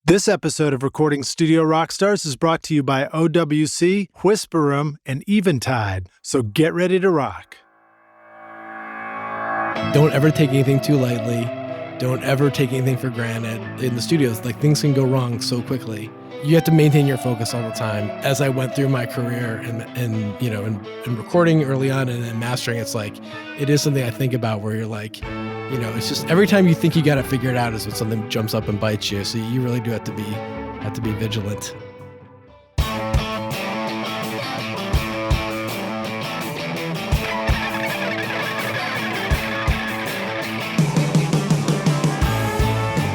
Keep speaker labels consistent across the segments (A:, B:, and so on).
A: This episode of Recording Studio Rockstars is brought to you by OWC, Whisper Room, and Eventide. So get ready to rock.
B: Don't ever take anything too lightly. Don't ever take anything for granted. In the studios, things can go wrong so quickly. You have to maintain your focus all the time. As I went through my career and recording early on and then mastering, it is something I think about where you're it's just every time you think you got it figured out is when something jumps up and bites you. So you really do have to be vigilant.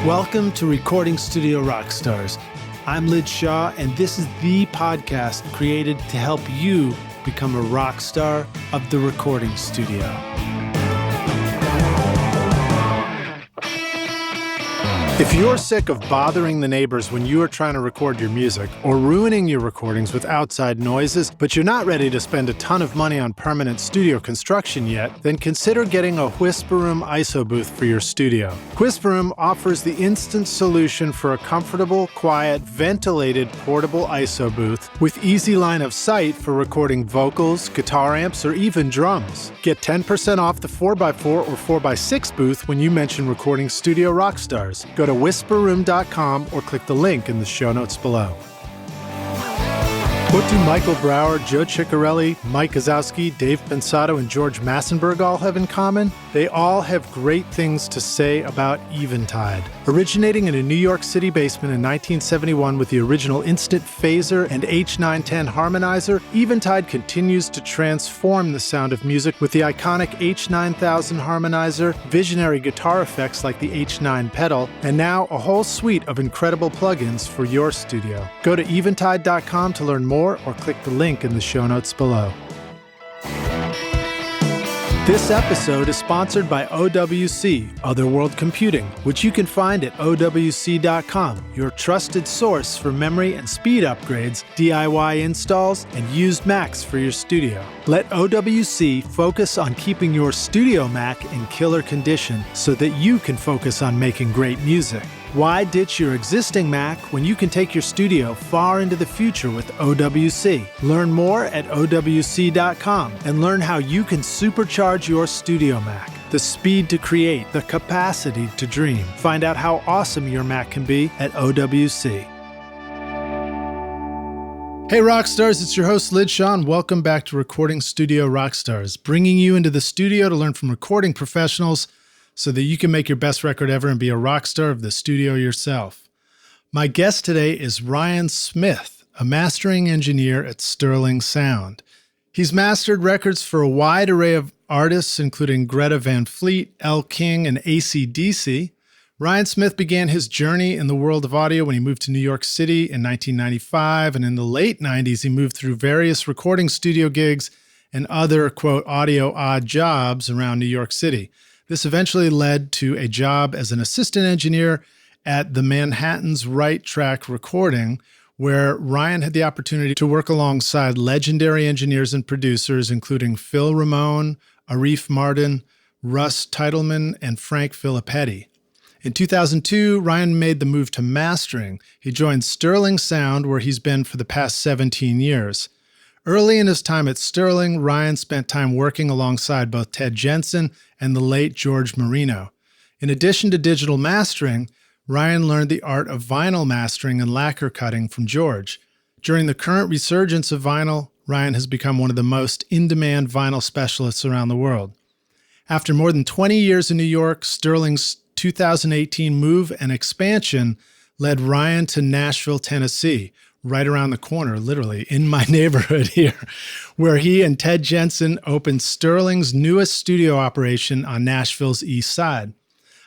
A: Welcome to Recording Studio Rockstars. I'm Lid Shaw, and this is the podcast created to help you become a rock star of the recording studio. If you're sick of bothering the neighbors when you are trying to record your music or ruining your recordings with outside noises, but you're not ready to spend a ton of money on permanent studio construction yet, then consider getting a Whisper Room ISO booth for your studio. Whisper Room offers the instant solution for a comfortable, quiet, ventilated, portable ISO booth with easy line of sight for recording vocals, guitar amps, or even drums. Get 10% off the 4x4 or 4x6 booth when you mention Recording Studio Rockstars. Go to whisperroom.com or click the link in the show notes below. What do Michael Brower, Joe Ciccarelli, Mike Gazowski, Dave Pensato, and George Massenburg all have in common? They all have great things to say about Eventide. Originating in a New York City basement in 1971 with the original instant phaser and H910 harmonizer, Eventide continues to transform the sound of music with the iconic H9000 harmonizer, visionary guitar effects like the H9 pedal, and now a whole suite of incredible plugins for your studio. Go to eventide.com to learn more or click the link in the show notes below. This episode is sponsored by OWC, Otherworld Computing, which you can find at OWC.com, your trusted source for memory and speed upgrades, DIY installs, and used Macs for your studio. Let OWC focus on keeping your studio Mac in killer condition so that you can focus on making great music. Why ditch your existing Mac when you can take your studio far into the future with OWC? Learn more at OWC.com and learn how you can supercharge your studio Mac. The speed to create, the capacity to dream. Find out how awesome your Mac can be at OWC. Hey Rockstars, it's your host Lid Shaw, and welcome back to Recording Studio Rockstars, bringing you into the studio to learn from recording professionals so that you can make your best record ever and be a rock star of the studio yourself. My guest today is Ryan Smith, a mastering engineer at Sterling Sound. He's mastered records for a wide array of artists, including Greta Van Fleet, Elle King, and AC/DC. Ryan Smith began his journey in the world of audio when he moved to New York City in 1995, and in the late 90s, he moved through various recording studio gigs and other, quote, audio odd jobs around New York City. This eventually led to a job as an assistant engineer at the Manhattan's Right Track Recording, where Ryan had the opportunity to work alongside legendary engineers and producers, including Phil Ramone, Arif Mardin, Russ, Titelman, and Frank Filipetti. In 2002, Ryan made the move to mastering. He joined Sterling Sound, where he's been for the past 17 years. Early in his time at Sterling, Ryan spent time working alongside both Ted Jensen and the late George Marino. In addition to digital mastering, Ryan learned the art of vinyl mastering and lacquer cutting from George. During the current resurgence of vinyl, Ryan has become one of the most in-demand vinyl specialists around the world. After more than 20 years in New York, Sterling's 2018 move and expansion led Ryan to Nashville, Tennessee, right around the corner, literally, in my neighborhood here, where he and Ted Jensen opened Sterling's newest studio operation on Nashville's east side.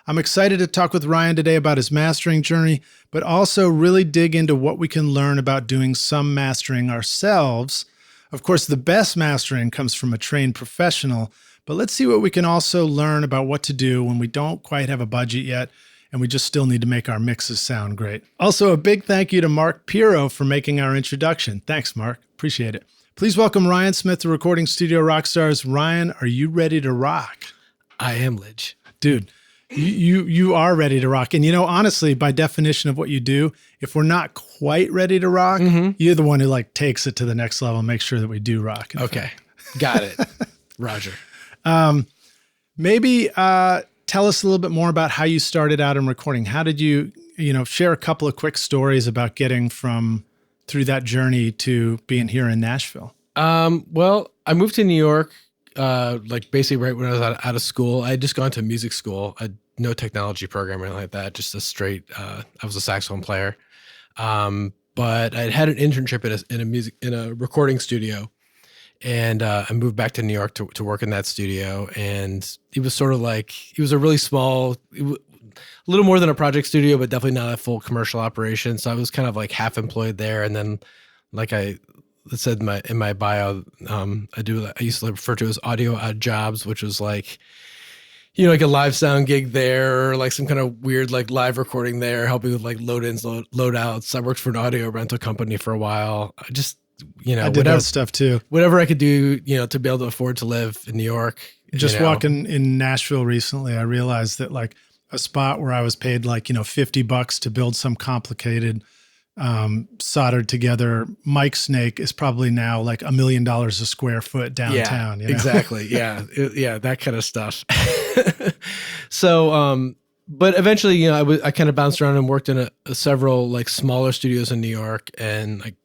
A: I'm excited to talk with Ryan today about his mastering journey, but also really dig into what we can learn about doing some mastering ourselves. Of course, the best mastering comes from a trained professional, but let's see what we can also learn about what to do when we don't quite have a budget yet and we just still need to make our mixes sound great. Also, a big thank you to Mark Piro for making our introduction. Thanks, Mark. Appreciate it. Please welcome Ryan Smith to Recording Studio Rockstars. Ryan, are you ready to rock?
B: I am, Lidge.
A: Dude, You are ready to rock. And, honestly, by definition of what you do, if we're not quite ready to rock, you're the one who like takes it to the next level and makes sure that we do rock.
B: Okay. Got it. Roger.
A: Maybe tell us a little bit more about how you started out in recording. How did you, share a couple of quick stories about getting through that journey to being here in Nashville?
B: Well, I moved to New York, basically right when I was out of school. I had just gone to music school. I had no technology program or anything like that. Just a straight, I was a saxophone player. But I had an internship in a recording studio, and I moved back to New York to work in that studio. And it was sort of like, it was a really small, a little more than a project studio, but definitely not a full commercial operation. So I was kind of like half employed there. And then, like I said in my bio, I used to refer to it as audio odd jobs, which was like, like a live sound gig there, or like some kind of weird like live recording there, helping with like load ins, load outs. I worked for an audio rental company for a while. I just,
A: I did that stuff too.
B: Whatever I could do, to be able to afford to live in New York.
A: Just walking in Nashville recently, I realized that like a spot where I was paid like, $50 to build some complicated soldered together mic snake is probably now like $1 million a square foot downtown.
B: Yeah, exactly. Yeah. That kind of stuff. So, but eventually, I kind of bounced around and worked in several like smaller studios in New York, and like,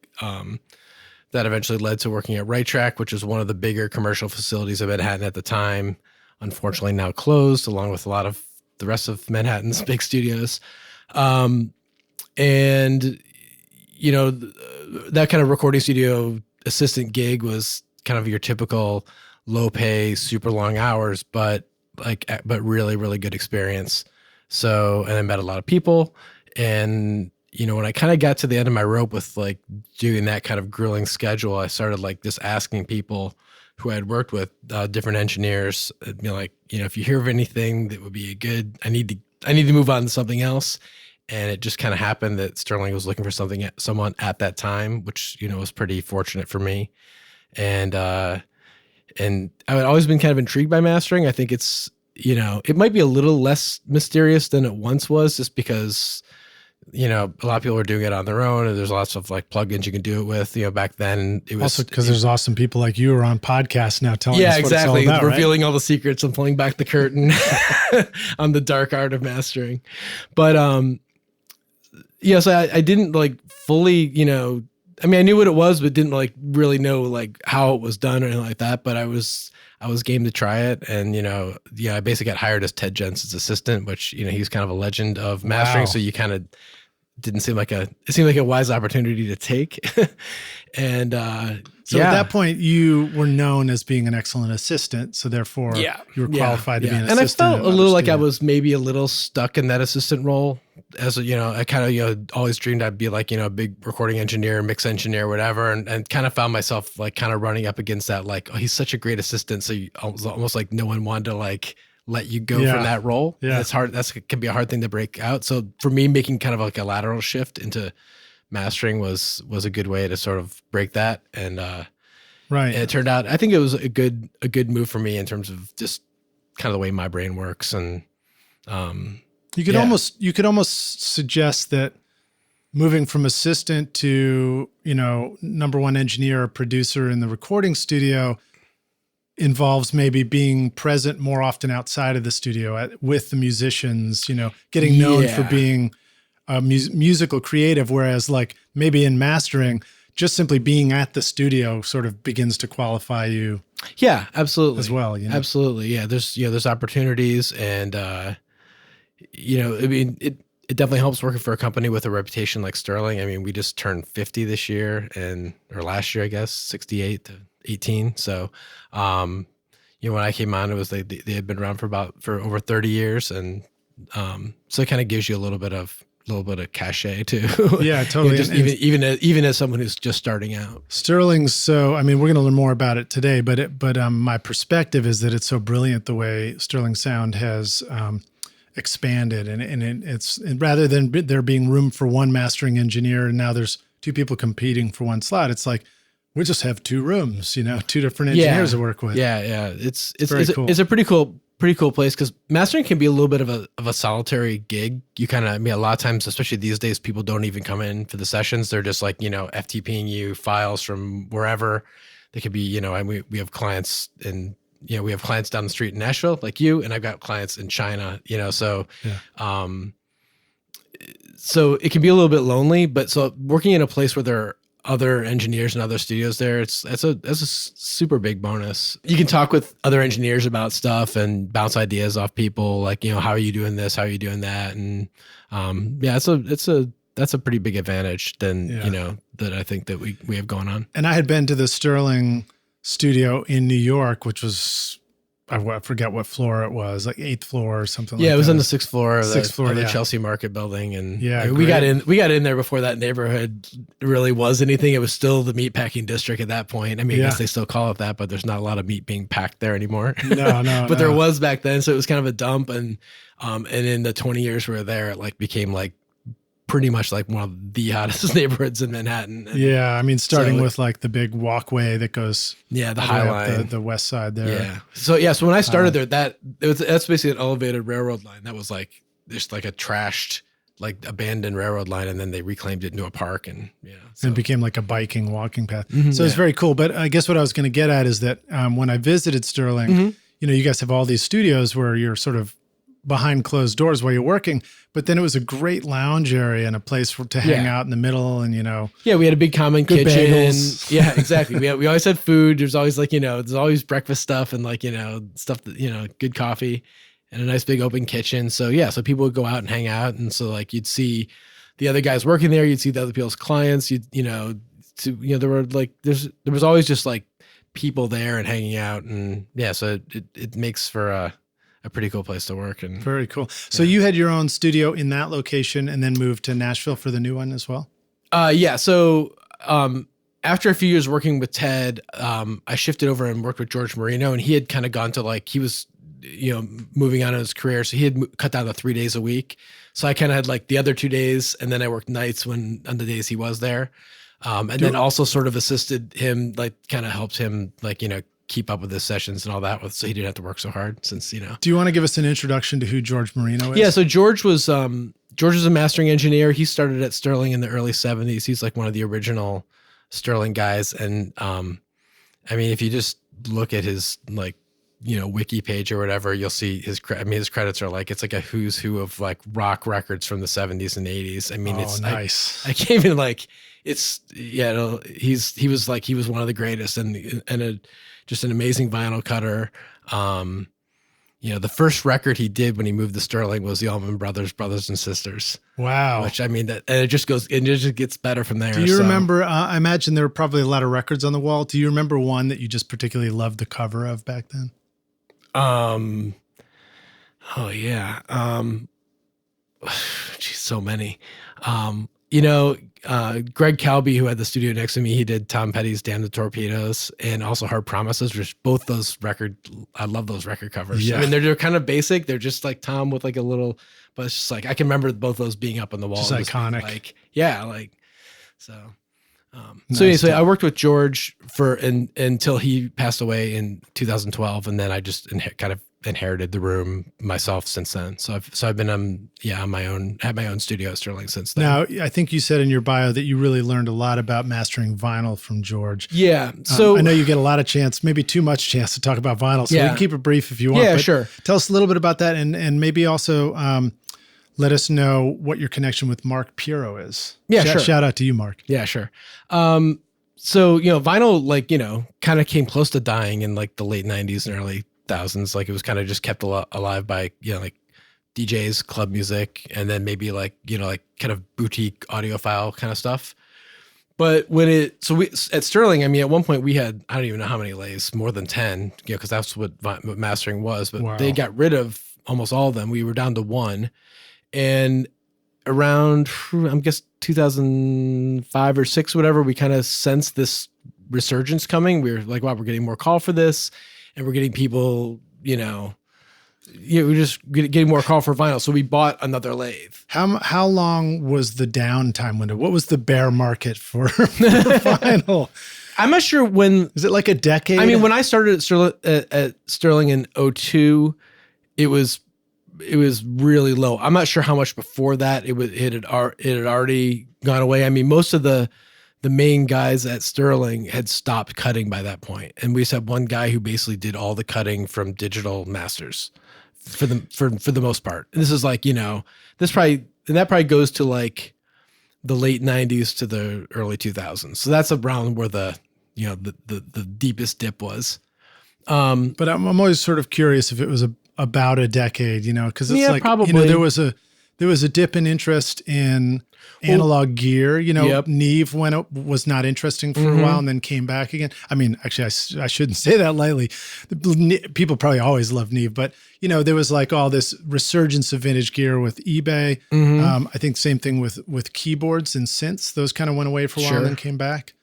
B: that eventually led to working at Right Track, which is one of the bigger commercial facilities of Manhattan at the time. Unfortunately now closed, along with a lot of the rest of Manhattan's big studios. And that kind of recording studio assistant gig was kind of your typical low pay, super long hours, but really, really good experience. So, and I met a lot of people, and, when I kind of got to the end of my rope with like doing that kind of grueling schedule, I started like just asking people who I had worked with, different engineers, like, if you hear of anything that would be I need to move on to something else. And it just kind of happened that Sterling was looking for someone at that time, which, was pretty fortunate for me. And I had always been kind of intrigued by mastering. I think it's, it might be a little less mysterious than it once was, just because, a lot of people are doing it on their own, and there's lots of like plugins you can do it with. Back then it was
A: also because there's awesome people like you who are on podcasts now telling us what
B: exactly.
A: It's all about,
B: revealing all the secrets and pulling back the curtain on the dark art of mastering. But, so I didn't like fully, I knew what it was, but didn't like really know like how it was done or anything like that. But I was game to try it. And, I basically got hired as Ted Jensen's assistant, which, he's kind of a legend of mastering. Wow. So you kind of it seemed like a wise opportunity to take. And,
A: so at that point you were known as being an excellent assistant. So therefore you were qualified to be an assistant.
B: And I felt a little like I was maybe a little stuck in that assistant role. As I kind of, always dreamed I'd be like, a big recording engineer, mix engineer, whatever. And kind of found myself like kind of running up against that, like, oh, he's such a great assistant. So almost like no one wanted to like let you go from that role. Yeah. It's hard. Can be a hard thing to break out. So for me, making kind of like a lateral shift into mastering was a good way to sort of break that. And, right. And it turned out, I think it was a good move for me in terms of just kind of the way my brain works. And,
A: you could almost suggest that moving from assistant to, number one engineer or producer in the recording studio involves maybe being present more often outside of the studio with the musicians, getting known for being a musical creative. Whereas like maybe in mastering, just simply being at the studio sort of begins to qualify you.
B: Yeah, absolutely.
A: As well.
B: Absolutely. Yeah. There's opportunities, and, it definitely helps working for a company with a reputation like Sterling. We just turned 50 this year, or last year, I guess, 68 to 18. So, when I came on, it was they had been around for over 30 years. And, so it kind of gives you a little bit of cachet too.
A: Yeah, totally.
B: Even as someone who's just starting out.
A: Sterling's so, we're going to learn more about it today, but my perspective is that it's so brilliant the way Sterling Sound has, expanded, and it's rather than there being room for one mastering engineer and now there's two people competing for one slot, it's like we just have two rooms, two different engineers to work with.
B: Yeah. It's
A: very cool.
B: It's a pretty cool pretty cool place because mastering can be a little bit of a solitary gig. You kind of, I mean, a lot of times, especially these days, people don't even come in for the sessions. They're just like, FTPing you files from wherever. They could be, and we have clients we have clients down the street in Nashville, like you, and I've got clients in China, so, yeah. So it can be a little bit lonely, but so working in a place where there are other engineers and other studios there, that's a super big bonus. You can talk with other engineers about stuff and bounce ideas off people, like, how are you doing this? How are you doing that? And that's a pretty big advantage than, that I think that we have going on.
A: And I had been to the Sterling studio in New York, which was, I forget what floor it was, like 8th floor or something like that.
B: Yeah, it was on the 6th floor of the
A: yeah.
B: Chelsea Market building. And
A: yeah,
B: we got in there before that neighborhood really was anything. It was still the meatpacking district at that point. I mean, I guess they still call it that, but there's not a lot of meat being packed there anymore.
A: No.
B: But there was back then. So it was kind of a dump. And in the 20 years we were there, it like became like pretty much like one of the hottest neighborhoods in Manhattan. And
A: yeah, I mean, starting with like the big walkway that goes
B: the High Line,
A: the west side there.
B: Yeah. So when I started there, that's basically an elevated railroad line. That was like just like a trashed, like abandoned railroad line, and then they reclaimed it into a park, and so
A: it became like a biking, walking path. Mm-hmm, so it's very cool. But I guess what I was going to get at is that when I visited Sterling,
B: mm-hmm.
A: You guys have all these studios where you're sort of behind closed doors while you're working, but then it was a great lounge area and a place to hang out in the middle, and
B: we had a big common kitchen.
A: Bagels.
B: Yeah, exactly. We always had food. There's always like there's always breakfast stuff and like stuff that good coffee and a nice big open kitchen. So so people would go out and hang out, and so like you'd see the other guys working there, you'd see the other people's clients. There were like there was always just like people there and hanging out, and so it makes for a pretty cool place to work. And
A: very cool. So you had your own studio in that location and then moved to Nashville for the new one as well?
B: So after a few years working with Ted, I shifted over and worked with George Marino, and he had kind of gone to like, he was, moving on in his career. So he had cut down to 3 days a week. So I kind of had like the other 2 days, and then I worked nights on the days he was there. Then also sort of assisted him, like kind of helped him like, keep up with his sessions and all that so he didn't have to work so hard since, Do
A: you want to give us an introduction to who George Marino is?
B: Yeah. So George was a mastering engineer. He started at Sterling in the early 70s. He's like one of the original Sterling guys. And, I mean, if you just look at his like, wiki page or whatever, you'll see his credits are like, it's like a who's who of like rock records from the 70s and 80s. I mean, it's
A: nice.
B: I can't even like, he was one of the greatest and just an amazing vinyl cutter. The first record he did when he moved to Sterling was the Allman Brothers, Brothers and Sisters.
A: Wow.
B: Which I mean, and it just gets better from there.
A: Do you remember, I imagine there were probably a lot of records on the wall. Do you remember one that you just particularly loved the cover of back then?
B: Oh yeah. Geez, so many. Greg Calby, who had the studio next to me, he did Tom Petty's Damn the Torpedoes and also Hard Promises, which both those I love those record covers. Yeah. I mean, they're kind of basic. They're just like Tom with like a little, but it's just like, I can remember both those being up on the wall.
A: Just iconic.
B: So I worked with George until he passed away in 2012. And then I just kind of inherited the room myself since then. So I've been on my own, had my own studio at Sterling since then.
A: Now, I think you said in your bio that you really learned a lot about mastering vinyl from George.
B: Yeah. So
A: I know you get a lot of chance, maybe too much chance to talk about vinyl. So we can keep it brief if you want.
B: Yeah, sure.
A: Tell us a little bit about that and maybe also let us know what your connection with Mark Piero is.
B: Yeah, sure.
A: Shout out to you, Mark.
B: Yeah, sure. So, vinyl, like, kind of came close to dying in like the late 90s and early thousands. Like it was kind of just kept alive by, like DJs, club music, and then maybe like, like kind of boutique audiophile kind of stuff. But at Sterling, I mean, at one point we had, I don't even know how many lathes, more than 10, because that's what mastering was, but They got rid of almost all of them. We were down to one. And around, I guess 2005 or 6, whatever, we kind of sensed this resurgence coming. We were like, wow, we're getting more call for this. And we're getting people, we're just getting more call for vinyl. So we bought another lathe.
A: How long was the downtime window? What was the bear market for vinyl?
B: I'm not sure when.
A: Is it like a decade?
B: I mean, when I started at Sterling in 2002, it was really low. I'm not sure how much before that it had already gone away. I mean, most of the main guys at Sterling had stopped cutting by that point, and we just had one guy who basically did all the cutting from digital masters for the most part. And this is like, that probably goes to like the late 90s to the early 2000s. So that's around where the deepest dip was.
A: But I'm always sort of curious if it was about a decade, because it's like,
B: probably.
A: There was a dip in interest in analog gear,
B: Yep.
A: Neve was not interesting for a while and then came back again. I mean, actually I shouldn't say that lightly. People probably always love Neve, but there was like all this resurgence of vintage gear with eBay. I think same thing with keyboards and synths. Those kind of went away for a while and then came back.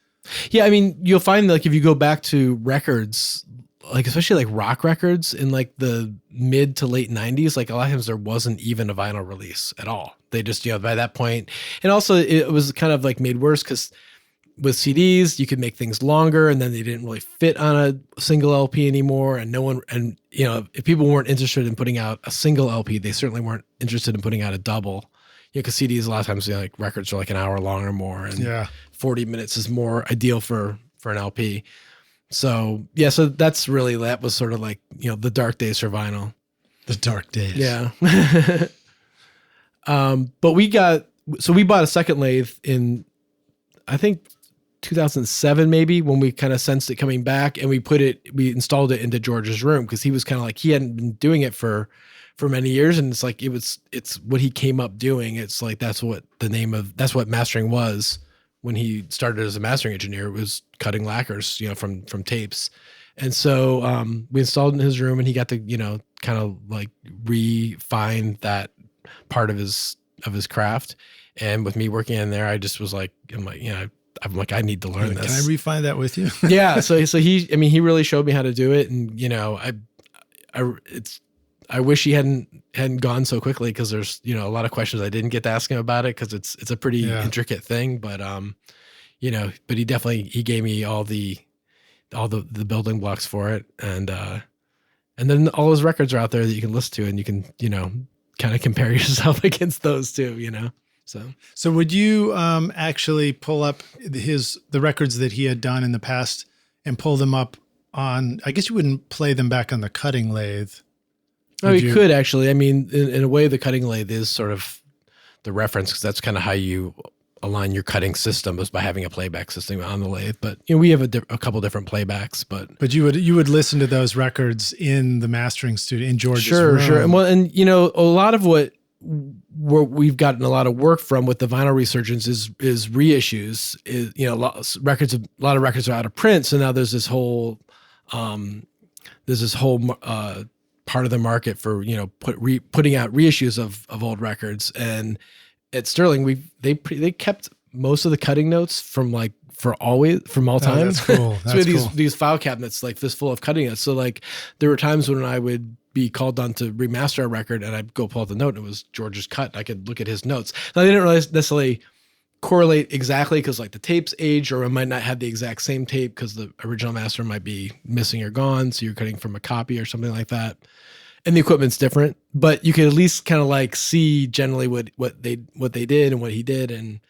B: Yeah. I mean, you'll find like if you go back to records, like especially like rock records in like the mid to late 90s, like a lot of times there wasn't even a vinyl release at all. They just, by that point, and also it was kind of like made worse because with CDs, you could make things longer and then they didn't really fit on a single LP anymore. And if people weren't interested in putting out a single LP, they certainly weren't interested in putting out a double. Because CDs, a lot of times, like records are like an hour long or more, and 40 minutes is more ideal for an LP. So so that was sort of like, the dark days for vinyl.
A: The dark days.
B: Yeah. But we bought a second lathe in, I think 2007, maybe, when we kind of sensed it coming back, and we installed it into George's room. Cause he was kind of like, he hadn't been doing it for many years. And it's like, it's what he came up doing. It's like, that's what mastering was. When he started as a mastering engineer, it was cutting lacquers, from tapes. And so we installed it in his room, and he got to, kind of like refine that part of his craft. And with me working in there, I just was like, I'm like, I need to learn this.
A: Can I refine that with you?
B: Yeah. So he really showed me how to do it. And, I wish he hadn't gone so quickly, because there's, a lot of questions I didn't get to ask him about it, because it's a pretty intricate thing. But but he gave me all the building blocks for it, and then all his records are out there that you can listen to, and you can kind of compare yourself against those too. So
A: would you actually pull up the records that he had done in the past and pull them up on? I guess you wouldn't play them back on the cutting lathe.
B: Oh, you could actually. I mean, in a way, the cutting lathe is sort of the reference, because that's kind of how you align your cutting system, is by having a playback system on the lathe. But we have a couple different playbacks. But
A: you would listen to those records in the mastering studio in George's room.
B: Sure. And a lot of what we've gotten a lot of work from with the vinyl resurgence is reissues. A lot of records are out of print, so now there's this whole part of the market for putting out reissues of old records. And at Sterling, they kept most of the cutting notes from all time.
A: That's cool.
B: So we had these file cabinets like this full of cutting notes. So like there were times when I would be called on to remaster a record, and I'd go pull out the note, and it was George's cut. I could look at his notes. Now, they didn't really necessarily correlate exactly, because like the tape's age, or it might not have the exact same tape because the original master might be missing or gone, so you're cutting from a copy or something like that, and the equipment's different, but you could at least kind of like see generally what they did and what he did, and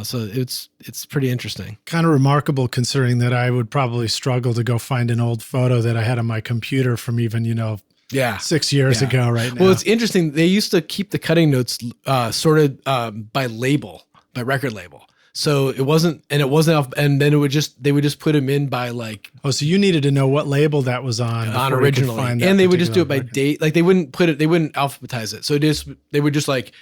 B: so it's pretty interesting.
A: Kind of remarkable, considering that I would probably struggle to go find an old photo that I had on my computer from even 6 years ago right now.
B: Well, it's interesting. They used to keep the cutting notes sorted by record label. So it wasn't, and then they would just put them in by like.
A: Oh, so you needed to know what label that was on
B: originally, and they would just do it by date. Like they wouldn't alphabetize it. So they would just like,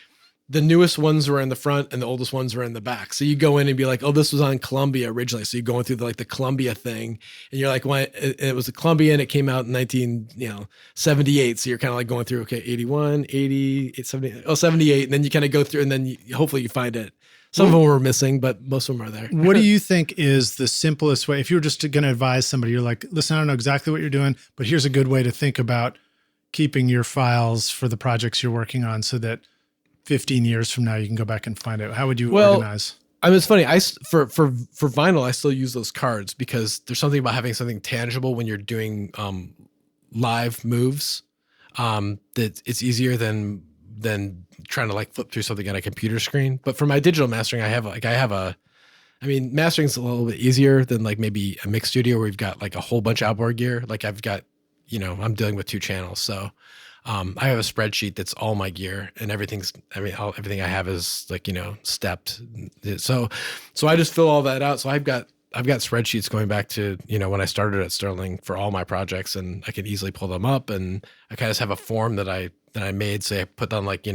B: the newest ones were in the front and the oldest ones were in the back. So you go in and be like, oh, this was on Columbia originally. So you're going through the Columbia thing, and you're like, well, it was a Columbia, and it came out in 1978. So you're kind of like going through, okay, 81, 80, 70, 78. And then you kind of go through, and then hopefully you find it. Some of them were missing, but most of them are there.
A: What do you think is the simplest way? If you were just going to advise somebody, you're like, listen, I don't know exactly what you're doing, but here's a good way to think about keeping your files for the projects you're working on, so that 15 years from now you can go back and find it. How would you organize?
B: I mean, it's funny. For vinyl, I still use those cards, because there's something about having something tangible when you're doing live moves. that it's easier than trying to like flip through something on a computer screen. But for my digital mastering, mastering's a little bit easier than like maybe a mix studio where we've got like a whole bunch of outboard gear. Like I've got, I'm dealing with 2 channels. So I have a spreadsheet that's all my gear and everything I have is like, stepped. So I just fill all that out. So I've got spreadsheets going back to, when I started at Sterling for all my projects, and I can easily pull them up, and I kind of just have a form that I made. So I put on like,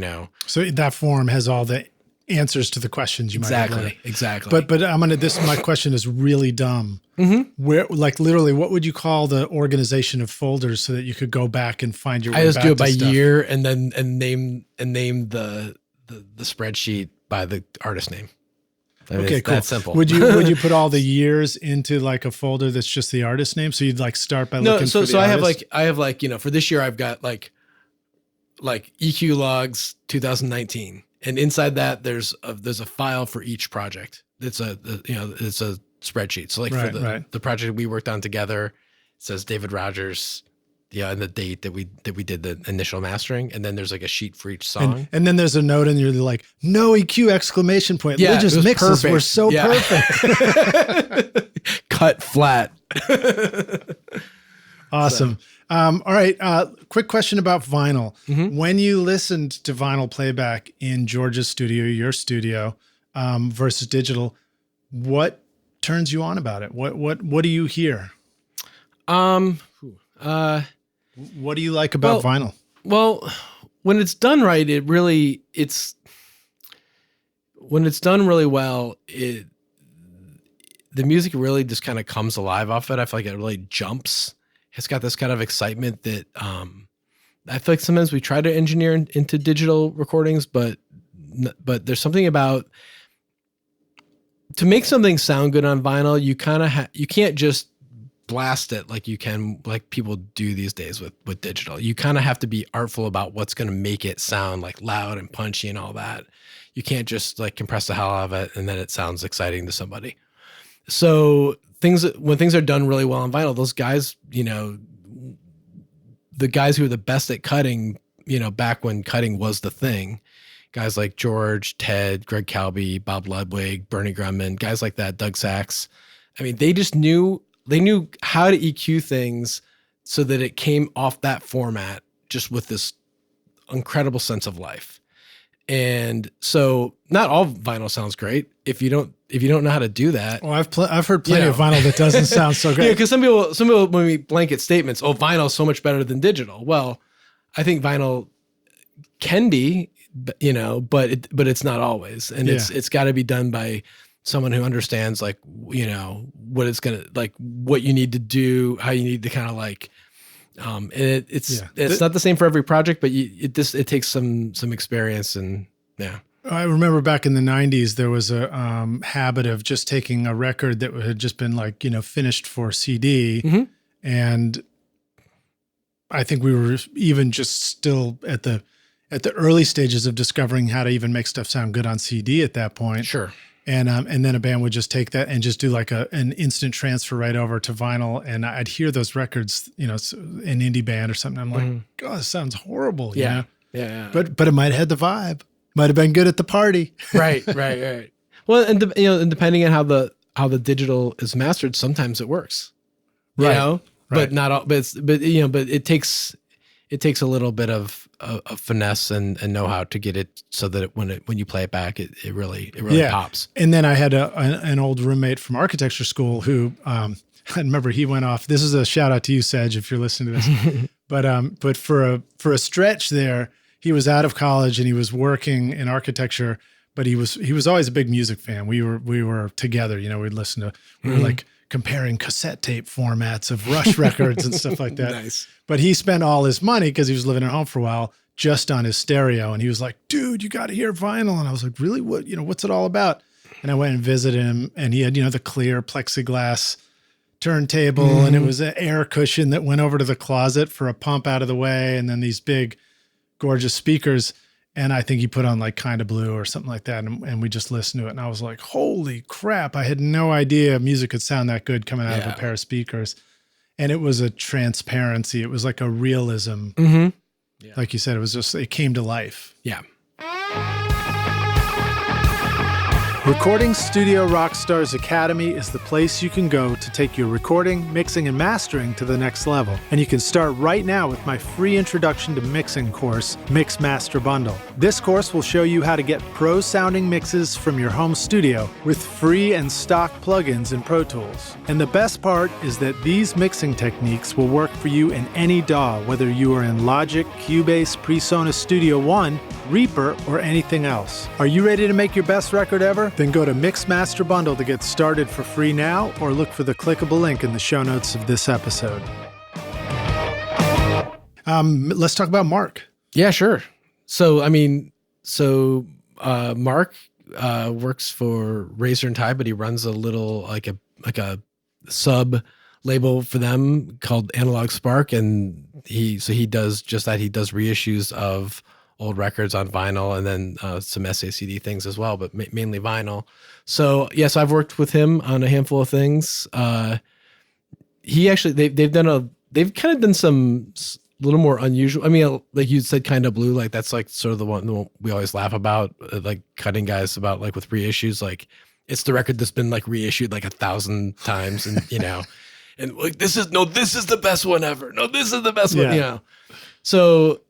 A: So that form has all the answers to the questions you might have.
B: Exactly.
A: But my question is really dumb.
B: Mm-hmm.
A: Where, like, literally, what would you call the organization of folders so that you could go back and find your way
B: I just
A: back
B: do it
A: to
B: by
A: stuff?
B: year and name the spreadsheet by the artist name.
A: Okay, cool.
B: That's simple.
A: Would you put all the years into like a folder that's just the artist name? So you'd like start by looking for the
B: so
A: artist?
B: I have like, for this year I've got like EQ logs 2019. And inside that there's a file for each project. It's a spreadsheet. So like for the project we worked on together, it says David Rogers, and the date that we did the initial mastering, and then there's like a sheet for each song.
A: And then there's a note and you're like, no EQ exclamation point.
B: Yeah,
A: Lidge's mixes were so perfect.
B: Cut flat.
A: Awesome. All right. Quick question about vinyl.
B: Mm-hmm.
A: When you listened to vinyl playback in George's studio, your studio, versus digital, what turns you on about it? What do you hear? What do you like about vinyl?
B: Well, when it's done right, when it's done really well, the music really just kind of comes alive off it. I feel like it really jumps. It's got this kind of excitement that I feel like sometimes we try to engineer into digital recordings, but there's something about, to make something sound good on vinyl, you can't just blast it like you can, like people do these days with digital. You kind of have to be artful about what's going to make it sound like loud and punchy and all that. You can't just like compress the hell out of it and then it sounds exciting to somebody. So when things are done really well on vinyl, those guys, the guys who are the best at cutting, back when cutting was the thing, guys like George, Ted, Greg Calby, Bob Ludwig, Bernie Grumman, guys like that, Doug Sachs. I mean, they knew how to EQ things so that it came off that format just with this incredible sense of life. And so not all vinyl sounds great. If you don't know how to do that.
A: Well, I've heard plenty of vinyl that doesn't sound so great.
B: Yeah, because some people when we blanket statements, vinyl is so much better than digital. Well, I think vinyl can be, but it's not always. And it's got to be done by someone who understands what it's going to, like what you need to do, how you need to kind of like, and it's not the same for every project, but it takes some experience and yeah.
A: I remember back in the 90s, there was a habit of just taking a record that had just been finished for CD.
B: Mm-hmm.
A: And I think we were even just still at the early stages of discovering how to even make stuff sound good on CD at that point.
B: Sure.
A: And then a band would just take that and just do like an instant transfer right over to vinyl. And I'd hear those records, an indie band or something. I'm like, God, this sounds horrible.
B: Yeah.
A: But it might have had the vibe. Might have been good at the party.
B: Right. Well, and depending on how the digital is mastered, sometimes it works.
A: Right.
B: But not all. But it takes a little bit of finesse and know-how to get it so that when you play it back, it really pops.
A: And then I had an old roommate from architecture school who I remember he went off. This is a shout out to you, Sedge, if you're listening to this. but for a stretch there, he was out of college and he was working in architecture, but he was always a big music fan. We were together, we'd listen to, we were like comparing cassette tape formats of Rush records and stuff like that.
B: Nice.
A: But he spent all his money, because he was living at home for a while, just on his stereo. And he was like, dude, you got to hear vinyl. And I was like, really? What's it all about? And I went and visited him, and he had, the clear plexiglass turntable, and it was an air cushion that went over to the closet for a pump out of the way. And then these big, gorgeous speakers. And I think he put on like Kinda Blue or something like that. And we just listened to it. And I was like, holy crap. I had no idea music could sound that good coming out of a pair of speakers. And it was a transparency. It was like a realism.
B: Mm-hmm.
A: Like you said, it came to life.
B: Yeah.
A: Recording Studio Rockstars Academy is the place you can go to take your recording, mixing, and mastering to the next level. And you can start right now with my free introduction to mixing course, Mix Master Bundle. This course will show you how to get pro-sounding mixes from your home studio with free and stock plugins in Pro Tools. And the best part is that these mixing techniques will work for you in any DAW, whether you are in Logic, Cubase, PreSonus Studio One, Reaper, or anything else. Are you ready to make your best record ever? Then go to Mix Master Bundle to get started for free now, or look for the clickable link in the show notes of this episode. Let's talk about Mark.
B: Yeah, sure. So, Mark works for Razor and Tie, but he runs a little like a sub label for them called Analog Spark, and he does just that. He does reissues of old records on vinyl, and then some SACD things as well, but mainly vinyl. So yes, I've worked with him on a handful of things. He actually they've kind of done some little more unusual. I mean, like you said, Kind of Blue, like that's like sort of the one we always laugh about, like cutting guys about, like with reissues. Like it's the record that's been like reissued like 1,000 times, and and like this is the best one ever. No, this is the best one. So.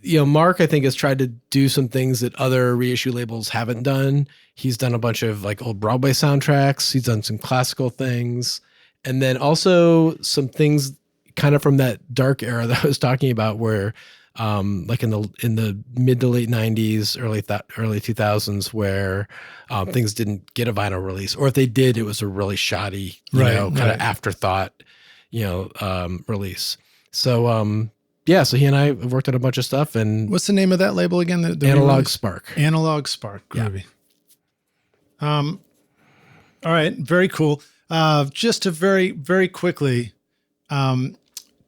B: Mark, I think, has tried to do some things that other reissue labels haven't done. He's done a bunch of like old Broadway soundtracks. He's done some classical things, and then also some things kind of from that dark era that I was talking about, where like in the mid to late 90s, early 2000s, where things didn't get a vinyl release, or if they did, it was a really shoddy, kind of afterthought, release. So. Yeah, so he and I have worked on a bunch of stuff. And
A: what's the name of that label again?
B: Analog Spark.
A: Analog Spark. Groovy. Yeah. All right. Very cool. Just to very, very quickly to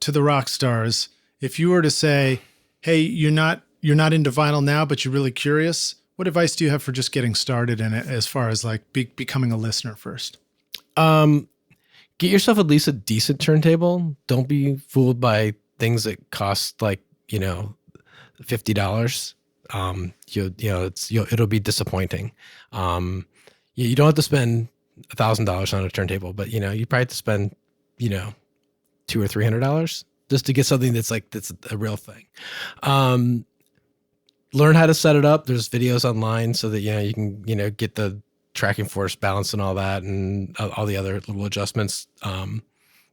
A: the rock stars, if you were to say, hey, you're not into vinyl now, but you're really curious, what advice do you have for just getting started in it as far as like becoming a listener first?
B: Get yourself at least a decent turntable. Don't be fooled by things that cost like, $50. It'll be disappointing. You don't have to spend $1,000 on a turntable, but you probably have to spend, $200 or $300 just to get something that's a real thing. Learn how to set it up. There's videos online so that, you can, get the tracking force balance and all that, and all the other little adjustments.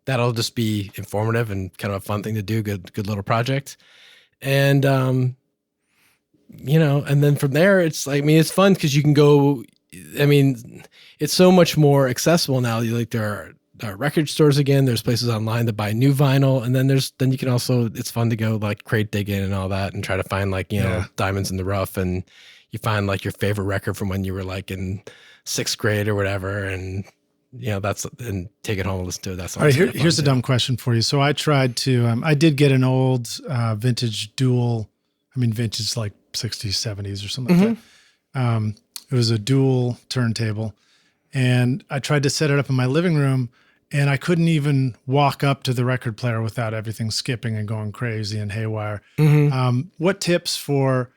B: That'll just be informative and kind of a fun thing to do. Good little project. And, and then from there, it's like, it's fun because you can go, it's so much more accessible now. There are record stores again. There's places online to buy new vinyl. And then you can also, it's fun to go like crate digging and all that and try to find like, diamonds in the rough. And you find like your favorite record from when you were like in 6th grade or whatever. And, and take it home and listen to it. That's all right.
A: Here's a dumb question for you. So I tried to, I did get an old vintage dual, vintage like 60s, 70s or something like that. It was a dual turntable, and I tried to set it up in my living room, and I couldn't even walk up to the record player without everything skipping and going crazy and haywire. What tips for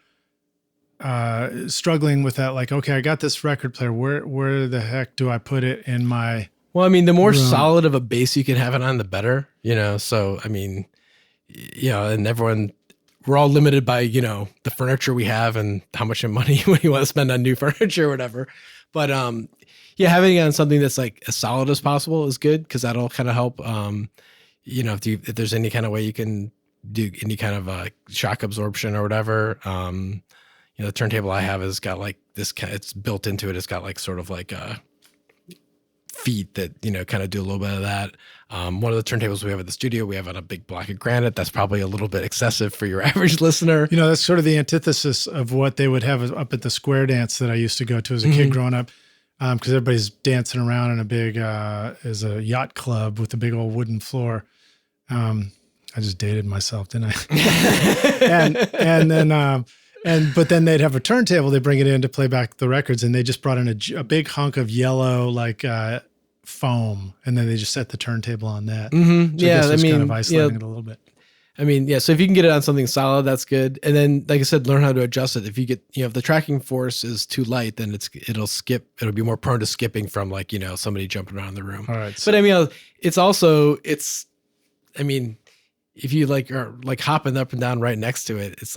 A: struggling with that? Like, okay, I got this record player. Where the heck do I put it in my?
B: Well, the more solid of a base you can have it on, the better. So and everyone, we're all limited by the furniture we have and how much money we want to spend on new furniture or whatever. But having it on something that's like as solid as possible is good, because that'll kind of help. If there's any kind of way you can do any kind of shock absorption or whatever. The turntable I have has got like this, it's built into it. It's got like sort of like feet that, kind of do a little bit of that. One of the turntables we have at the studio, we have on a big block of granite. That's probably a little bit excessive for your average listener.
A: That's sort of the antithesis of what they would have up at the square dance that I used to go to as a kid growing up. Because everybody's dancing around in a big, is a yacht club with a big old wooden floor. I just dated myself, didn't I? But then they'd have a turntable. They bring it in to play back the records, and they just brought in a big hunk of yellow like foam, and then they just set the turntable on that. So
B: Yeah,
A: this was kind of isolating it a little bit.
B: I mean, yeah. So if you can get it on something solid, that's good. And then, like I said, learn how to adjust it. If you get, if the tracking force is too light, then it'll skip. It'll be more prone to skipping from like, somebody jumping around the room.
A: All right. So,
B: but I mean, I mean, if you like are like hopping up and down right next to it, it's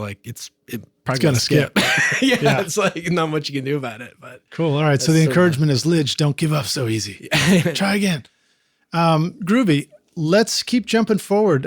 B: probably
A: gonna skip.
B: Yeah, it's like not much you can do about it. But
A: cool. All right. So the encouragement is, Lidge, don't give up so easy. Try again. Groovy. Let's keep jumping forward.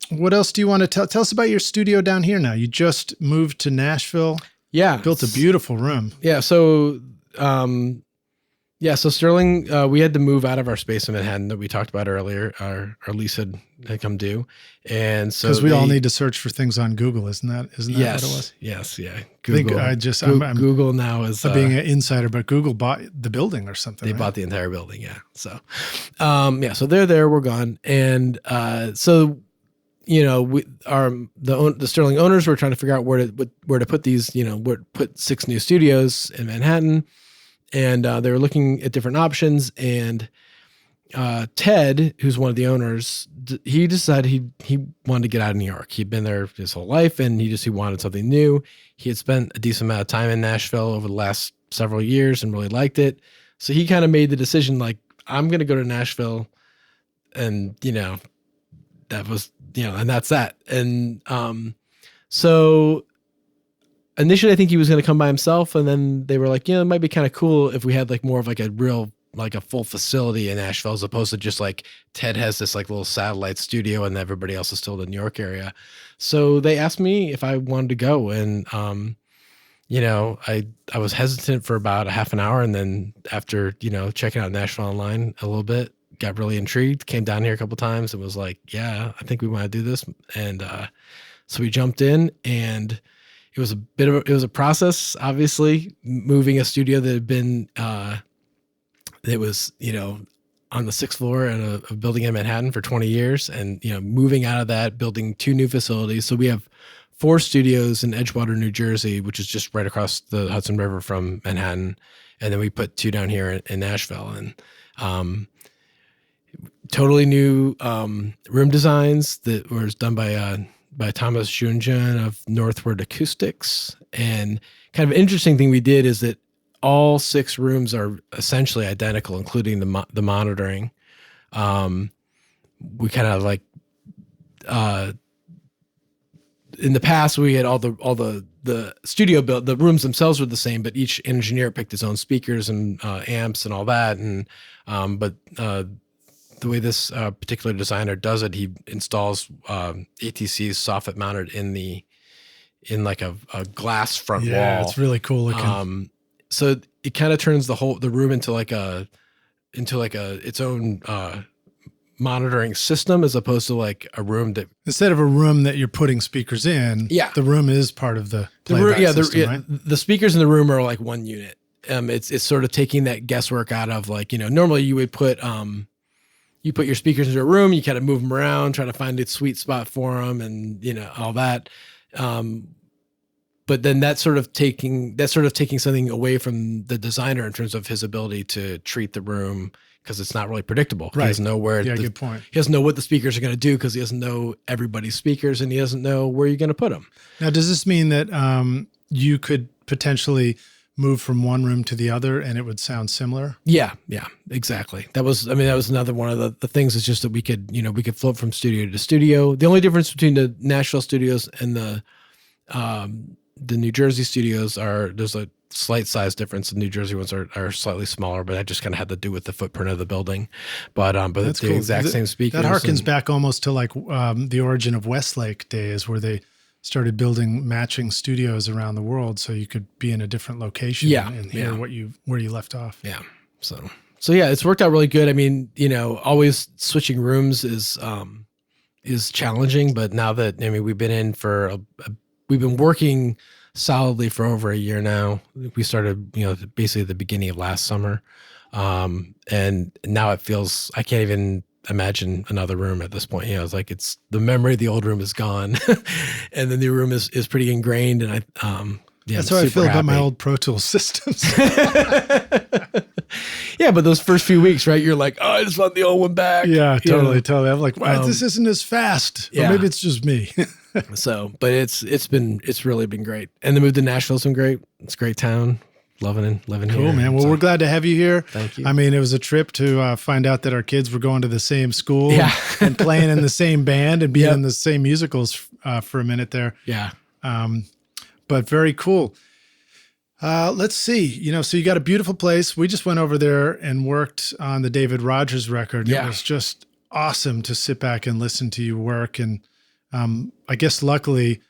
A: What else do you want to tell us about your studio down here now? You just moved to Nashville.
B: Yeah.
A: Built a beautiful room.
B: Yeah. So, so Sterling, we had to move out of our space in Manhattan that we talked about earlier. Our lease had come due. And so
A: because we all need to search for things on Google, isn't that what it was?
B: Yes. Yeah.
A: Google. I'm
B: Google now is
A: being an insider, but Google bought the building or something.
B: They bought the entire building. Yeah. So, so they're there, we're gone. And, so, the Sterling owners were trying to figure out where to put these, put 6 new studios in Manhattan. And they were looking at different options, and Ted, who's one of the owners, he decided he wanted to get out of New York. He'd been there his whole life, and he wanted something new. He had spent a decent amount of time in Nashville over the last several years and really liked it. So he kind of made the decision, like, I'm going to go to Nashville, and that was and that's that. And so. Initially, I think he was going to come by himself, and then they were like, it might be kind of cool if we had like more of like a real, like a full facility in Nashville, as opposed to just like Ted has this like little satellite studio and everybody else is still in the New York area. So they asked me if I wanted to go, and I was hesitant for about a half an hour, and then after checking out Nashville online a little bit, got really intrigued. Came down here a couple times and was like, yeah, I think we want to do this, and so we jumped in and. It was a process, obviously, moving a studio that had been, it was, on the 6th floor in a building in Manhattan for 20 years and, moving out of that, building 2 new facilities. So we have 4 studios in Edgewater, New Jersey, which is just right across the Hudson River from Manhattan. And then we put 2 down here in Nashville, and totally new room designs that was done by Thomas Junjun of Northward Acoustics. And kind of an interesting thing we did is that all 6 rooms are essentially identical, including the monitoring. We kind of like, in the past we had all the studio built, the rooms themselves were the same, but each engineer picked his own speakers and amps and all that. And, the way this particular designer does it, he installs ATCs soffit mounted in like a glass front wall.
A: Yeah, it's really cool looking.
B: So it kind of turns the room into its own monitoring system, as opposed to like a room that
A: instead of a room that you're putting speakers in.
B: Yeah,
A: the room is part of the playback system, right?
B: The speakers in the room are like one unit. It's sort of taking that guesswork out of like normally you would put you put your speakers into a room, you kind of move them around, try to find a sweet spot for them, and all that. But then that's sort of taking something away from the designer in terms of his ability to treat the room, because it's not really predictable.
A: Right.
B: He doesn't know
A: good point.
B: He doesn't know what the speakers are going to do, because he doesn't know everybody's speakers, and he doesn't know where you're going to put them.
A: Now, does this mean that you could potentially move from one room to the other and it would sound similar?
B: Yeah, exactly. That was another one of the things, is just that we could float from studio to studio. The only difference between the Nashville studios and the New Jersey studios there's a slight size difference. The New Jersey ones are slightly smaller, but that just kind of had to do with the footprint of the building. But it's the exact same speakers.
A: That harkens back almost to like the origin of Westlake days, where they started building matching studios around the world, so you could be in a different location and hear where you left off.
B: Yeah. So yeah, it's worked out really good. I mean, always switching rooms is challenging, but now that, we've been in we've been working solidly for over a year now. We started, basically at the beginning of last summer. And now it feels, I can't even imagine another room at this point. It's like the memory of the old room is gone and the new room is pretty ingrained. And
A: that's how I feel about my old Pro Tools systems.
B: Yeah, but those first few weeks, right? You're like, oh, I just want the old one back.
A: Yeah, totally. I'm like, wow, this isn't as fast.
B: Yeah.
A: Or maybe it's just me.
B: So, but it's really been great. And the move to Nashville's been great. It's a great town. Living here.
A: Cool, man. Well, we're glad to have you here.
B: Thank you.
A: I mean, it was a trip to find out that our kids were going to the same school and playing in the same band and being in the same musicals for a minute there.
B: Yeah.
A: But very cool. Let's see. So you got a beautiful place. We just went over there and worked on the David Rogers record.
B: Yeah.
A: It was just awesome to sit back and listen to you work. And I guess luckily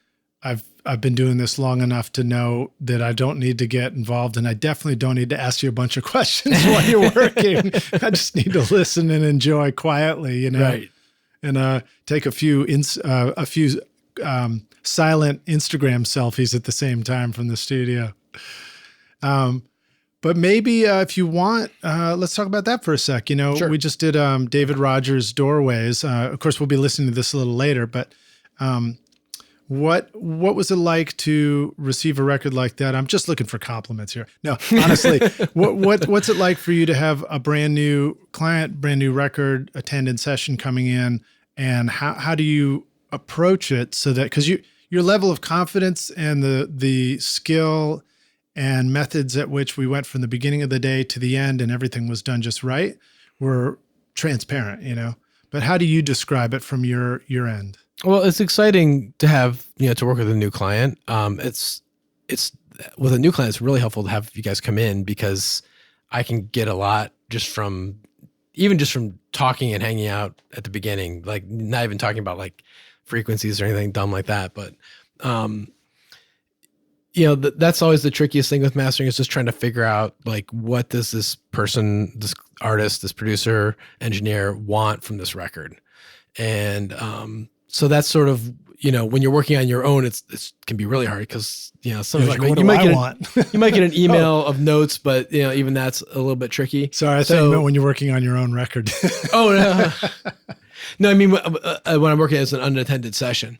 A: I've been doing this long enough to know that I don't need to get involved, and I definitely don't need to ask you a bunch of questions while you're working. I just need to listen and enjoy quietly,
B: Right.
A: And take a few silent Instagram selfies at the same time from the studio. But maybe if you want, let's talk about that for a sec.
B: Sure.
A: We just did David Rogers' Doorways. Of course, we'll be listening to this a little later, but what was it like to receive a record like that? I'm just looking for compliments here. No, honestly, what's it like for you to have a brand new client, brand new record, attended session coming in, and how do you approach it so that, because your level of confidence and the skill and methods at which we went from the beginning of the day to the end and everything was done just right were transparent, but how do you describe it from your end?
B: Well, it's exciting to have, to work with a new client. It's with a new client, it's really helpful to have you guys come in because I can get a lot just from talking and hanging out at the beginning, like not even talking about like frequencies or anything dumb like that. But, that's always the trickiest thing with mastering is just trying to figure out like, what does this person, this artist, this producer, engineer want from this record? And, so that's sort of, when you're working on your own, it can be really hard because, sometimes
A: like,
B: you might get an email of notes, but even that's a little bit tricky.
A: Sorry, I thought you meant when you're working on your own record.
B: Oh, no. No, I mean, when I'm working as an unattended session.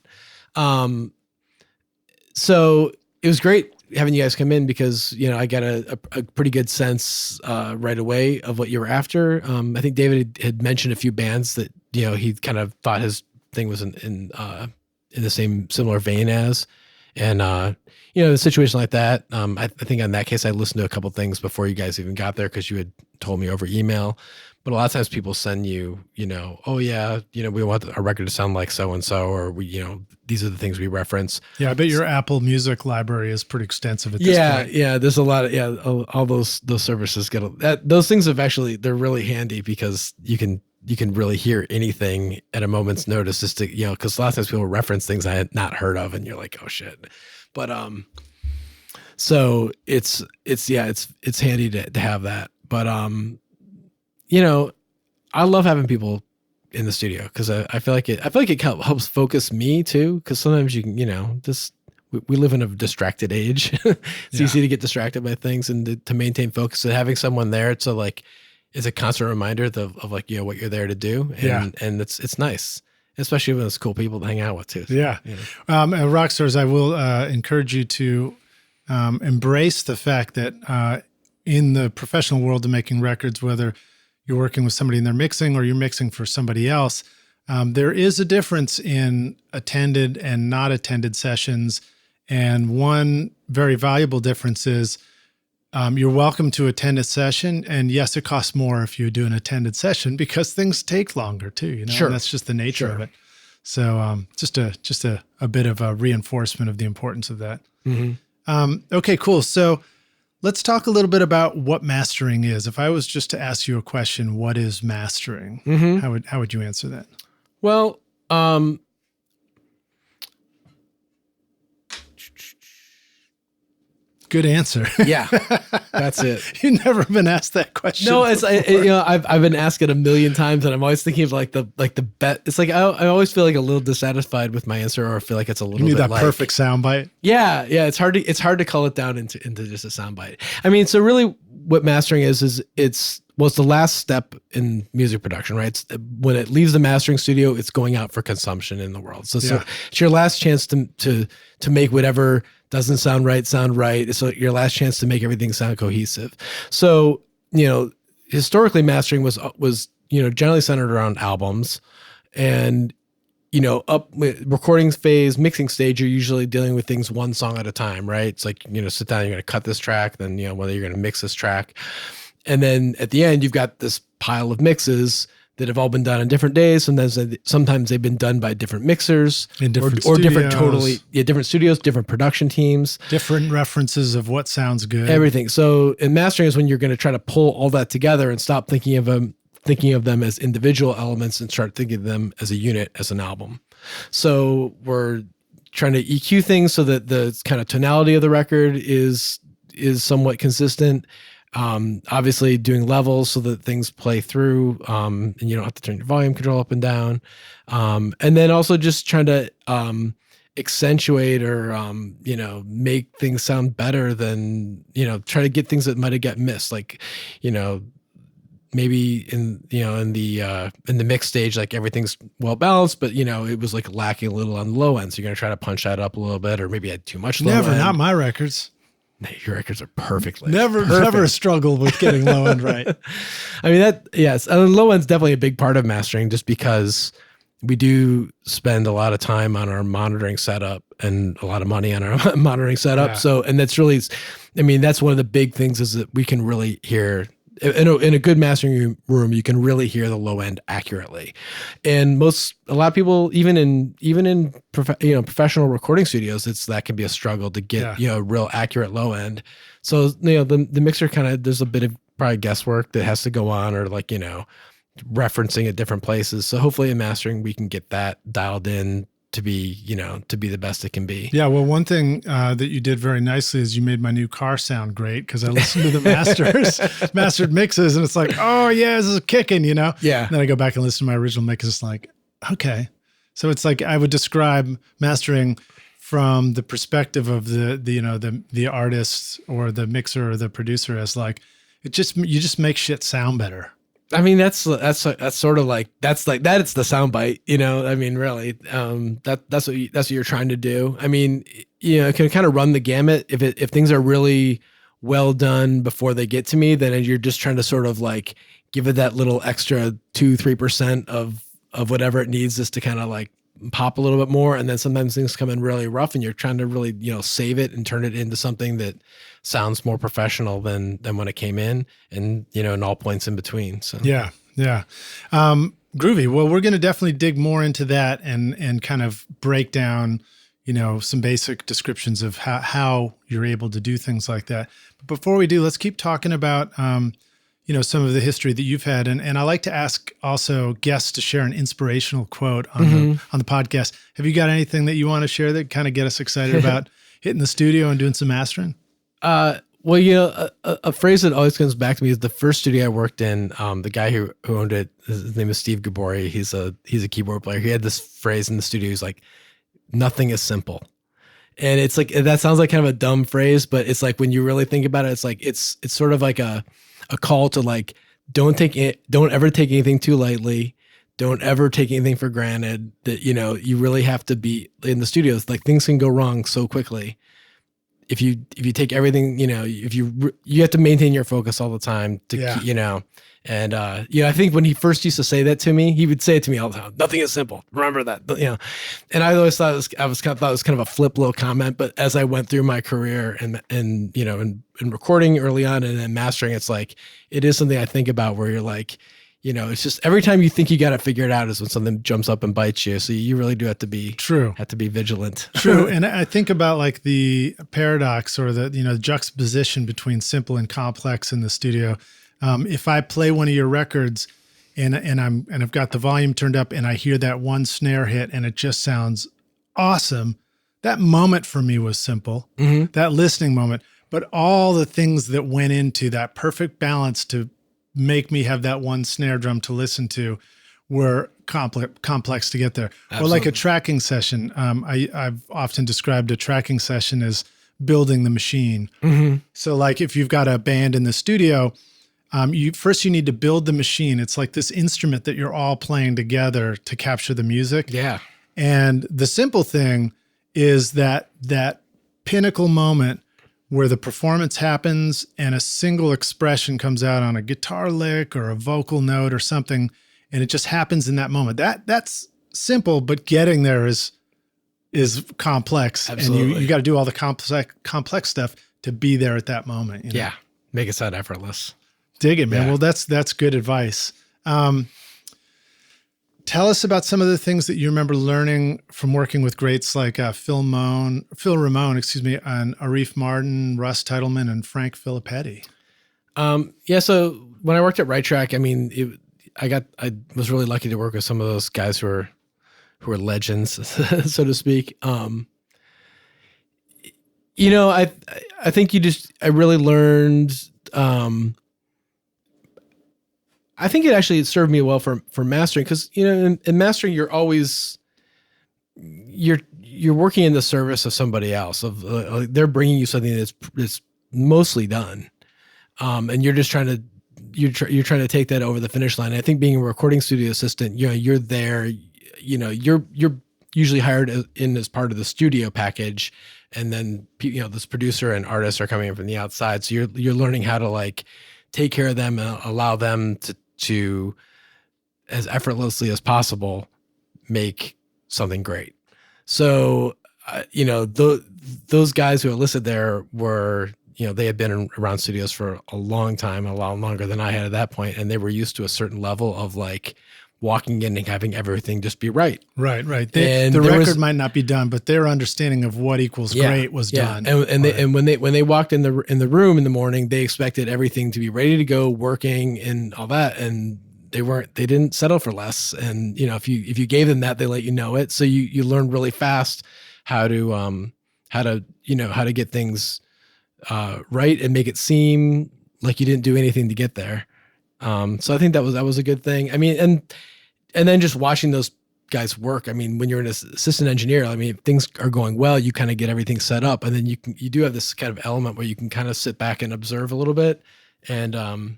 B: So it was great having you guys come in because, I got a pretty good sense right away of what you were after. I think David had mentioned a few bands that, he kind of thought his thing was in the same similar vein as, and a situation like that. I think in that case, I listened to a couple things before you guys even got there because you had told me over email. But a lot of times people send you, oh yeah, we want our record to sound like so and so, or we, these are the things we reference.
A: Yeah, I bet your Apple Music library is pretty extensive at this point.
B: Yeah. There's a lot of all those services those things they're really handy because you can really hear anything at a moment's notice just to, because a lot of times people reference things I had not heard of and you're like, oh shit. But, so it's handy to have that. But, I love having people in the studio because I feel like it helps focus me too. Because sometimes you can, we live in a distracted age. It's easy to get distracted by things and to maintain focus. And having someone there to like, is a constant reminder of like, what you're there to do. And it's nice, especially when it's cool people to hang out with too. So,
A: yeah. Rockstars, I will encourage you to embrace the fact that in the professional world of making records, whether you're working with somebody and they're mixing or you're mixing for somebody else, there is a difference in attended and not attended sessions. And one very valuable difference is you're welcome to attend a session. And yes, it costs more if you do an attended session because things take longer too,
B: Sure.
A: And that's just the nature of it. So just a bit of a reinforcement of the importance of that.
B: Mm-hmm.
A: Okay, cool. So let's talk a little bit about what mastering is. If I was just to ask you a question, what is mastering?
B: Mm-hmm.
A: How would you answer that?
B: Well,
A: good answer.
B: Yeah, that's it.
A: You've never been asked that question.
B: No, I've been asked it a million times, and I'm always thinking of like the bet. It's like I always feel like a little dissatisfied with my answer, or I feel like it's a little.
A: You need
B: bit
A: that perfect soundbite.
B: Yeah. It's hard to cull it down into just a soundbite. I mean, so really, what mastering is it's the last step in music production, right? It's, when it leaves the mastering studio, it's going out for consumption in the world. So it's your last chance to make whatever doesn't sound right. It's your last chance to make everything sound cohesive. So, historically mastering was generally centered around albums, and up with recording phase, mixing stage, you're usually dealing with things one song at a time, right? It's like, sit down, you're going to cut this track, then, whether you're going to mix this track. And then at the end, you've got this pile of mixes that have all been done on different days. Sometimes they've been done by different mixers
A: in different
B: or
A: studios.
B: different studios, different production teams,
A: different references of what sounds good,
B: everything. So in mastering is when you're going to try to pull all that together and stop thinking of them as individual elements and start thinking of them as a unit, as an album. So we're trying to EQ things so that the kind of tonality of the record is somewhat consistent. Obviously doing levels so that things play through, and you don't have to turn your volume control up and down. And then also just trying to accentuate or, make things sound better than, try to get things that might have got missed. Like, maybe in the mix stage, like everything's well balanced, but it was like lacking a little on the low end. So you're going to try to punch that up a little bit, or maybe I had too much low end.
A: Not my records.
B: Your records are perfect.
A: Never struggled with getting low end right.
B: I mean, yes. And low end's definitely a big part of mastering, just because we do spend a lot of time on our monitoring setup and a lot of money on our monitoring setup. Yeah. So, and that's really, that's one of the big things, is that we can really hear in a good mastering room, you can really hear the low end accurately. And a lot of people, even in professional recording studios, that can be a struggle to get, real accurate low end. So, the mixer there's a bit of probably guesswork that has to go on, or referencing at different places. So hopefully in mastering, we can get that dialed in to be the best it can be. Yeah.
A: Well, one thing that you did very nicely is you made my new car sound great, because I listened to the mastered mixes, and it's like, oh yeah, this is kicking, Yeah. And then I go back and listen to my original mix. It's like, okay. So it's like, I would describe mastering from the perspective of the artist or the mixer or the producer as like, you just make shit sound better.
B: I mean, that's sort of like, that's the soundbite, really, that's what you're trying to do. I mean, it can kind of run the gamut. If things are really well done before they get to me, then you're just trying to sort of like give it that little extra 2-3% of whatever it needs, just to kind of like pop a little bit more. And then sometimes things come in really rough, and you're trying to really, save it and turn it into something that sounds more professional than when it came in, and, in all points in between. So, yeah.
A: Groovy. Well, we're going to definitely dig more into that and kind of break down, some basic descriptions of how you're able to do things like that. But before we do, let's keep talking about, some of the history that you've had. And I like to ask also guests to share an inspirational quote on the podcast. Have you got anything that you want to share that kind of get us excited about hitting the studio and doing some mastering?
B: Well, a phrase that always comes back to me is the first studio I worked in. The guy who owned it, his name is Steve Gabori. He's a keyboard player. He had this phrase in the studio. He's like, "Nothing is simple." And it's like, that sounds like kind of a dumb phrase, but it's like, when you really think about it, it's like, it's sort of like a call to like, don't ever take anything too lightly. Don't ever take anything for granted. That, you really have to be in the studios. Like, things can go wrong so quickly. If you take everything, you have to maintain your focus all the time to, and, I think when he first used to say that to me, he would say it to me all the time. Nothing is simple. Remember that, and I always thought it was kind of a flip little comment, but as I went through my career and in recording early on and then mastering, it's like, it is something I think about, where you're like, it's just every time you think you got it figured out is when something jumps up and bites you. So you really do have to be vigilant.
A: True. And I think about like the paradox, or the, juxtaposition between simple and complex in the studio. If I play one of your records and I've got the volume turned up and I hear that one snare hit and it just sounds awesome, that moment for me was simple, that listening moment, but all the things that went into that perfect balance to make me have that one snare drum to listen to were complex to get there. Absolutely. Or like a tracking session. I've often described a tracking session as building the machine. So like, if you've got a band in the studio, you need to build the machine. It's like this instrument that you're all playing together to capture the music.
B: Yeah.
A: And the simple thing is that pinnacle moment where the performance happens and a single expression comes out on a guitar lick or a vocal note or something, and it just happens in that moment. That's simple, but getting there is complex.
B: Absolutely.
A: And you got to do all the complex stuff to be there at that moment. You know?
B: Yeah. Make it sound effortless.
A: Dig it, man.
B: Yeah.
A: Well, that's good advice. Tell us about some of the things that you remember learning from working with greats like Phil Ramone, and Arif Mardin, Russ, Titelman, and Frank Filipetti.
B: So when I worked at Right Track, I mean, I was really lucky to work with some of those guys who are legends, so to speak. I think I really learned. I think it served me well for mastering, because in mastering you're always you're working in the service of somebody else. They're bringing you something that's mostly done, and you're just trying to take that over the finish line. And I think being a recording studio assistant, you're there. You're usually hired in as part of the studio package, and then this producer and artists are coming in from the outside. So you're learning how to like take care of them and allow them to as effortlessly as possible make something great. So those guys who are listed there were they had been around studios for a long time, a lot longer than I had at that point, and they were used to a certain level of like walking in and having everything just be right.
A: Right. The record might not be done, but their understanding of what equals great was done.
B: And when they walked in the room in the morning, they expected everything to be ready to go, working and all that. And they didn't settle for less. And, if you gave them that, they let you know it. So you learn really fast how to get things right and make it seem like you didn't do anything to get there. So I think that was a good thing. I mean, and then just watching those guys work. I mean, when you're an assistant engineer, I mean, if things are going well, you kind of get everything set up, and then you do have this kind of element where you can kind of sit back and observe a little bit. And,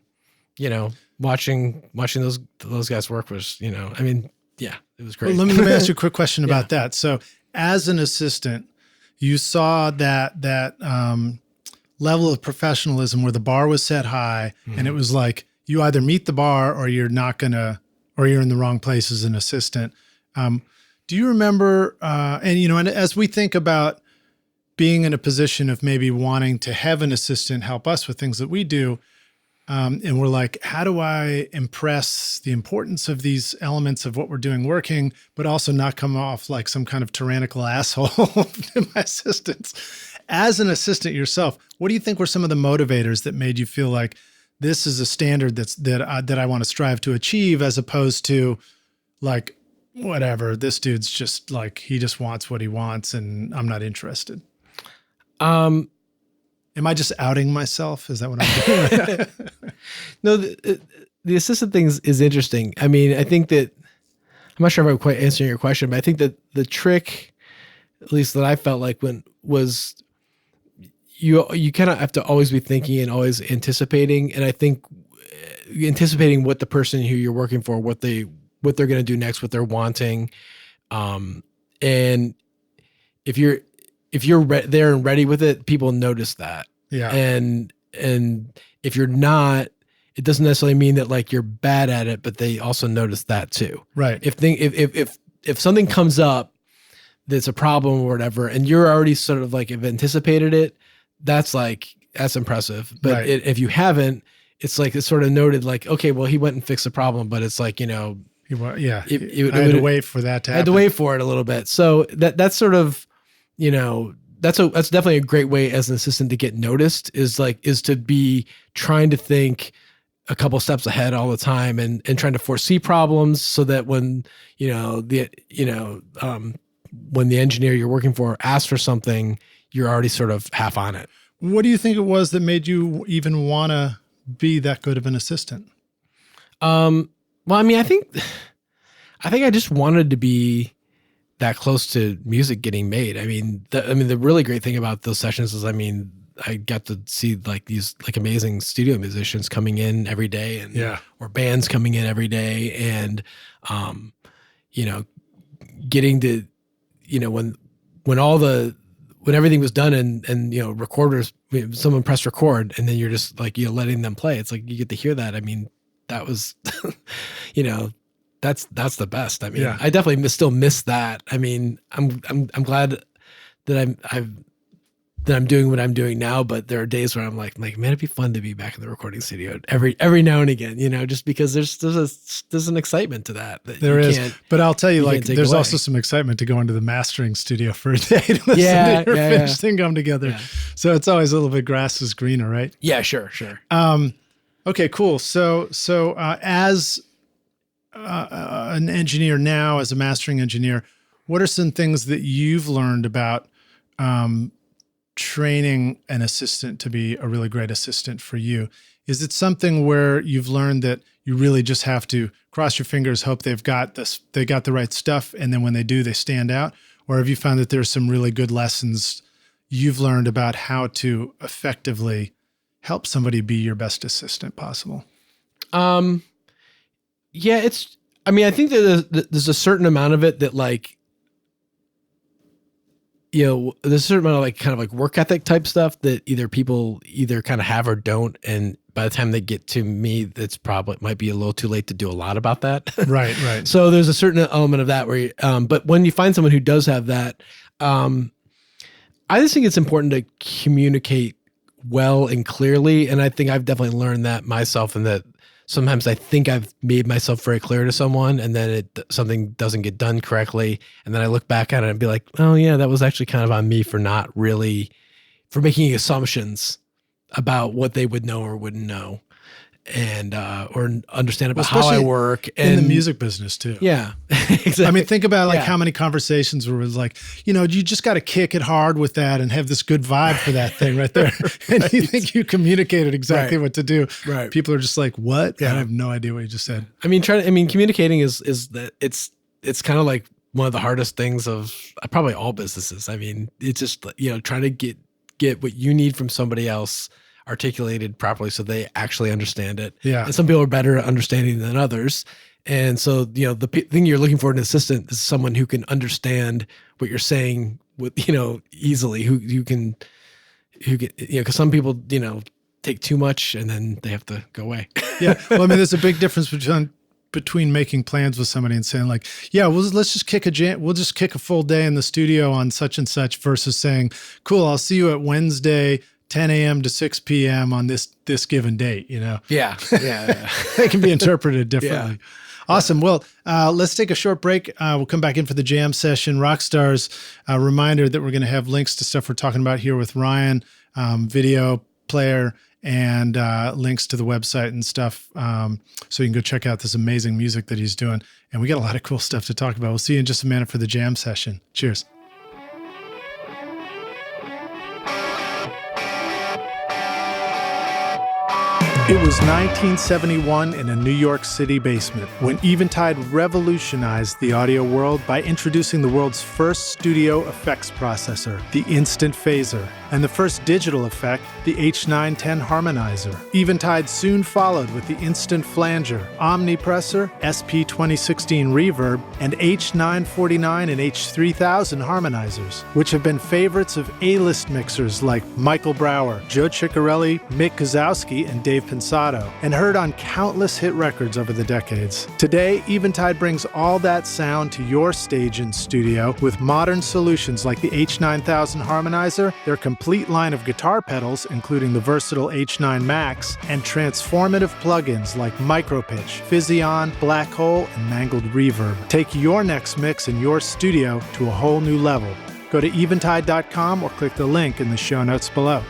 B: watching those guys work was, I mean, yeah, it was great.
A: Well, let me ask you a quick question about that. So as an assistant, you saw that level of professionalism where the bar was set high, and it was like, you either meet the bar or you're in the wrong place as an assistant. Do you remember, and as we think about being in a position of maybe wanting to have an assistant help us with things that we do, and we're like, how do I impress the importance of these elements of what we're doing working, but also not come off like some kind of tyrannical asshole to my assistants? As an assistant yourself, what do you think were some of the motivators that made you feel like this is a standard that I want to strive to achieve, as opposed to like, whatever, this dude's just like, he just wants what he wants and I'm not interested? Am I just outing myself? Is that what I'm doing?
B: No, the assistant thing is interesting. I mean, I think that, I'm not sure if I'm quite answering your question, but I think that the trick, at least that I felt like was you kind of have to always be thinking and always anticipating. And I think anticipating what the person who you're working for, what they're going to do next, what they're wanting. And if you're there and ready with it, people notice that.
A: Yeah.
B: And if you're not, it doesn't necessarily mean that like you're bad at it, but they also notice that too.
A: Right.
B: If something comes up that's a problem or whatever, and you're already sort of like have anticipated it, that's impressive. But
A: right.
B: If you haven't, it's sort of noted like, okay, well, he went and fixed the problem, but it's like,
A: I had to wait for that to happen.
B: I had to wait for it a little bit. So that's sort of, that's definitely a great way as an assistant to get noticed, is to be trying to think a couple steps ahead all the time and trying to foresee problems, so that when, when the engineer you're working for asks for something, you're already sort of half on it.
A: What do you think it was that made you even want to be that good of an assistant?
B: Well, I mean, I think I just wanted to be that close to music getting made. I mean, the really great thing about those sessions is, I got to see like these like amazing studio musicians coming in every day, and or bands coming in every day, and getting to, when when everything was done and recorders, someone pressed record and then you're just like, letting them play. It's like, you get to hear that. I mean, that was, that's the best. I mean, I definitely still miss that. I mean, I'm glad that I'm doing what I'm doing now, but there are days where I'm like, man, it'd be fun to be back in the recording studio every now and again, just because there's an excitement to that
A: there is. But I'll tell you, like, there's also some excitement to go into the mastering studio for a day to listen to your finished thing come together. Yeah. So it's always a little bit grass is greener, right?
B: Yeah, sure.
A: Okay, cool. So as an engineer now, as a mastering engineer, what are some things that you've learned about training an assistant to be a really great assistant for you? Is it something where you've learned that you really just have to cross your fingers, hope they got the right stuff, and then when they do, they stand out? Or have you found that there's some really good lessons you've learned about how to effectively help somebody be your best assistant possible?
B: I think that there's a certain amount of it that, like, there's a certain amount of like kind of like work ethic type stuff that people either kind of have or don't. And by the time they get to me, that's probably might be a little too late to do a lot about that.
A: Right.
B: So there's a certain element of that where, but when you find someone who does have that, I just think it's important to communicate well and clearly. And I think I've definitely learned that myself, and that sometimes I think I've made myself very clear to someone, and then something doesn't get done correctly. And then I look back at it and be like, oh yeah, that was actually kind of on me for making assumptions about what they would know or wouldn't know, and or understand about how I work. And
A: in the music business too. Yeah,
B: exactly.
A: I mean, think about how many conversations where it was like, you just got to kick it hard with that and have this good vibe for that thing right there. And you think you communicated exactly what to do. Right. People are just like, what? Yeah. I have no idea what you just said.
B: I mean, communicating is that it's kind of like one of the hardest things of probably all businesses. I mean, it's just, trying to get what you need from somebody else articulated properly so they actually understand it. Yeah. And some people are better at understanding than others. And so, the thing you're looking for in an assistant is someone who can understand what you're saying with, easily, who can, because some people, take too much and then they have to go away.
A: Yeah. Well, I mean, there's a big difference between making plans with somebody and saying like, yeah, let's just kick a full day in the studio on such and such, versus saying, cool, I'll see you at Wednesday, 10 a.m. to 6 p.m. on this given date,
B: Yeah.
A: They can be interpreted differently. Yeah. Awesome. Well, let's take a short break. We'll come back in for the jam session. Rockstars, a reminder that we're going to have links to stuff we're talking about here with Ryan, video player, and links to the website and stuff. So you can go check out this amazing music that he's doing. And we got a lot of cool stuff to talk about. We'll see you in just a minute for the jam session. Cheers. It was 1971 in a New York City basement when Eventide revolutionized the audio world by introducing the world's first studio effects processor, the Instant Phaser, and the first digital effect, the H910 Harmonizer. Eventide soon followed with the Instant Flanger, Omnipressor, SP2016 Reverb, and H949 and H3000 Harmonizers, which have been favorites of A-list mixers like Michael Brower, Joe Ciccarelli, Mick Guzowski, and Dave Pensato, and heard on countless hit records over the decades. Today, Eventide brings all that sound to your stage and studio with modern solutions like the H9000 Harmonizer, their complete line of guitar pedals, including the versatile H9 Max, and transformative plugins like Micropitch, Physion, Black Hole, and Mangled Reverb. Take your next mix in your studio to a whole new level. Go to eventide.com or click the link in the show notes below.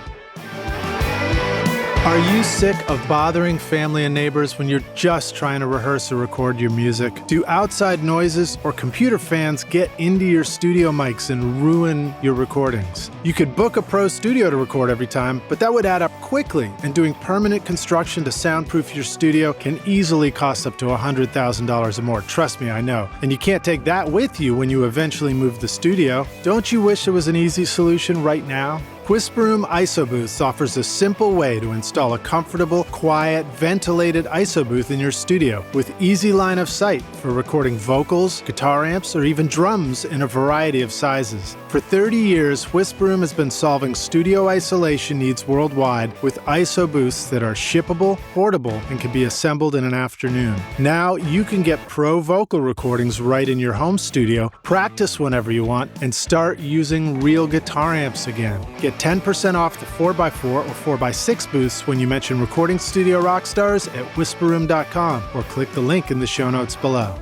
A: Are you sick of bothering family and neighbors when you're just trying to rehearse or record your music? Do outside noises or computer fans get into your studio mics and ruin your recordings? You could book a pro studio to record every time, but that would add up quickly, and doing permanent construction to soundproof your studio can easily cost up to $100,000 or more. Trust me, I know. And you can't take that with you when you eventually move the studio. Don't you wish there was an easy solution right now? Whisper Room ISO Booths offers a simple way to install a comfortable, quiet, ventilated ISO booth in your studio with easy line of sight for recording vocals, guitar amps, or even drums in a variety of sizes. For 30 years, Whisper Room has been solving studio isolation needs worldwide with ISO booths that are shippable, portable, and can be assembled in an afternoon. Now you can get pro vocal recordings right in your home studio, practice whenever you want, and start using real guitar amps again. Get 10% off the 4x4 or 4x6 booths when you mention Recording Studio Rockstars at whisperroom.com or click the link in the show notes below.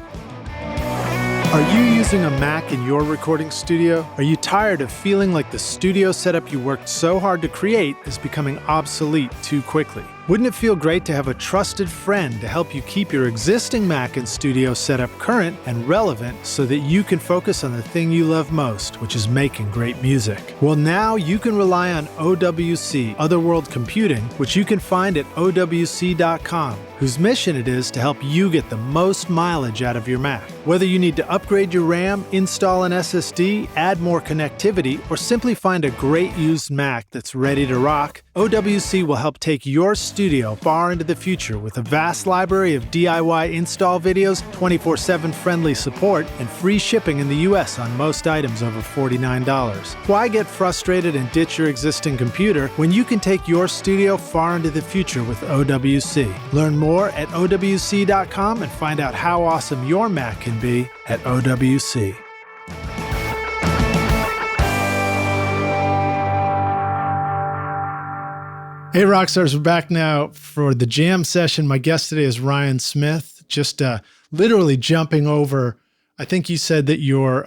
A: Are you using a Mac in your recording studio? Are you tired of feeling like the studio setup you worked so hard to create is becoming obsolete too quickly? Wouldn't it feel great to have a trusted friend to help you keep your existing Mac and studio setup current and relevant so that you can focus on the thing you love most, which is making great music? Well, now you can rely on OWC, Otherworld Computing, which you can find at OWC.com, whose mission it is to help you get the most mileage out of your Mac. Whether you need to upgrade your RAM, install an SSD, add more connectivity, or simply find a great used Mac that's ready to rock, OWC will help take your studio far into the future with a vast library of DIY install videos, 24/7 friendly support, and free shipping in the US on most items over $49. Why get frustrated and ditch your existing computer when you can take your studio far into the future with OWC? Learn more at OWC.com and find out how awesome your Mac can be at OWC. Hey, Rockstars, we're back now for the jam session. My guest today is Ryan Smith, just literally jumping over. I think you said that your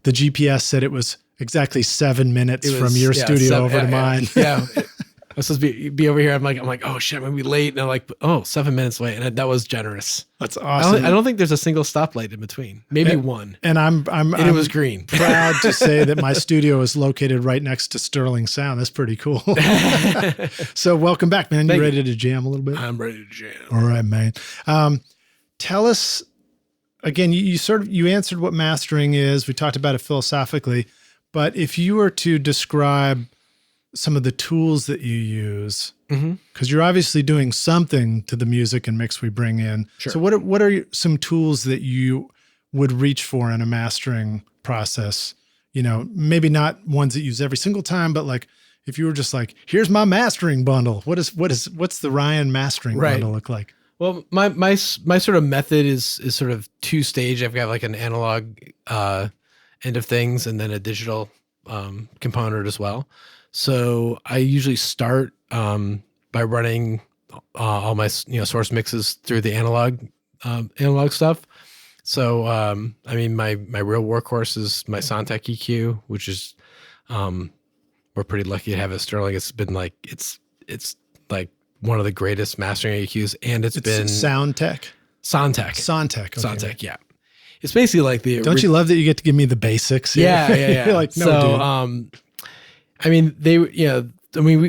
A: the GPS said it was exactly 7 minutes from your studio over to mine.
B: Yeah. I was supposed to be over here. I'm like, oh shit, I'm gonna be late. And I'm like, oh, 7 minutes late. And that was generous.
A: That's awesome.
B: I don't think there's a single stoplight in between. Maybe one.
A: And
B: it was green.
A: Proud to say that my studio is located right next to Sterling Sound. That's pretty cool. So welcome back, man. You ready to jam a little bit?
B: I'm ready to jam.
A: All right, man. Tell us again. You answered what mastering is. We talked about it philosophically, but if you were to describe some of the tools that you use, because you're obviously doing something to the music and mix we bring in.
B: Sure.
A: So what are some tools that you would reach for in a mastering process? You know, maybe not ones that you use every single time, but like if you were just like, here's my mastering bundle. What's the Ryan mastering bundle look like?
B: Well, my sort of method is sort of two-stage. I've got like an analog end of things and then a digital component as well. So I usually start by running all my source mixes through the analog stuff. So I mean my real workhorse is my Soundtech EQ, which is we're pretty lucky to have at Sterling. It's been like it's like one of the greatest mastering EQs, and it's been
A: Soundtech.
B: Okay.
A: Soundtech,
B: yeah. It's basically like the.
A: Don't you love that you get to give me the basics?
B: Yeah.
A: You're like, no, dude.
B: I mean,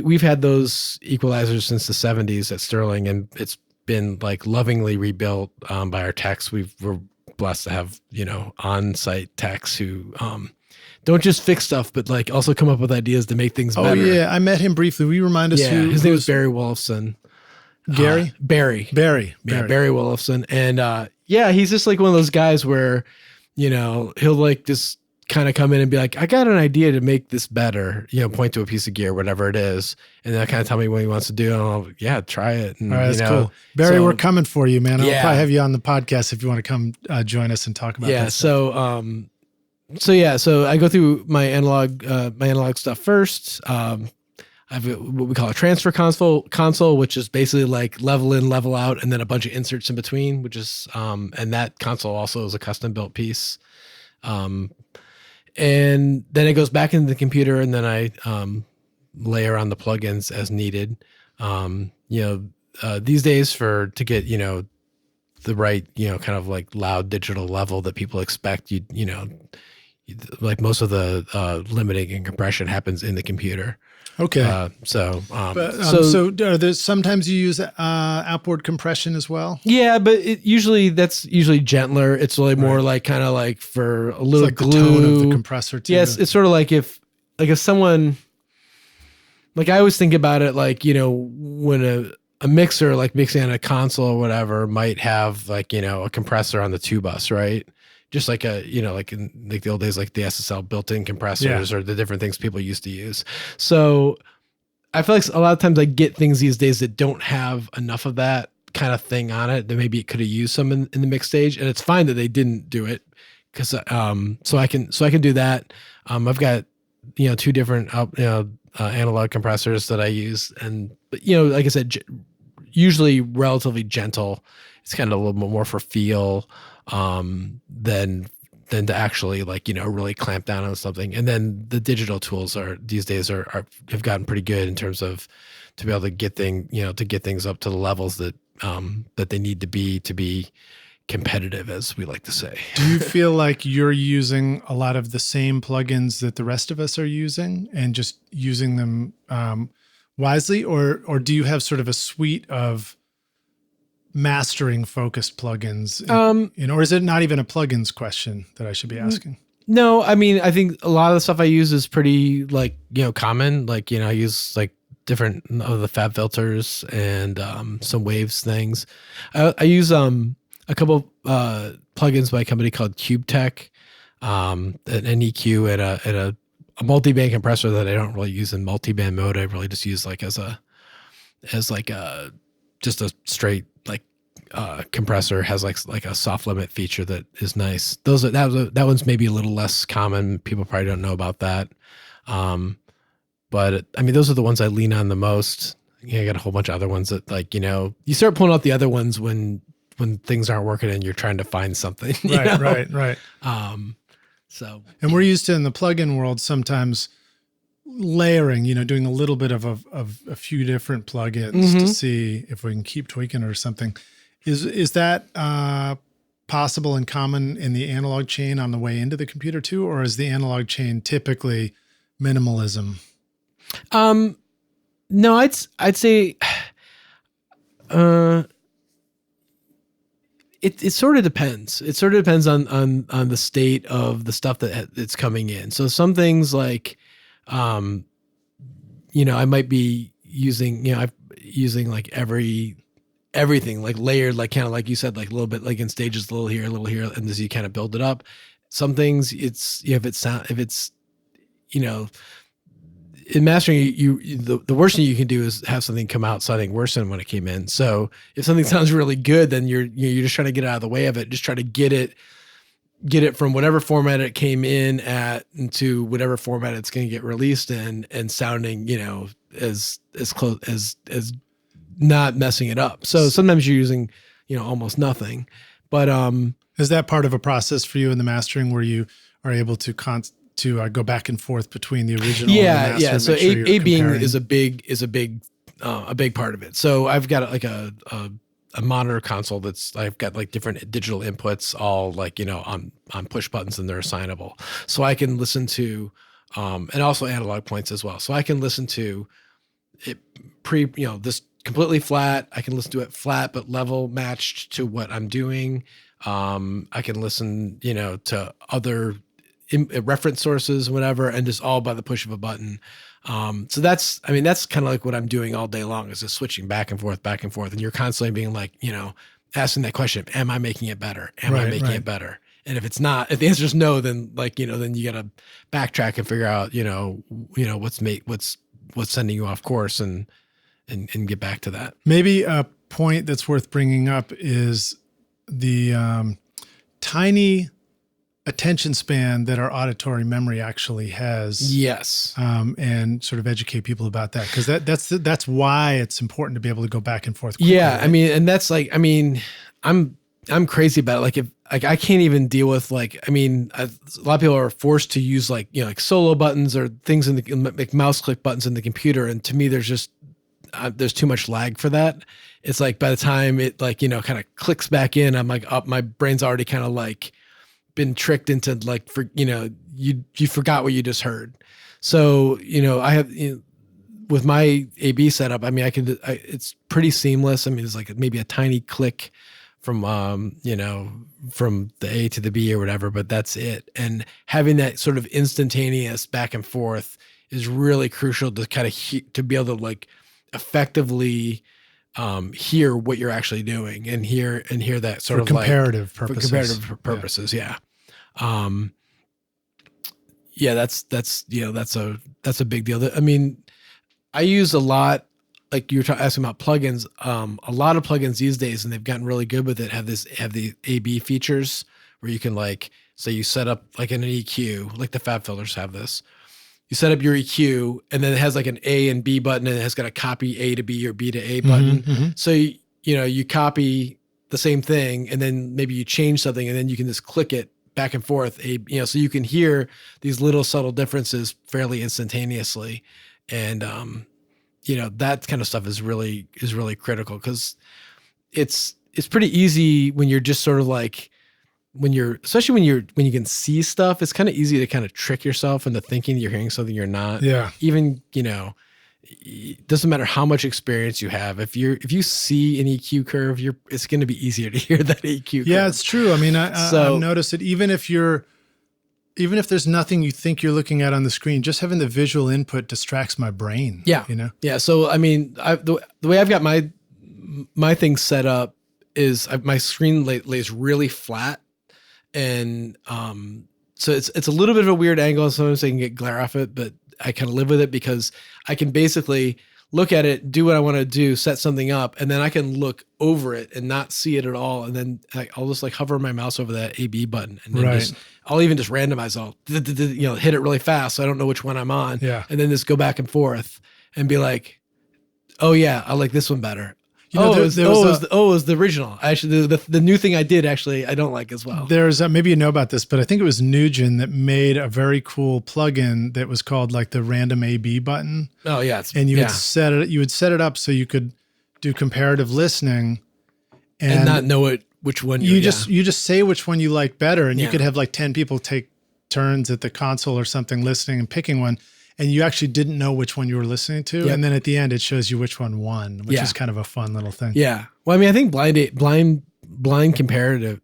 B: we've had those equalizers since the 70s at Sterling, and it's been like lovingly rebuilt by our techs. We're blessed to have, on-site techs who don't just fix stuff, but like also come up with ideas to make things better. Oh
A: yeah, I met him briefly. Will you remind us who?
B: His name is Barry Wolfson.
A: Gary?
B: Barry.
A: Yeah,
B: Barry Wolfson. And he's just like one of those guys where, he'll like just kind of come in and be like, I got an idea to make this better, point to a piece of gear, whatever it is. And then kind of tell me what he wants to do. And I'll, try it. And,
A: all right, that's cool. Barry, we're coming for you, man. I'll probably have you on the podcast if you want to come join us and talk about that.
B: Yeah. So I go through my analog stuff first. I have what we call a transfer console, which is basically like level in, level out, and then a bunch of inserts in between, which is, and that console also is a custom built piece. And then it goes back into the computer, and then I layer on the plugins as needed. These days to get the right kind of like loud digital level that people expect, like most of the limiting and compression happens in the computer.
A: Okay.
B: So
A: are there sometimes you use outboard compression as well?
B: Yeah, but that's usually gentler. It's really more like kind of like for a little
A: like
B: glue.
A: The tone of the compressor too.
B: Yes, it's sort of like if someone like I always think about it like, when a mixer like mixing on a console or whatever might have like, a compressor on the two bus, right? Just like like in like the old days, like the SSL built-in compressors or the different things people used to use. So I feel like a lot of times I get things these days that don't have enough of that kind of thing on it, that maybe it could have used some in the mix stage, and it's fine that they didn't do it, because so I can do that. I've got two different analog compressors that I use, and like I said, usually relatively gentle. It's kind of a little bit more for feel than to actually really clamp down on something. And then the digital tools these days have gotten pretty good in terms of to be able to get things up to the levels that they need to be competitive, as we like to say.
A: Do you feel like you're using a lot of the same plugins that the rest of us are using and just using them wisely, or do you have sort of a suite of mastering focused plugins, or is it not even a plugins question that I should be asking?
B: No, I mean, I think a lot of the stuff I use is pretty common. Like, I use like different of the fab filters and some waves things. I use a couple plugins by a company called CubeTech, an EQ and a multi-band compressor that I don't really use in multi-band mode. I really just use just a straight compressor. Has like a soft limit feature that is nice. That one's maybe a little less common. People probably don't know about that. But I mean, those are the ones I lean on the most. I got a whole bunch of other ones that you start pulling out the other ones when things aren't working and you're trying to find something.
A: Right. And we're used to, in the plugin world, sometimes layering, doing a little bit of a few different plugins to see if we can keep tweaking or something. Is that possible and common in the analog chain on the way into the computer too, or is the analog chain typically minimalism?
B: No, I'd say it sort of depends. It sort of depends on the state of the stuff that's coming in. So some things like, I might be using, I'm using like everything like layered, like kind of like you said, like a little bit like in stages, a little here, and as you kind of build it up. Some things if it's in mastering, the worst thing you can do is have something come out sounding worse than when it came in. So if something sounds really good, then you're just trying to get out of the way of it. Just try to get it from whatever format it came in at into whatever format it's going to get released in, and sounding, as close as not messing it up. So sometimes you're using, almost nothing, but
A: is that part of a process for you in the mastering where you are able to go back and forth between the original and the master?
B: Yeah. So A-Being is a big part of it. So I've got like a monitor console I've got like different digital inputs, all like, on push buttons, and they're assignable. So I can listen to, and also analog points as well. So I can listen to it this completely flat. I can listen to it flat, but level matched to what I'm doing. I can listen, to other reference sources, whatever, and just all by the push of a button. So that's kind of like what I'm doing all day long, is just switching back and forth. And you're constantly being like, asking that question, am I making it better? Am I making it better? And if it's not, if the answer is no, then then you got to backtrack and figure out, what's sending you off course and get back to that.
A: Maybe a point that's worth bringing up is the tiny attention span that our auditory memory actually has.
B: Yes.
A: And sort of educate people about that, because that's why it's important to be able to go back and forth quickly.
B: Yeah, right? And that's like, I'm crazy about it. Like, if I can't even deal with a lot of people are forced to use like solo buttons or things like mouse click buttons in the computer, and to me there's just there's too much lag for that. It's like by the time it kind of clicks back in, I'm like, my brain's already kind of like been tricked into you forgot what you just heard. So I have with my AB setup, it's pretty seamless. It's like maybe a tiny click from from the A to the B or whatever, but that's it. And having that sort of instantaneous back and forth is really crucial to kind of to be able to like effectively hear what you're actually doing and hear that sort
A: for
B: of
A: comparative
B: like
A: purposes.
B: For comparative purposes. Yeah. Yeah, that's a big deal. I mean, I use a lot, like you were asking about plugins. A lot of plugins these days, and they've gotten really good with it, have the A/B features where you can like, so you set up like an EQ, like the Fab Filters have this. You set up your EQ, and then it has like an A and B button, and it has got a copy A to B or B to A button.
A: Mm-hmm.
B: So you copy the same thing, and then maybe you change something, and then you can just click it back and forth. So you can hear these little subtle differences fairly instantaneously, and that kind of stuff is really critical, because it's pretty easy when you're just sort of like, especially when you can see stuff, it's kind of easy to kind of trick yourself into thinking you're hearing something you're not.
A: Yeah.
B: Even, it doesn't matter how much experience you have. If you see an EQ curve, it's going to be easier to hear that EQ curve.
A: Yeah, it's true. I mean, I've noticed it, even if there's nothing you think you're looking at on the screen, just having the visual input distracts my brain.
B: Yeah. Yeah. So, I mean, the way I've got my thing set up is my screen lays really flat. And so it's a little bit of a weird angle. Sometimes I can get glare off it, but I kind of live with it because I can basically look at it, do what I want to do, set something up, and then I can look over it and not see it at all. And then I'll just like hover my mouse over that AB button, and then I'll even just randomize hit it really fast so I don't know which one I'm on.
A: Yeah.
B: And then just go back and forth and be like, oh yeah, I like this one better. It was the original. Actually, the new thing I did, actually, I don't like as well.
A: There's maybe you know about this, but I think it was Nugent that made a very cool plugin that was called like the random A/B button.
B: Oh yeah,
A: and you would set it up so you could do comparative listening,
B: and not know which one
A: you just say which one you like better, and you could have like 10 people take turns at the console or something listening and picking one. And you actually didn't know which one you were listening to. Yep. And then at the end, it shows you which one won, which is kind of a fun little thing.
B: Yeah. Well, I mean, I think blind comparison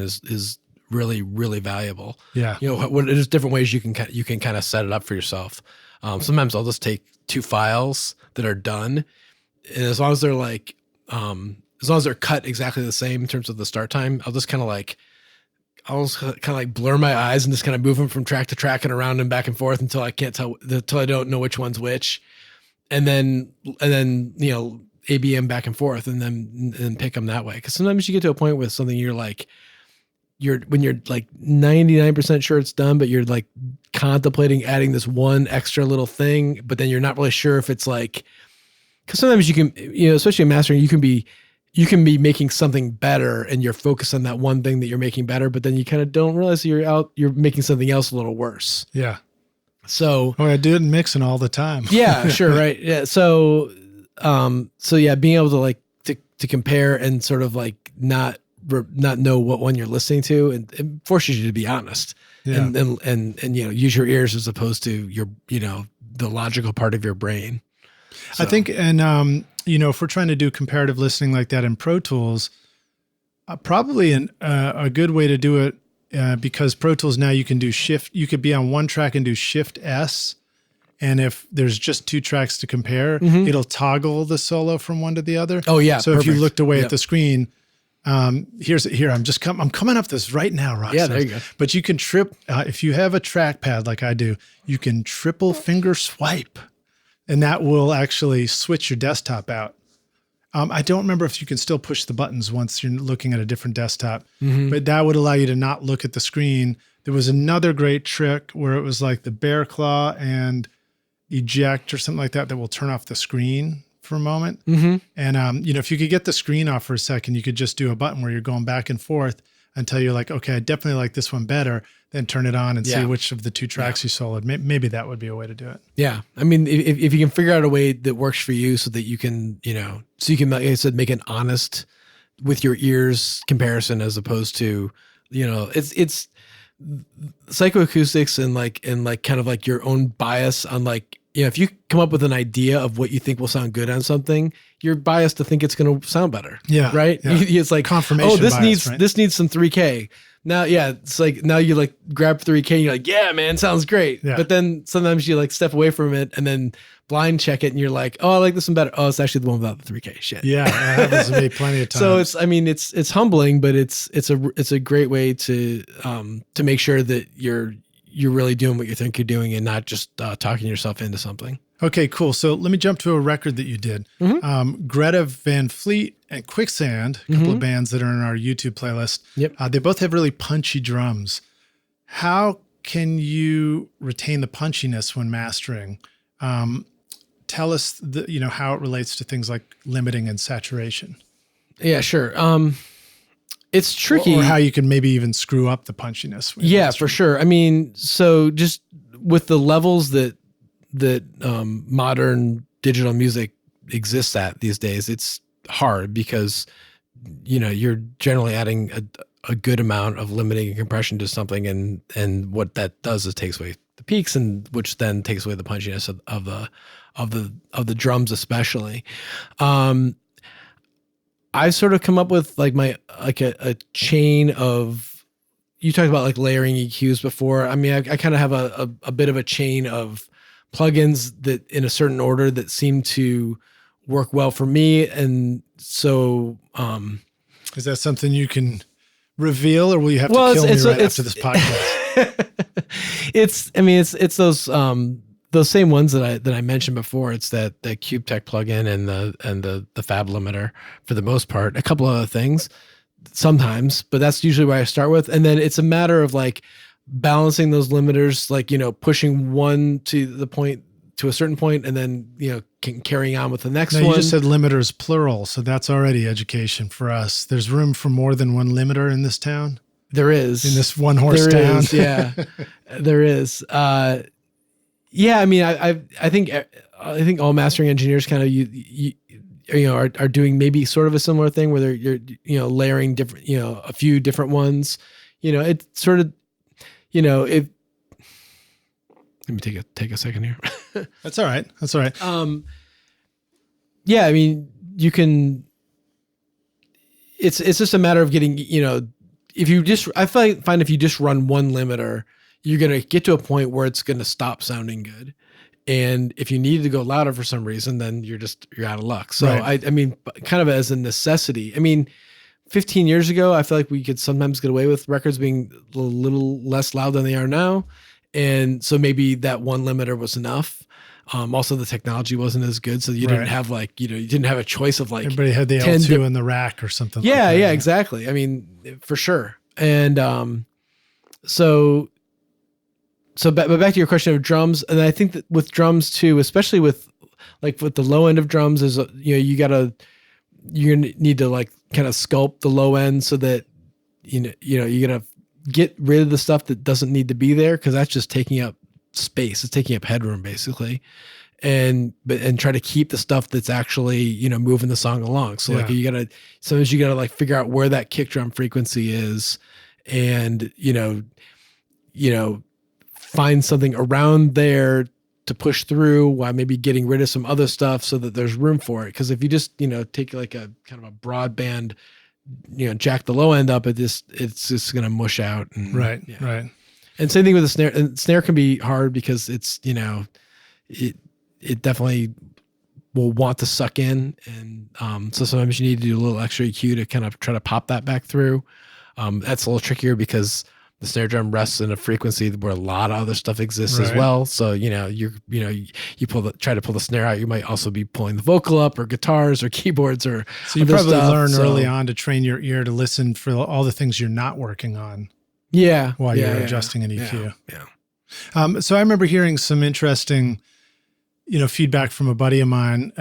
B: is really, really valuable.
A: Yeah.
B: There's different ways you can kind of set it up for yourself. Sometimes I'll just take two files that are done, and as long as they're like, as long as they're cut exactly the same in terms of the start time, I'll just kind of like blur my eyes and just kind of move them from track to track and around and back and forth until I can't tell, until I don't know which one's which. And then, ABM back and forth and then pick them that way. Cause sometimes you get to a point with something when you're like 99% sure it's done, but you're like contemplating adding this one extra little thing, but then you're not really sure if it's like, cause sometimes you can, especially in mastering, you can be making something better and you're focused on that one thing that you're making better, but then you kind of don't realize you're making something else a little worse.
A: Yeah.
B: So,
A: I do it in mixing all the time.
B: Yeah, sure. Right. Yeah. So yeah, being able to to compare and sort of like not know what one you're listening to, and it forces you to be honest and use your ears as opposed to your, the logical part of your brain. So.
A: I think, and, if we're trying to do comparative listening like that in Pro Tools, probably a good way to do it, because Pro Tools now you could be on one track and do Shift S. And if there's just two tracks to compare, it'll toggle the solo from one to the other.
B: Oh yeah.
A: So perfect. If you looked away at the screen, I'm coming up this right now, Rockstar.
B: Yeah, there you go.
A: But you can if you have a trackpad like I do, you can triple finger swipe. And that will actually switch your desktop out. I don't remember if you can still push the buttons once you're looking at a different desktop, but that would allow you to not look at the screen. There was another great trick where it was like the bear claw and eject or something like that will turn off the screen for a moment. And, if you could get the screen off for a second, you could just do a button where you're going back and forth until you're like, okay, I definitely like this one better. Then turn it on and see which of the two tracks you soloed. Maybe that would be a way to do it.
B: Yeah. I mean, if you can figure out a way that works for you so that you can, like I said, make an honest with your ears comparison as opposed to, it's psychoacoustics and kind of like your own bias on like, if you come up with an idea of what you think will sound good on something, you're biased to think it's going to sound better.
A: Yeah.
B: Right.
A: Yeah.
B: It's like
A: confirmation.
B: This needs some 3K. Now, yeah, it's like now you like grab 3K and you're like, yeah, man, sounds great.
A: Yeah.
B: But then sometimes you like step away from it and then blind check it and you're like, oh, I like this one better. Oh, it's actually the one without the 3K shit.
A: Yeah, that happens to me plenty of times.
B: So it's humbling, but it's a great way to make sure that you're really doing what you think you're doing and not just talking yourself into something.
A: Okay, cool. So let me jump to a record that you did. Greta Van Fleet and Quicksand, a couple of bands that are in our YouTube playlist.
B: Yep.
A: They both have really punchy drums. How can you retain the punchiness when mastering? Tell us how it relates to things like limiting and saturation.
B: Yeah, sure. It's tricky.
A: Or how you can maybe even screw up the punchiness.
B: Yeah, for sure. I mean, so just with the levels that modern digital music exists at these days, it's hard because, you're generally adding a good amount of limiting and compression to something. And what that does is takes away the peaks, and which then takes away the punchiness of the drums, especially. I've sort of come up with like a chain of, you talked about like layering EQs before. I mean, I kind of have a bit of a chain of plugins that in a certain order that seem to work well for me. And so,
A: is that something you can reveal, or will you have to kill me after this podcast?
B: It's those same ones that I mentioned before. It's that Cube Tech plugin and the Fab limiter for the most part. A couple other things sometimes, but that's usually where I start with. And then it's a matter of like balancing those limiters, like, pushing one to a certain point and then, carrying on with the next one.
A: You just said limiters plural, so that's already education for us. There's room for more than one limiter in this town?
B: There is.
A: In this one horse town?
B: Is, yeah, there is. Yeah, I mean, I think all mastering engineers kind of are doing maybe sort of a similar thing where you're layering different, a few different ones. It's sort of, let me take a second here.
A: That's all right. That's all right.
B: Yeah, I mean, you can. It's just a matter of getting, if you just, I find if you just run one limiter, you're going to get to a point where it's going to stop sounding good. And if you need to go louder for some reason, then you're out of luck. So right. I mean, kind of as a necessity. I mean, 15 years ago, I feel like we could sometimes get away with records being a little less loud than they are now. And so maybe that one limiter was enough. Also, the technology wasn't as good. So you didn't have you didn't have a choice of like.
A: Everybody had the L2 in the rack or something.
B: Yeah,
A: like that.
B: Yeah, exactly. I mean, for sure. And so but back to your question of drums. And I think that with drums too, especially with the low end of drums is, you're going to need to like kind of sculpt the low end so that, you're going to get rid of the stuff that doesn't need to be there. Cause that's just taking up space. It's taking up headroom basically. And try to keep the stuff that's actually, moving the song along. So sometimes you gotta like figure out where that kick drum frequency is and, find something around there to push through while maybe getting rid of some other stuff so that there's room for it. Cause if you just, take like a kind of a broadband, jack the low end up, it's just going to mush out. And,
A: right. Right.
B: And same thing with the snare. And snare can be hard because it's, it definitely will want to suck in. And so sometimes you need to do a little extra EQ to kind of try to pop that back through. That's a little trickier because the snare drum rests in a frequency where a lot of other stuff exists as well. So, you try to pull the snare out. You might also be pulling the vocal up or guitars or keyboards or
A: so you probably learn early on to train your ear to listen for all the things you're not working on.
B: Yeah.
A: While you're adjusting an EQ.
B: Yeah.
A: So I remember hearing some interesting, feedback from a buddy of mine.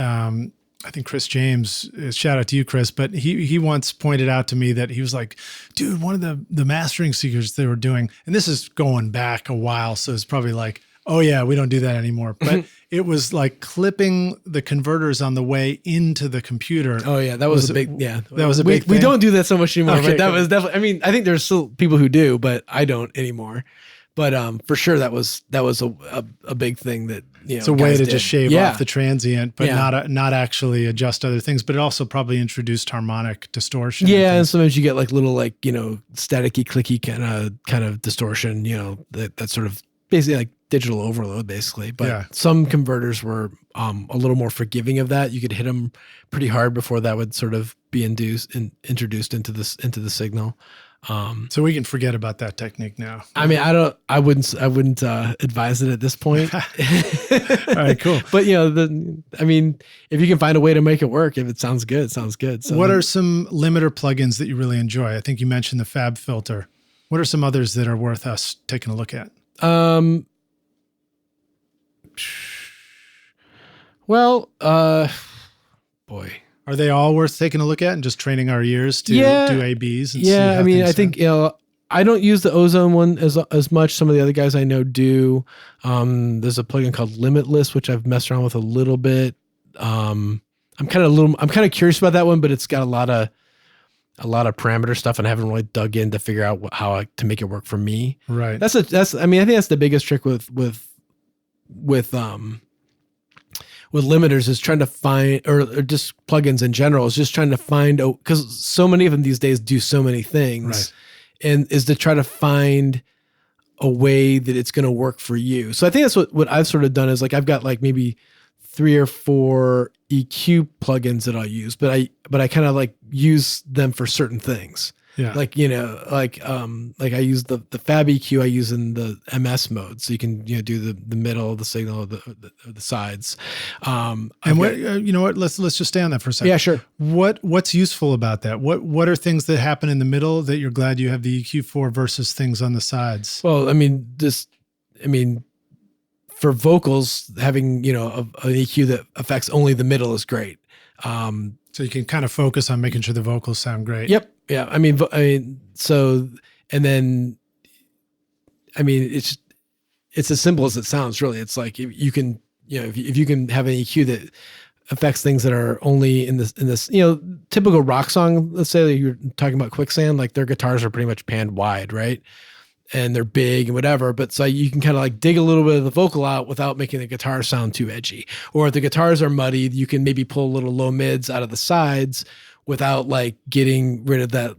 A: I think Chris James, shout out to you, Chris, but he once pointed out to me that he was like, dude, one of the mastering secrets they were doing, and this is going back a while, so it's probably like, oh yeah, we don't do that anymore. But it was like clipping the converters on the way into the computer.
B: Oh yeah, that was a big, yeah.
A: That was a big thing.
B: We don't do that so much anymore,
A: Okay,
B: but that was definitely, I mean, I think there's still people who do, but I don't anymore. But for sure that was a big thing that,
A: it's a way to just shave off the transient, but
B: Yeah.
A: not actually adjust other things. But it also probably introduced harmonic distortion.
B: Yeah, and sometimes you get like little like, staticky, clicky kind of distortion, that sort of basically like digital overload basically. But some converters were a little more forgiving of that. You could hit them pretty hard before that would sort of be introduced into the signal.
A: So we can forget about that technique now.
B: I mean, I wouldn't advise it at this point.
A: All right, cool.
B: But if you can find a way to make it work, if it sounds good, it sounds good. So
A: what are some limiter plugins that you really enjoy? I think you mentioned the Fab filter. What are some others that are worth us taking a look at?
B: Boy.
A: Are they all worth taking a look at and just training our ears to do ABs? And see how
B: I
A: things
B: think,
A: sound?
B: I don't use the Ozone one as much. Some of the other guys I know do. There's a plugin called Limitless, which I've messed around with a little bit. I'm kind of curious about that one, but it's got a lot of parameter stuff, and I haven't really dug in to figure out how to make it work for me.
A: Right.
B: I think that's the biggest trick with limiters is trying to find, or just plugins in general, is just trying to find, because so many of them these days do so many things,
A: right.
B: And is to try to find a way that it's going to work for you. So I think that's what I've sort of done is like, I've got like maybe 3 or 4 EQ plugins that I'll use, but I kind of like use them for certain things.
A: Yeah.
B: Like, like I use the Fab EQ I use in the MS mode. So you can, do the middle, the signal, the sides.
A: And what, let's just stay on that for a second.
B: Yeah, sure.
A: What's useful about that? What are things that happen in the middle that you're glad you have the EQ for versus things on the sides?
B: Well, for vocals, having, an EQ that affects only the middle is great.
A: So you can kind of focus on making sure the vocals sound great.
B: Yep. Yeah. It's as simple as it sounds, really. It's like, if you can have an EQ that affects things that are only in this, typical rock song, let's say that you're talking about Quicksand, like their guitars are pretty much panned wide, right? And they're big and whatever, but so you can kind of like dig a little bit of the vocal out without making the guitar sound too edgy. Or if the guitars are muddied, you can maybe pull little low mids out of the sides without like getting rid of that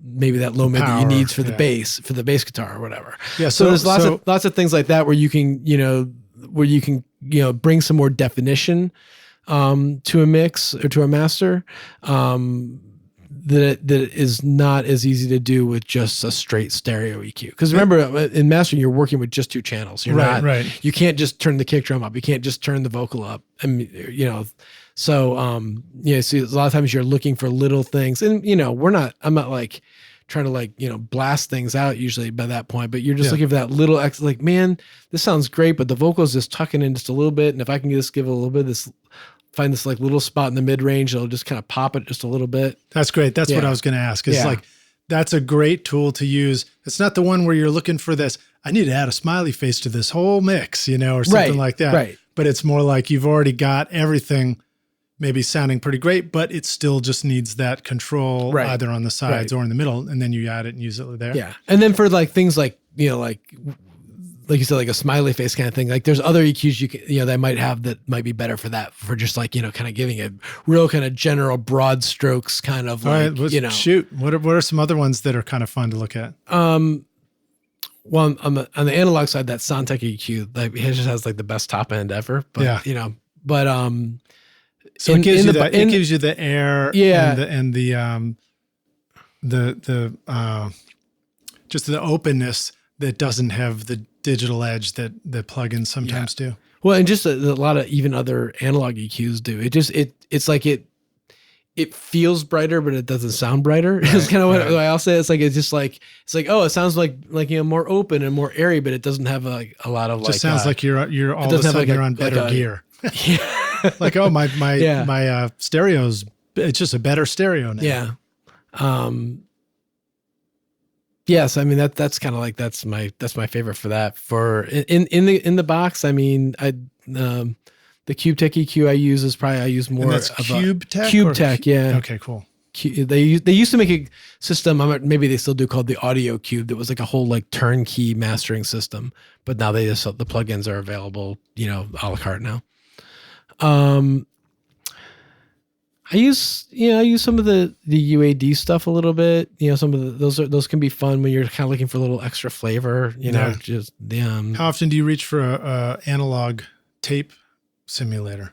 B: low mid that you need for the bass guitar or whatever. Yeah. So there's lots of things like that where you can, bring some more definition to a mix or to a master. That is not as easy to do with just a straight stereo EQ. Because remember, in mastering, you're working with just 2 channels. You're
A: right.
B: You can't just turn the kick drum up. You can't just turn the vocal up. So a lot of times you're looking for little things, and I'm not like trying to like, blast things out usually by that point, but you're just looking for that little like, man, this sounds great, but the vocal is just tucking in just a little bit. And if I can just give it a little bit of this, find this like little spot in the mid range, it'll just kind of pop it just a little bit.
A: That's great. That's what I was going to ask. It's like, that's a great tool to use. It's not the one where you're looking for this, I need to add a smiley face to this whole mix, or something like that.
B: Right.
A: But it's more like you've already got everything maybe sounding pretty great, but it still just needs that control either on the sides or in the middle. And then you add it and use it there.
B: Yeah. And then for like things like, like you said, like a smiley face kind of thing, like there's other EQs you can, that might have that might be better for that, for just like, kind of giving a real kind of general broad strokes kind of like,
A: right, shoot. What are some other ones that are kind of fun to look at?
B: Well, on the analog side, that Soundtech EQ, like, it just has like the best top end ever, but
A: so it gives you the air and the just the openness that doesn't have the digital edge that the plugins sometimes do.
B: Well, and just a lot of even other analog EQs do. It's like it feels brighter, but it doesn't sound brighter. Right, it's kind of what I'll say. It's like it sounds like more open and more airy, but it doesn't have a lot of like. Just
A: sounds like you're all of a sudden you're on better gear. Like, oh, my stereo's, it's just a better stereo now.
B: Yeah. Yes, I mean that's kind of like that's my favorite for that. For in the box, I mean, the Cube Tech EQ I use more.
A: And that's Cube Tech.
B: Cube Tech, yeah.
A: Okay, cool.
B: they used to make a system, maybe they still do, called the Audio Cube, that was like a whole like turnkey mastering system, but now the plugins are available, a la carte now. I use some of the UAD stuff a little bit. Some of those can be fun when you're kind of looking for a little extra flavor. Just
A: How often do you reach for a analog tape simulator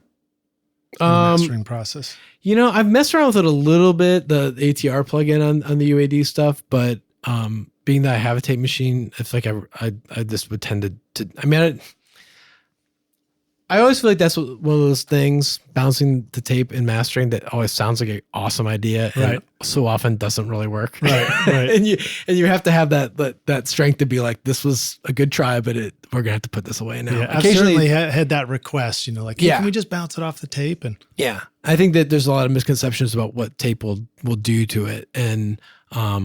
A: in the mastering process?
B: I've messed around with it a little bit, the ATR plugin on the UAD stuff, but being that I have a tape machine, it's like I just would tend to. I mean, I always feel like that's one of those things, bouncing the tape and mastering, that always sounds like an awesome idea, and so often doesn't really work. Right. and you have to have that strength to be like, this was a good try, but we're gonna have to put this away now.
A: Yeah, I've certainly had that request. Hey, can we just bounce it off the tape? And
B: I think that there's a lot of misconceptions about what tape will do to it, and a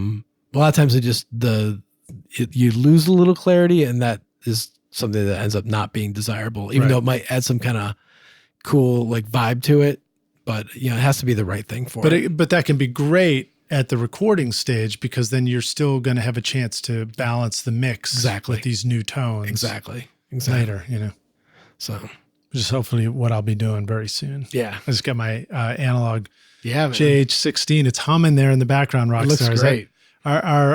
B: lot of times you lose a little clarity, and that is something that ends up not being desirable, even though it might add some kind of cool like vibe to it, but it has to be the right thing for it.
A: But that can be great at the recording stage, because then you're still going to have a chance to balance the mix with these new tones.
B: Exactly.
A: Later,
B: So
A: which is hopefully what I'll be doing very soon.
B: Yeah.
A: I just got my analog
B: man.
A: JH16. It's humming there in the background, Rockstar.
B: It looks great.
A: Our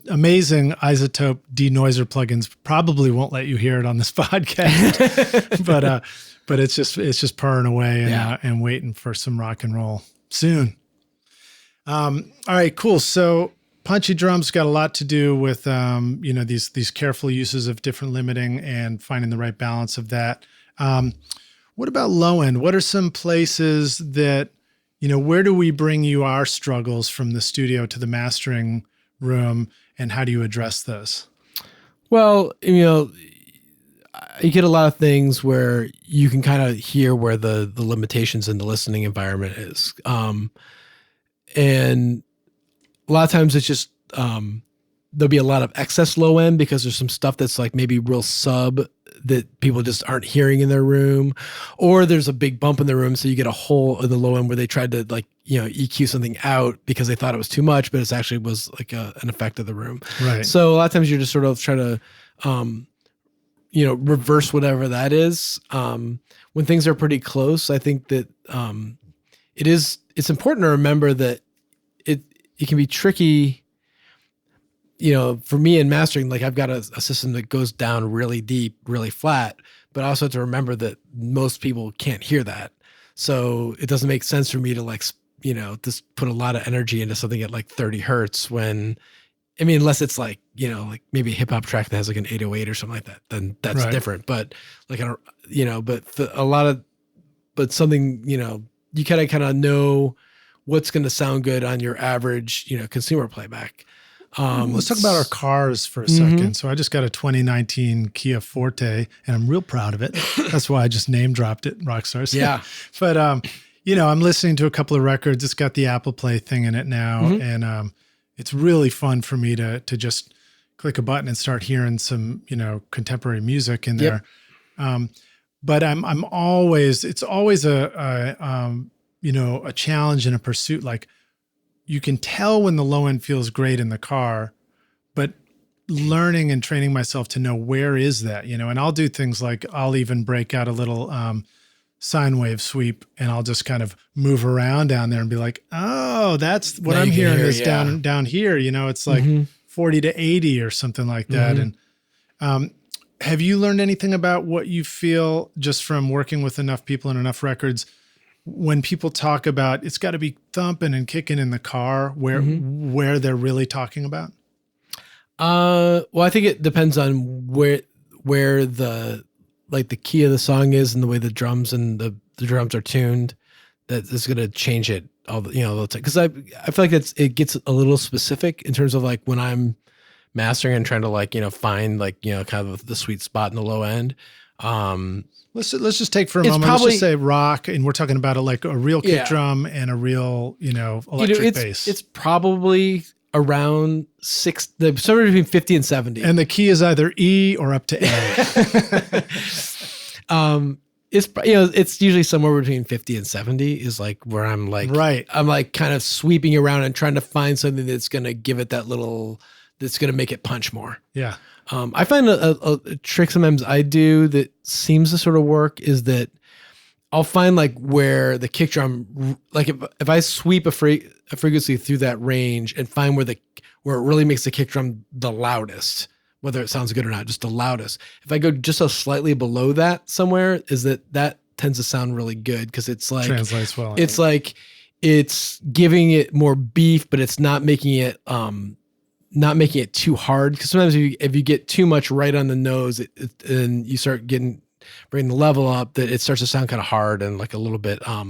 A: amazing isotope denoiser plugins probably won't let you hear it on this podcast, but it's just purring away and waiting for some rock and roll soon. All right, cool. So Punchy Drums got a lot to do with these careful uses of different limiting and finding the right balance of that. What about low end? What are some places that where do we bring you our struggles from the studio to the mastering room, and how do you address those?
B: Well, you get a lot of things where you can kind of hear where the limitations in the listening environment is. And a lot of times it's just, there'll be a lot of excess low end because there's some stuff that's like maybe real sub that people just aren't hearing in their room, or there's a big bump in the room. So you get a hole in the low end where they tried to EQ something out because they thought it was too much, but it actually was like an effect of the room. Right. So a lot of times you're just sort of trying to, reverse whatever that is. When things are pretty close, I think that it's important to remember that it can be tricky. For me in mastering, like I've got a system that goes down really deep, really flat, but I also have to remember that most people can't hear that. So it doesn't make sense for me to just put a lot of energy into something at like 30 hertz unless it's like maybe a hip hop track that has like an 808 or something like that, then that's different. But something, you kind of know what's going to sound good on your average, consumer playback.
A: Let's talk about our cars for a second. So I just got a 2019 Kia Forte, and I'm real proud of it. That's why I just name dropped it, Rockstars.
B: Yeah.
A: But, I'm listening to a couple of records. It's got the Apple Play thing in it now. And it's really fun for me to just click a button and start hearing some, contemporary music in there. But it's always a challenge and a pursuit. Like, you can tell when the low end feels great in the car, but learning and training myself to know where is that, and I'll do things like I'll even break out a little sine wave sweep, and I'll just kind of move around down there and be like, oh, that's what I'm hearing is down here. It's like 40 to 80 or something like that. And have you learned anything about what you feel just from working with enough people and enough records? When people talk about it's got to be thumping and kicking in the car, where they're really talking about?
B: Well, I think it depends on where the key of the song is and the way the drums and the drums are tuned. That is going to change it all the time. Because I feel like it gets a little specific in terms of like when I'm mastering and trying to find kind of the sweet spot in the low end.
A: Let's just take for a moment. Let's just say rock, and we're talking about a real kick drum and a real electric bass.
B: It's probably around somewhere between 50 and 70.
A: And the key is either E or up to A.
B: It's, you know, it's usually somewhere between 50 and 70 is like where I'm like,
A: Right.
B: I'm like kind of sweeping around and trying to find something that's going to give it that little, that's going to make it punch more.
A: Yeah.
B: I find a trick sometimes I do that seems to sort of work is that I'll find like where the kick drum, like if I sweep a frequency through that range and find where it really makes the kick drum the loudest, whether it sounds good or not, just the loudest. If I go just a slightly below that somewhere, is that tends to sound really good because it's like
A: Translates well.
B: It's like it's giving it more beef, but it's not making it too hard. Because sometimes if you get too much right on the nose, and you start bringing the level up, that it starts to sound kind of hard and like a little bit a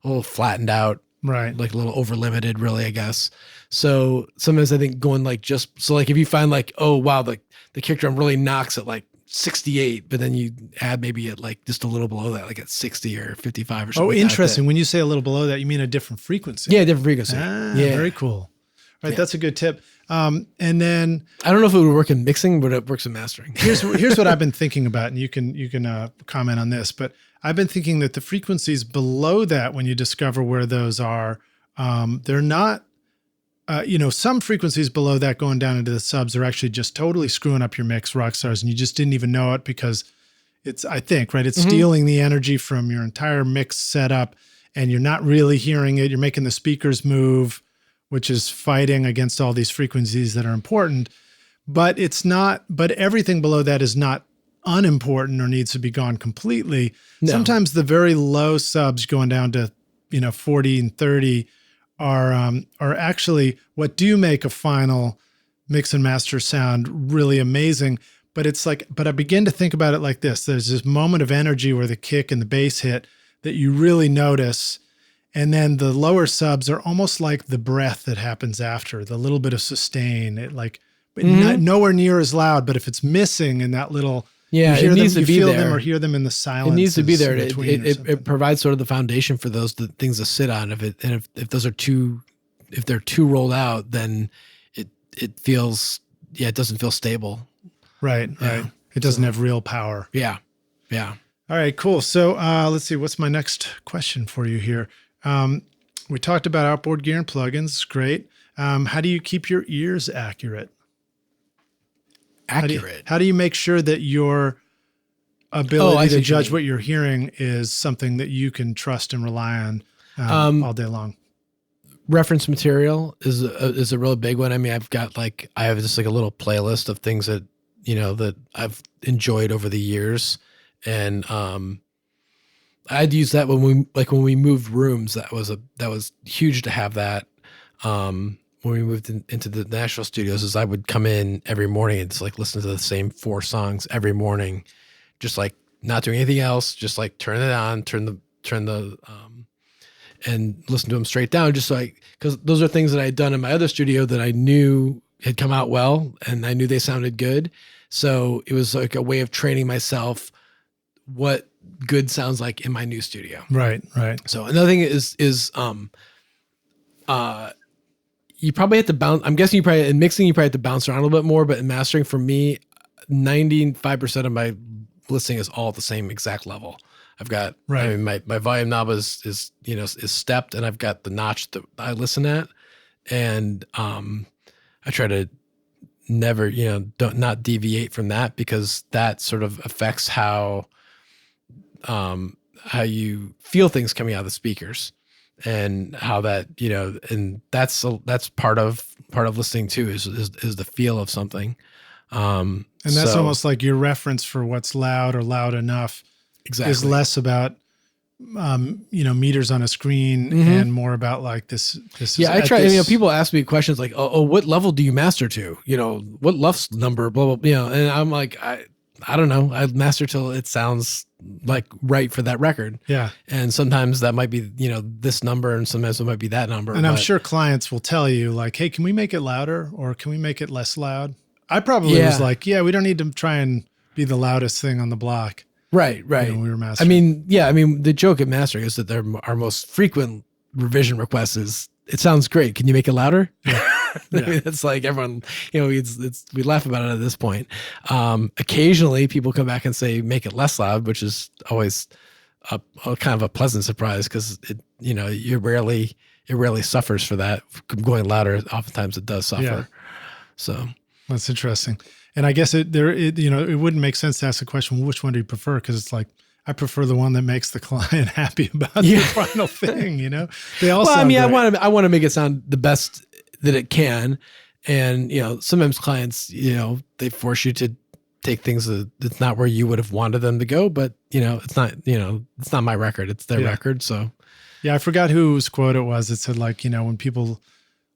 B: little flattened out.
A: Right.
B: Like a little over limited, really, I guess. So sometimes I think going like like if you find like, oh wow, the kick drum really knocks at like 68, but then you add maybe at like just a little below that, like at 60 or 55 or something.
A: Oh, interesting. When you say a little below that, you mean a different frequency.
B: Yeah, different frequency.
A: Yeah.
B: Yeah.
A: Very cool. All right. Yeah. That's a good tip. And then
B: I don't know if it would work in mixing, but it works in mastering.
A: Here's what I've been thinking about, and you can comment on this, but I've been thinking that the frequencies below that, when you discover where those are, they're not, some frequencies below that going down into the subs are actually just totally screwing up your mix, rock stars, and you just didn't even know it because it's stealing the energy from your entire mix setup, and you're not really hearing it. You're making the speakers move, which is fighting against all these frequencies that are important, but everything below that is not unimportant or needs to be gone completely. No. Sometimes the very low subs going down to, 40 and 30 are actually what do make a final mix and master sound really amazing. But but I begin to think about it like this. There's this moment of energy where the kick and the bass hit that you really notice. And then the lower subs are almost like the breath that happens after, the little bit of sustain. Nowhere near as loud, but if it's missing in that little,
B: it needs to be there.
A: Them or hear them in the silence.
B: It needs to be there. It provides sort of the foundation for those things to sit on. If those are if they're too rolled out, then it feels, it doesn't feel stable.
A: Right. It doesn't have real power.
B: Yeah.
A: All right, cool. So let's see, what's my next question for you here? We talked about outboard gear and plugins. It's great. How do you keep your ears accurate? How do you make sure that your ability to judge what you're hearing is something that you can trust and rely on all day long?
B: Reference material is a real big one. I mean, I have just like a little playlist of things that, that I've enjoyed over the years. And I'd use that when we moved rooms. That was huge to have that. When we moved into the Nashville studios, is I would come in every morning and just like listen to the same 4 songs every morning, just like not doing anything else, just like turn it on, turn the and listen to them straight down, just because those are things that I had done in my other studio that I knew had come out well and I knew they sounded good. So it was like a way of training myself what good sounds like in my new studio.
A: Right.
B: So another thing is you probably have to bounce. I'm guessing in mixing, you probably have to bounce around a little bit more, but in mastering for me, 95% of my listening is all at the same exact level. I've got, I mean, my volume knob is stepped, and I've got the notch that I listen at. And, I try to never, not deviate from that, because that sort of affects how you feel things coming out of the speakers. And how that, and that's part of listening too, is the feel of something.
A: And that's almost like your reference for what's loud or loud enough.
B: Exactly.
A: Is less about, meters on a screen and more about like this.
B: Yeah. I try, people ask me questions like, oh, what level do you master to? What LUFS number, blah, blah, and I'm like, I don't know. I master till it sounds like right for that record.
A: Yeah.
B: And sometimes that might be, this number, and sometimes it might be that number.
A: And I'm sure clients will tell you like, hey, can we make it louder, or can we make it less loud? I probably was like, we don't need to try and be the loudest thing on the block.
B: Right.
A: When we were mastering.
B: The joke at mastering is that our most frequent revision request is, it sounds great. Can you make it louder? Yeah. It's like everyone, we laugh about it at this point. Occasionally people come back and say, make it less loud, which is always a kind of a pleasant surprise because it rarely suffers for that. Going louder, oftentimes it does suffer.
A: Yeah.
B: So
A: that's interesting. And I guess it wouldn't make sense to ask the question, well, which one do you prefer? Because it's like, I prefer the one that makes the client happy about the final thing. They all. Well, I mean,
B: great. I want to make it sound the best that it can, and sometimes clients, they force you to take things that's not where you would have wanted them to go, but it's not my record; it's their record. So,
A: yeah, I forgot whose quote it was. It said like, when people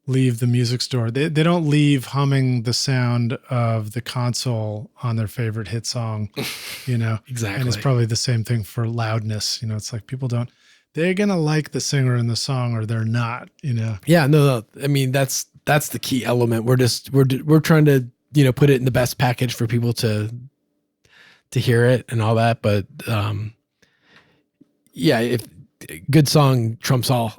A: leave the music store, they don't leave humming the sound of the console on their favorite hit song,
B: Exactly.
A: And it's probably the same thing for loudness. It's like they're going to like the singer in the song or they're not,
B: Yeah, no. I mean, that's the key element. We're trying to, put it in the best package for people to hear it and all that. But, if good song trumps all.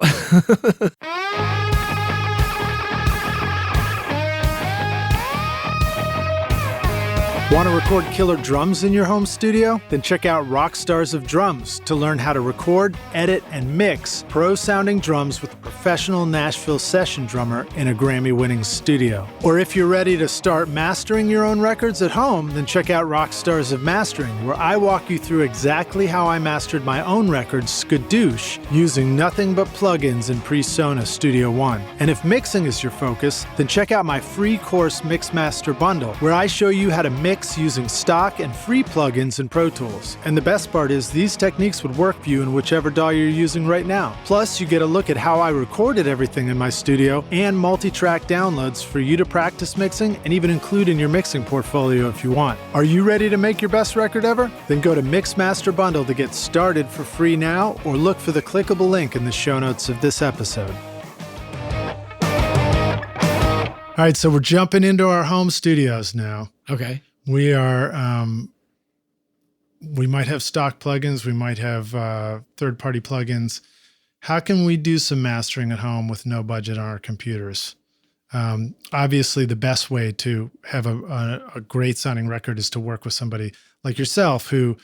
A: Want to record killer drums in your home studio? Then check out Rockstars of Drums to learn how to record, edit, and mix pro-sounding drums with a professional Nashville session drummer in a Grammy-winning studio. Or if you're ready to start mastering your own records at home, then check out Rockstars of Mastering, where I walk you through exactly how I mastered my own record, Skadoosh, using nothing but plugins in Presona Studio One. And if mixing is your focus, then check out my free course Mixmaster Bundle, where I show you how to mix using stock and free plugins in Pro Tools. And the best part is these techniques would work for you in whichever DAW you're using right now. Plus, you get a look at how I recorded everything in my studio and multi-track downloads for you to practice mixing and even include in your mixing portfolio if you want. Are you ready to make your best record ever? Then go to Mixmaster Bundle to get started for free now, or look for the clickable link in the show notes of this episode. All right, so we're jumping into our home studios now.
B: Okay.
A: We are, we might have stock plugins. We might have third-party plugins. How can we do some mastering at home with no budget on our computers? Obviously, the best way to have a great sounding record is to work with somebody like yourself who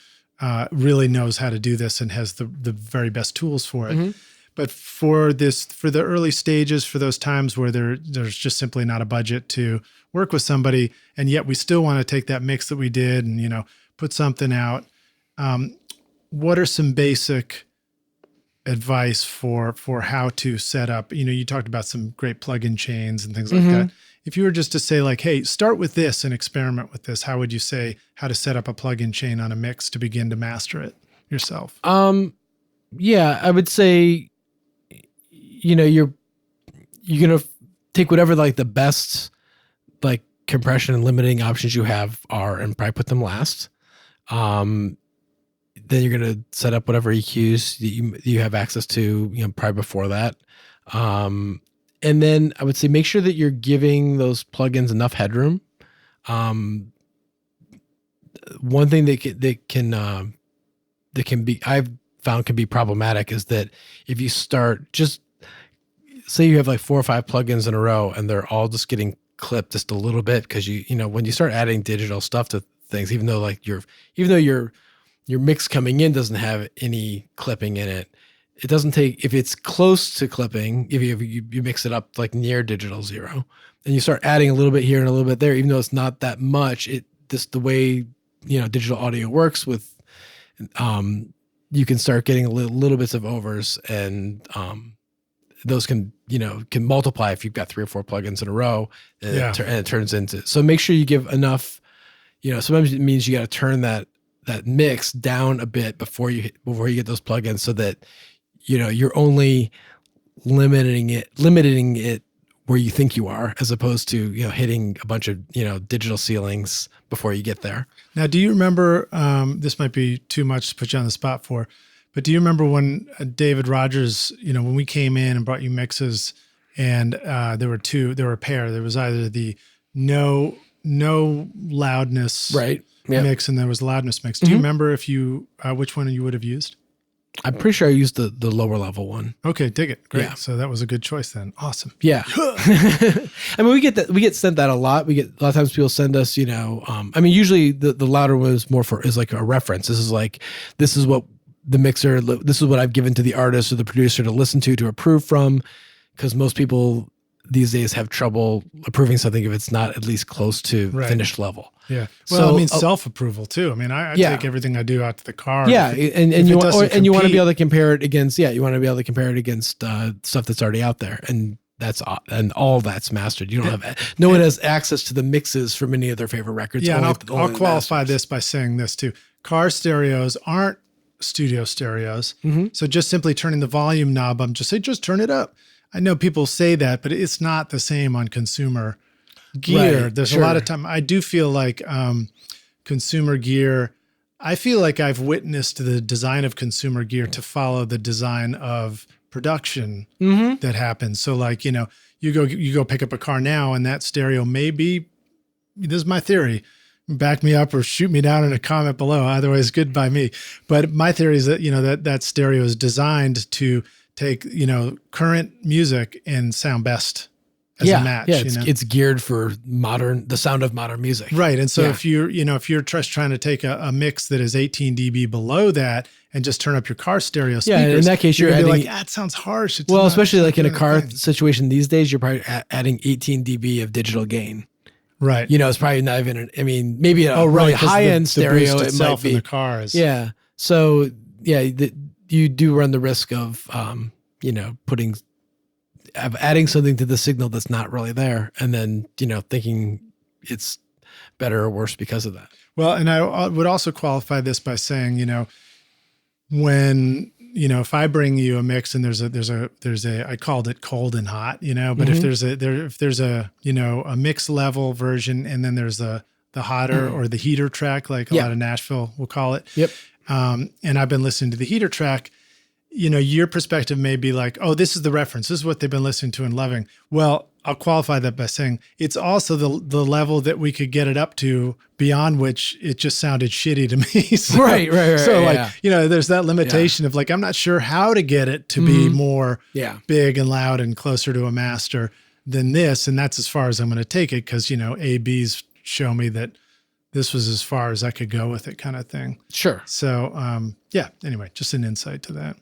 A: really knows how to do this and has the very best tools for it. Mm-hmm. But for the early stages, for those times where there's just simply not a budget to work with somebody, and yet we still want to take that mix that we did and, put something out. What are some basic advice for how to set up? You talked about some great plugin chains and things like that. If you were just to say like, hey, start with this and experiment with this, how would you say how to set up a plugin chain on a mix to begin to master it yourself?
B: Yeah, I would say, you're going to take whatever like the best like compression and limiting options you have are and probably put them last. Then you're going to set up whatever EQs that you have access to, probably before that. And then I would say make sure that you're giving those plugins enough headroom. One thing that can be I've found can be problematic is that if you start just say you have like 4 or 5 plugins in a row and they're all just getting clipped just a little bit because when you start adding digital stuff to things, even though your mix coming in doesn't have any clipping in it, it doesn't take, if it's close to clipping, if you mix it up like near digital zero and you start adding a little bit here and a little bit there, even though it's not that much, the way digital audio works with you can start getting little bits of overs, and those can multiply if you've got 3 or 4 plugins in a row, and it turns into. So make sure you give enough. Sometimes it means you got to turn that mix down a bit before you get those plugins, so that you're only limiting it where you think you are, as opposed to hitting a bunch of digital ceilings before you get there.
A: Now, do you remember? This might be too much to put you on the spot for, but do you remember when David Rogers, when we came in and brought you mixes, and there were a pair. There was either the no loudness mix, and there was loudness mix. Do you remember if you which one you would have used?
B: I'm pretty sure I used the lower level one. Okay,
A: dig it. Great.
B: Yeah.
A: So that was a good choice then. Awesome.
B: Yeah. I mean, we get sent that a lot. A lot of times people send us, usually the louder one is more is like a reference. This is what the mixer. This is what I've given to the artist or the producer to listen to approve from. Because most people these days have trouble approving something if it's not at least close to finished level.
A: Yeah. Well, so, self-approval too. I mean, I take everything I do out to the car.
B: Yeah. And you want to be able to compare it against, you want to be able to compare it against stuff that's already out there. And all that's mastered. You don't have, no one has access to the mixes for many of their favorite records.
A: Yeah. And I'll qualify this by saying this too. Car stereos aren't studio stereos. Mm-hmm. So just simply turning the volume knob, just turn it up. I know people say that, but it's not the same on consumer gear. Right, There's a lot of time. I do feel like consumer gear, I feel like I've witnessed the design of consumer gear to follow the design of production that happens. So like, you go pick up a car now and that stereo may be, this is my theory, back me up or shoot me down in a comment below. Otherwise, good by me. But my theory is that, that stereo is designed to take, current music and sound best as a match.
B: Yeah, it's geared for the sound of modern music.
A: Right. And so if you're just trying to take a mix that is 18 dB below that and just turn up your car stereo speakers.
B: Yeah, in that case, you're adding,
A: like, it sounds harsh.
B: Especially like in a car situation these days, you're probably adding 18 dB of digigital gain.
A: Right.
B: It's probably not even, maybe a really high-end stereo, it might be.
A: In the car is.
B: Yeah. So, you do run the risk of, adding something to the signal that's not really there, and then, thinking it's better or worse because of that. Well,
A: and I would also qualify this by saying, when, if I bring you a mix and there's a, I called it cold and hot, but if there's a mix level version and then there's the hotter or the heater track, like a lot of Nashville will call it.
B: Yep.
A: And I've been listening to the heater track, your perspective may be like, oh, this is the reference. This is what they've been listening to and loving. Well, I'll qualify that by saying it's also the level that we could get it up to beyond which it just sounded shitty to me. So,
B: right.
A: So there's that limitation of like, I'm not sure how to get it to be more big and loud and closer to a master than this. And that's as far as I'm going to take it. Cause ABs show me that this was as far as I could go with it, kind of thing.
B: Sure.
A: So, anyway, just an insight to that.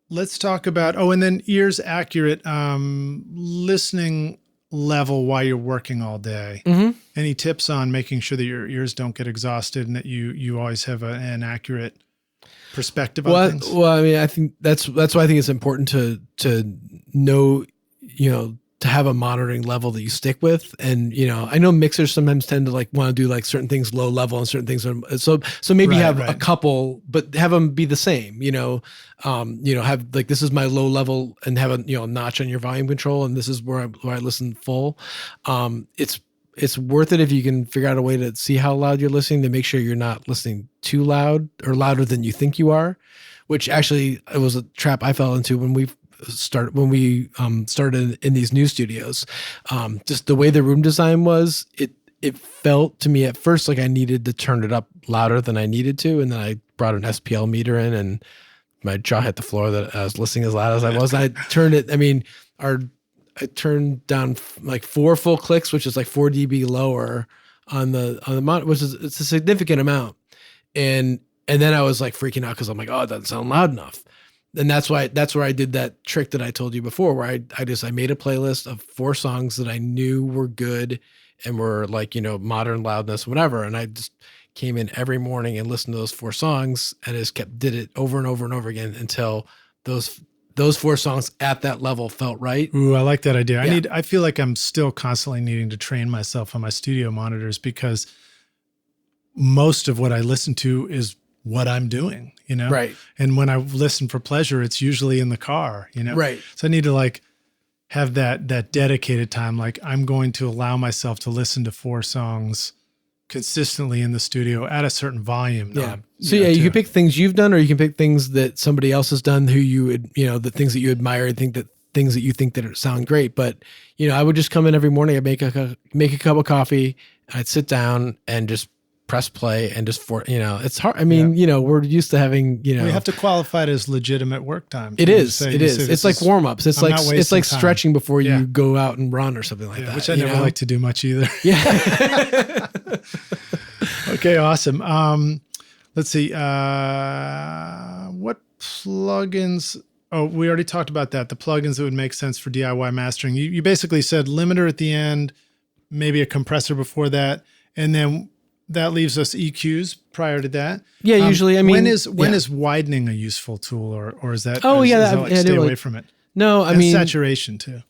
A: Let's talk about, and then ears accurate, listening level while you're working all day. Mm-hmm. Any tips on making sure that your ears don't get exhausted and that you always have an accurate perspective on things?
B: Well, I think that's why I think it's important to know, to have a monitoring level that you stick with. And, I know mixers sometimes tend to like want to do like certain things low level and certain things. So maybe have a couple, but have them be the same, have like, this is my low level and have a, notch on your volume control. And this is where I listen full. It's worth it if you can figure out a way to see how loud you're listening, to make sure you're not listening too loud or louder than you think you are, which actually it was a trap I fell into when we started in these new studios. Just the way the room design was, it felt to me at first like I needed to turn it up louder than I needed to, and then I brought an SPL meter in, and my jaw hit the floor that I was listening as loud as I was. I turned it. I turned down like 4 full clicks, which is like 4 dB lower on the monitor, which is it's a significant amount, and then I was like freaking out because I'm like, oh, it doesn't sound loud enough. And that's where I did that trick that I told you before, where I made a playlist of 4 songs that I knew were good and were like, modern loudness, whatever. And I just came in every morning and listened to those 4 songs and just did it over and over and over again until those 4 songs at that level felt right.
A: Ooh, I like that idea. Yeah. I feel like I'm still constantly needing to train myself on my studio monitors, because most of what I listen to is what I'm doing,
B: Right.
A: And when I listen for pleasure, it's usually in the car,
B: Right.
A: So I need to like have that dedicated time. Like I'm going to allow myself to listen to 4 songs consistently in the studio at a certain volume.
B: Yeah. You can pick things you've done, or you can pick things that somebody else has done who you would, the things that you admire and things that you think that sound great. But, I would just come in every morning, I'd make a cup of coffee, I'd sit down and just press play and just it's hard. We're used to having, we
A: have to qualify it as legitimate work time.
B: It is. It's like warm-ups. It's like stretching before you go out and run or something like that.
A: Which I never like to do much either.
B: Yeah.
A: Okay. Awesome. Let's see. What plugins? Oh, we already talked about that. The plugins that would make sense for DIY mastering. You basically said limiter at the end, maybe a compressor before that, and then that leaves us EQs prior to that.
B: Yeah, usually. I mean,
A: when is widening a useful tool, or is that?
B: Oh,
A: is
B: yeah,
A: that like stay away from it.
B: No, I mean
A: saturation too.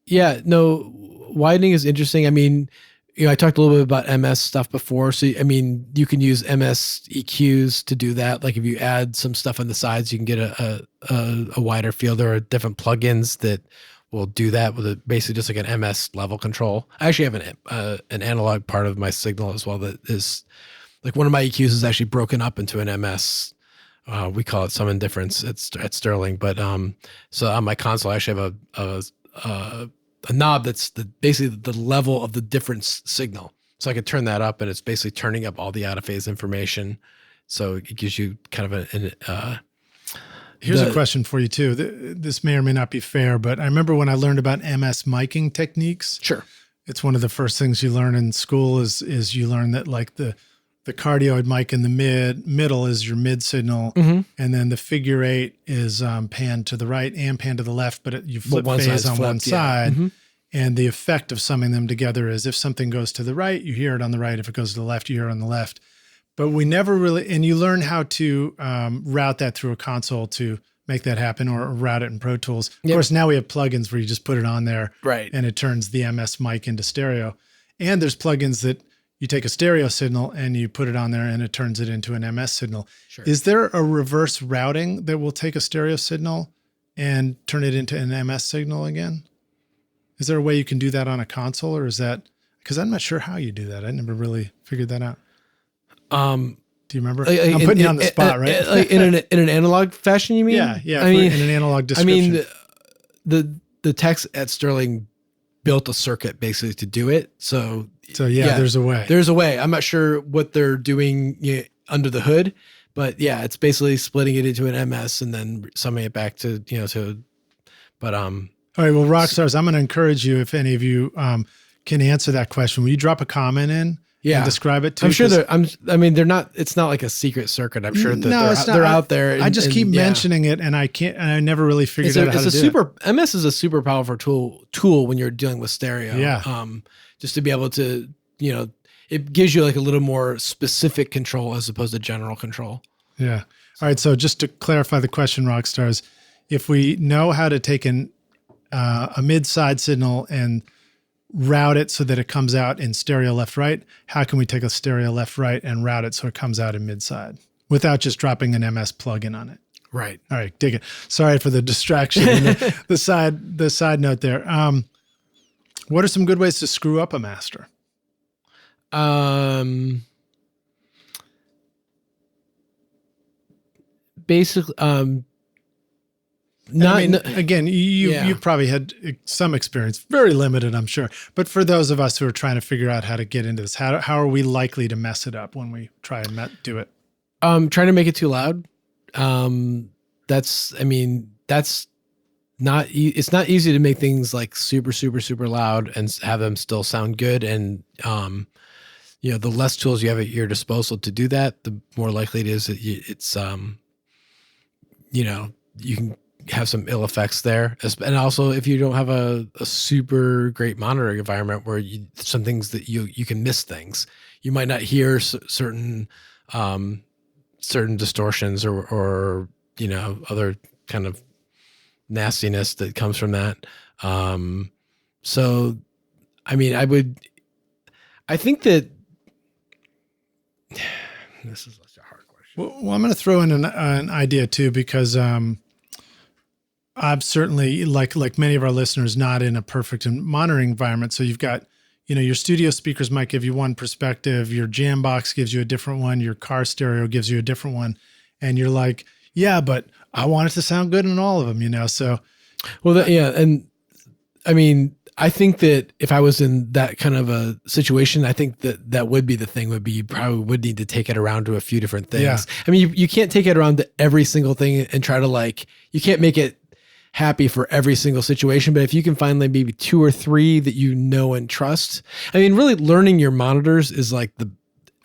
B: Yeah, no, widening is interesting. I mean, I talked a little bit about MS stuff before. So, I mean, you can use MS EQs to do that. Like if you add some stuff on the sides, you can get a wider field. There are different plugins that will do that with basically just like an MS level control. I actually have an analog part of my signal as well that is like one of my EQs is actually broken up into an MS. We call it summon difference at Sterling. But so on my console, I actually have a knob that's basically the level of the difference signal. So I can turn that up, and it's basically turning up all the out of phase information. So it gives you kind of
A: Here's a question for you too. This may or may not be fair, but I remember when I learned about MS miking techniques.
B: Sure.
A: It's one of the first things you learn in school is you learn that like the cardioid mic in the middle is your mid signal, and then the figure eight is panned to the right and panned to the left, but you flip phase on one side. And the effect of summing them together is if something goes to the right, you hear it on the right. If it goes to the left, you hear it on the left. But we never really, and you learn how to route that through a console to make that happen, or route it in Pro Tools. Of course, now we have plugins where you just put it on there,
B: right,
A: and it turns the MS mic into stereo. And there's plugins that you take a stereo signal and you put it on there and it turns it into an MS signal.
B: Sure.
A: Is there a reverse routing that will take a stereo signal and turn it into an MS signal again? Is there a way you can do that on a console, or is that, because I'm not sure how you do that. I never really figured that out. Do you remember? I'm putting you on the spot, right?
B: Like in an analog fashion, you mean?
A: Yeah. I mean, in an analog description.
B: I mean, the techs at Sterling built a circuit basically to do it. So yeah, there's a way. There's a way. I'm not sure what they're doing under the hood, but yeah, it's basically splitting it into an MS and then summing it back to but
A: all right, well, Rockstars, I'm going to encourage you, if any of you can answer that question, will you drop a comment in and describe it too?
B: I'm sure they're not, it's not like a secret circuit. I'm sure that they're out there.
A: I just keep mentioning it, and I never really figured out how to do it.
B: MS is a super powerful tool when you're dealing with stereo.
A: Yeah.
B: Just to be able to, it gives you like a little more specific control as opposed to general control.
A: Yeah. All right. So just to clarify the question, Rockstars, if we know how to take a mid-side signal and route it so that it comes out in stereo left-right, how can we take a stereo left-right and route it so it comes out in mid-side without just dropping an MS plugin on it?
B: Right.
A: All right, dig it. Sorry for the distraction and the side note there. What are some good ways to screw up a master?
B: Basically,
A: again, you've probably had some experience, very limited, I'm sure. But for those of us who are trying to figure out how to get into this, how are we likely to mess it up when we try and do it?
B: Trying to make it too loud. It's not easy to make things like super, super, super loud and have them still sound good. And, the less tools you have at your disposal to do that, the more likely it is that you can have some ill effects there. And also if you don't have a super great monitoring environment where some things that you can miss things, you might not hear certain distortions or other kind of nastiness that comes from that. So, I mean, I think that this is such a hard question.
A: Well, I'm going to throw in an idea too, because, I'm certainly, like many of our listeners, not in a perfect monitoring environment. So you've got, your studio speakers might give you one perspective, your jam box gives you a different one, your car stereo gives you a different one. And you're like, yeah, but I want it to sound good in all of them, so.
B: Well, and I mean, I think that if I was in that kind of a situation, I think that would be the thing, you probably would need to take it around to a few different things. Yeah. I mean, you can't take it around to every single thing and try to you can't make it happy for every single situation, but if you can find maybe 2 or 3 that you know and trust, I mean, really learning your monitors is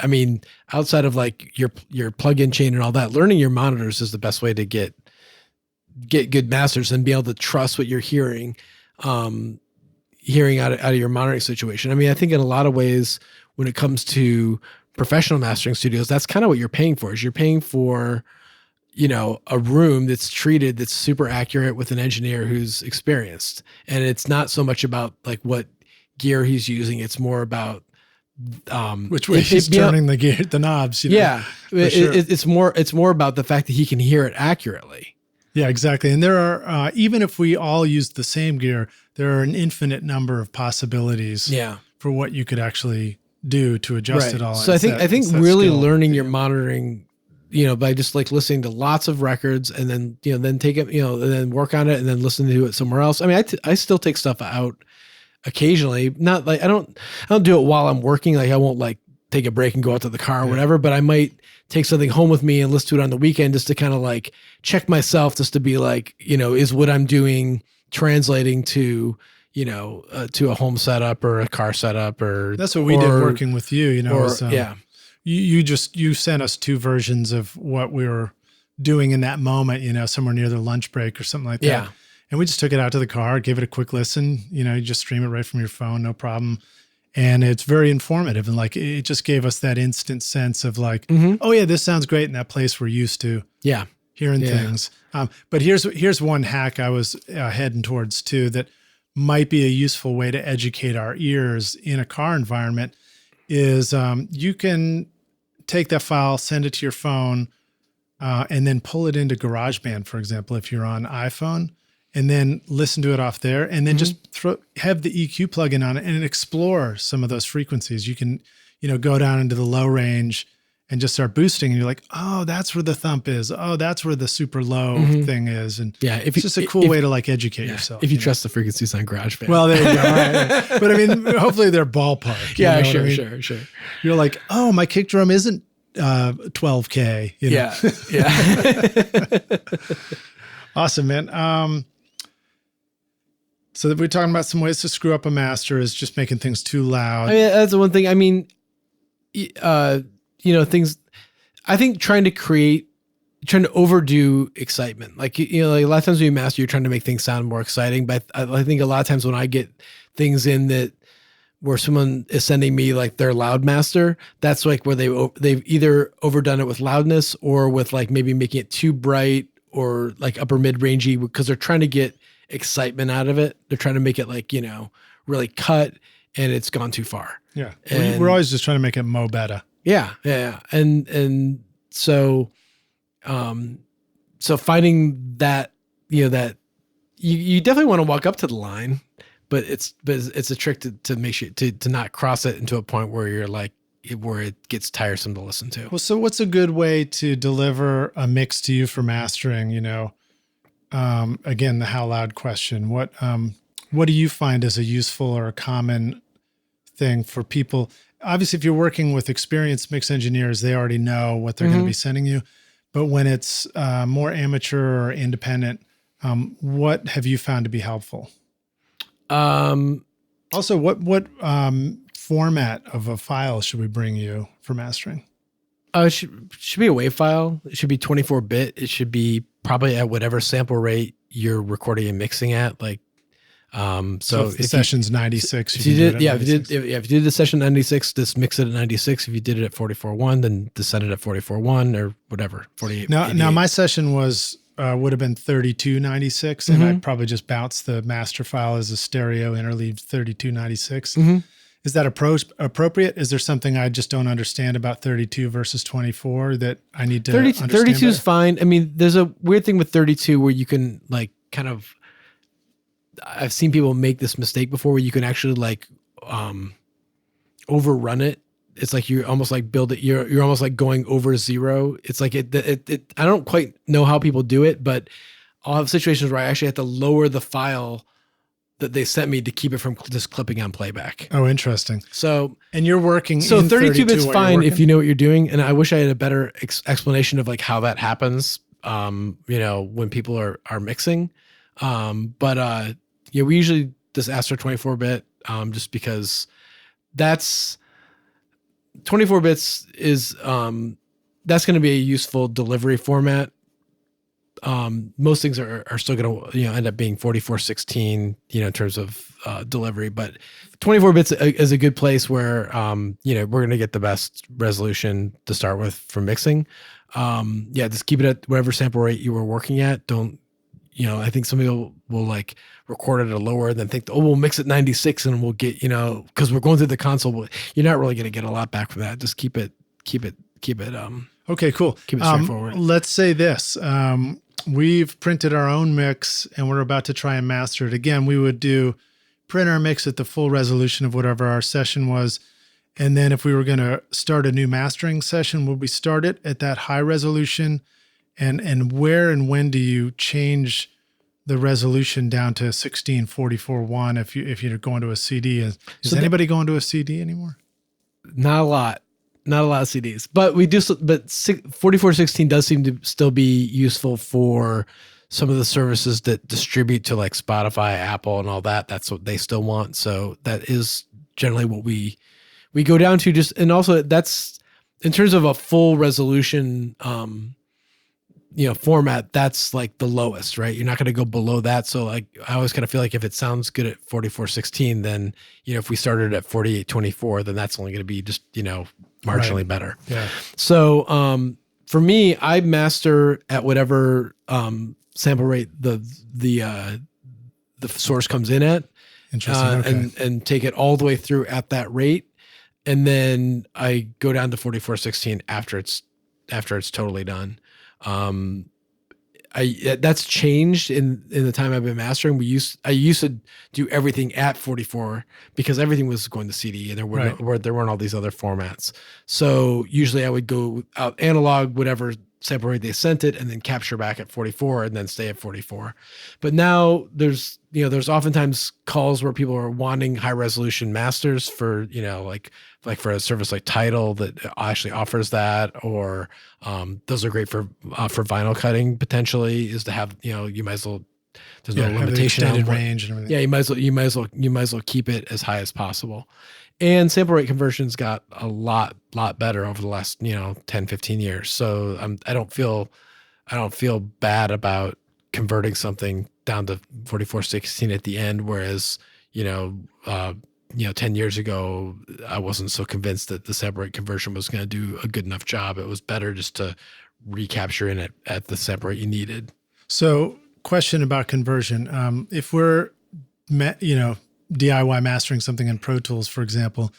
B: I mean, outside of like your plug-in chain and all that, learning your monitors is the best way to get good masters and be able to trust what you're hearing out of your monitoring situation. I mean, I think in a lot of ways, when it comes to professional mastering studios, that's kind of what you're paying for. Is you're paying for, a room that's treated, that's super accurate with an engineer who's experienced. And it's not so much about like what gear he's using. It's more about
A: which way he's turning the knobs.
B: Yeah,
A: sure.
B: It's more about the fact that he can hear it accurately.
A: Yeah, exactly. And there are, even if we all used the same gear, there are an infinite number of possibilities for what you could actually do to adjust it all.
B: So I think really learning your monitoring, by just like listening to lots of records and then, then take it, and then work on it and then listen to it somewhere else. I mean, I still take stuff out occasionally, not like, I don't do it while I'm working. Like I won't like take a break and go out to the car or whatever, but I might take something home with me and listen to it on the weekend just to kind of like check myself, just to be like, is what I'm doing translating to, to a home setup or a car setup or
A: that's what we did working with you, you sent us 2 versions of what we were doing in that moment, somewhere near the lunch break or something like that.
B: Yeah.
A: And we just took it out to the car, gave it a quick listen, you just stream it right from your phone, no problem. And it's very informative. And like, it just gave us that instant sense of like, oh yeah, this sounds great in that place we're used to hearing things. But here's one hack I was heading towards too, that might be a useful way to educate our ears in a car environment is you can take that file, send it to your phone, and then pull it into GarageBand, for example, if you're on iPhone, and then listen to it off there, and then just have the EQ plugin on it and explore some of those frequencies. You can, go down into the low range and just start boosting, and you're like, oh, that's where the thump is. Oh, that's where the super low thing is. And it's just a cool way to like educate yourself.
B: If you trust the frequencies on GarageBand.
A: Well, there you go. Right. But I mean, hopefully they're ballpark.
B: Sure.
A: You're like, oh, my kick drum isn't 12K. Awesome, man. So we're talking about some ways to screw up a master is just making things too loud.
B: I mean, that's the one thing. I mean, things, I think trying to overdo excitement. Like, like a lot of times when you master, you're trying to make things sound more exciting. But I think a lot of times when I get things in that where someone is sending me like their loud master, that's like where they've either overdone it with loudness or with like maybe making it too bright or like upper mid-rangey, because they're trying to get excitement out of it. They're trying to make it like, really cut, and it's gone too far.
A: Yeah. We're always just trying to make it mo better.
B: Yeah. And so, so finding that, that you definitely want to walk up to the line, but it's a trick to make sure to not cross it into a point where you're like, where it gets tiresome to listen to.
A: Well, so what's a good way to deliver a mix to you for mastering, again, the how loud question, what do you find as a useful or a common thing for people? Obviously, if you're working with experienced mix engineers, they already know what they're going to be sending you. But when it's more amateur or independent, what have you found to be helpful? Also, what format of a file should we bring you for mastering?
B: It should be a WAV file. It should be 24-bit. It should be probably at whatever sample rate you're recording and mixing at. Like,
A: so if the session's 96,
B: if you did the session 96, just mix it at 96. If you did it at 44.1, then just set it at 44.1 or whatever. 48.
A: Now my session was would have been 3296, and I probably just bounced the master file as a stereo interleaved 3296. Is that appropriate? Is there something I just don't understand about 32 versus 24 that I need to understand?
B: 32 is fine. I mean, there's a weird thing with 32 where you can like kind of, I've seen people make this mistake before where you can actually like overrun it. It's like you're almost like you're almost like going over zero. It's like it I don't quite know how people do it, but I'll have situations where I actually have to lower the file that they sent me to keep it from just clipping on playback.
A: Oh, interesting.
B: So,
A: and you're working.
B: So 32 bit's fine if you know what you're doing. And I wish I had a better explanation of like how that happens. When people are mixing. We usually just ask for 24-bit, just because that's 24 bits is that's going to be a useful delivery format. Most things are still going to end up being 4416 in terms of delivery, but 24 bits is a good place where we're going to get the best resolution to start with for mixing. Just keep it at whatever sample rate you were working at. Don't I think some people will like record it at a lower and then think, oh, we'll mix it 96 and we'll get, because we're going through the console. You're not really going to get a lot back from that. Just keep it.
A: Okay, cool.
B: Keep it straightforward.
A: Let's say this. We've printed our own mix and we're about to try and master it. Again, we would print our mix at the full resolution of whatever our session was. And then if we were going to start a new mastering session, would we start it at that high resolution? And where and when do you change the resolution down to 16:44:1 if you're going to a CD? Is anybody going to a CD anymore?
B: Not a lot of CDs, but we do. But 4416 does seem to still be useful for some of the services that distribute to like Spotify, Apple, and all that. That's what they still want. So that is generally what we go down to. And also that's in terms of a full resolution. Format, that's like the lowest, right? You're not going to go below that. So like, I always kind of feel like if it sounds good at 4416, then, if we started at 4824, then that's only going to be just, marginally better.
A: Yeah.
B: So, for me, I master at whatever, sample rate the source comes in at.
A: Interesting. Okay.
B: And take it all the way through at that rate. And then I go down to 4416 after it's totally done. That's changed in the time I've been mastering. I used to do everything at 44 because everything was going to CD and there weren't all these other formats. So usually I would go out analog, whatever sample rate they sent it, and then capture back at 44 and then stay at 44. But now there's oftentimes calls where people are wanting high resolution masters for, like for a service like Tidal that actually offers that, or those are great for vinyl cutting potentially, is to have, you might as well, there's no limitation on
A: range and everything.
B: Yeah, you might as well keep it as high as possible. And sample rate conversions got a lot better over the last, 10, 15 years. So I don't feel bad about converting something down to 4416 at the end. Whereas, 10 years ago, I wasn't so convinced that the sample rate conversion was going to do a good enough job. It was better just to recapture in it at the sample rate you needed.
A: So question about conversion. If we're, DIY mastering something in Pro Tools, for example,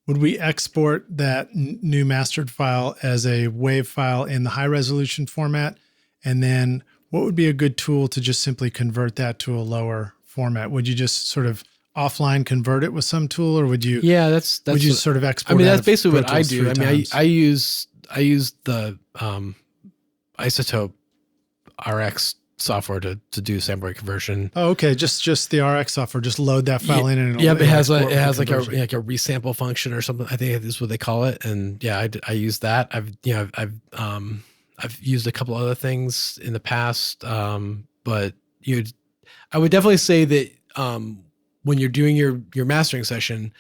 A: would we export that new mastered file as a WAV file in the high resolution format? And then what would be a good tool to just simply convert that to a lower format? Would you just sort of offline convert it with some tool, or would you? Yeah, would you sort of export?
B: That's basically what I do. I use the Isotope RX software to do sample rate conversion.
A: Oh, okay. Just the RX software. Just load that file in, and
B: it has like a resample function or something. I think that's what they call it. And I use that. I've used a couple other things in the past, but I would definitely say that when you're doing your mastering session,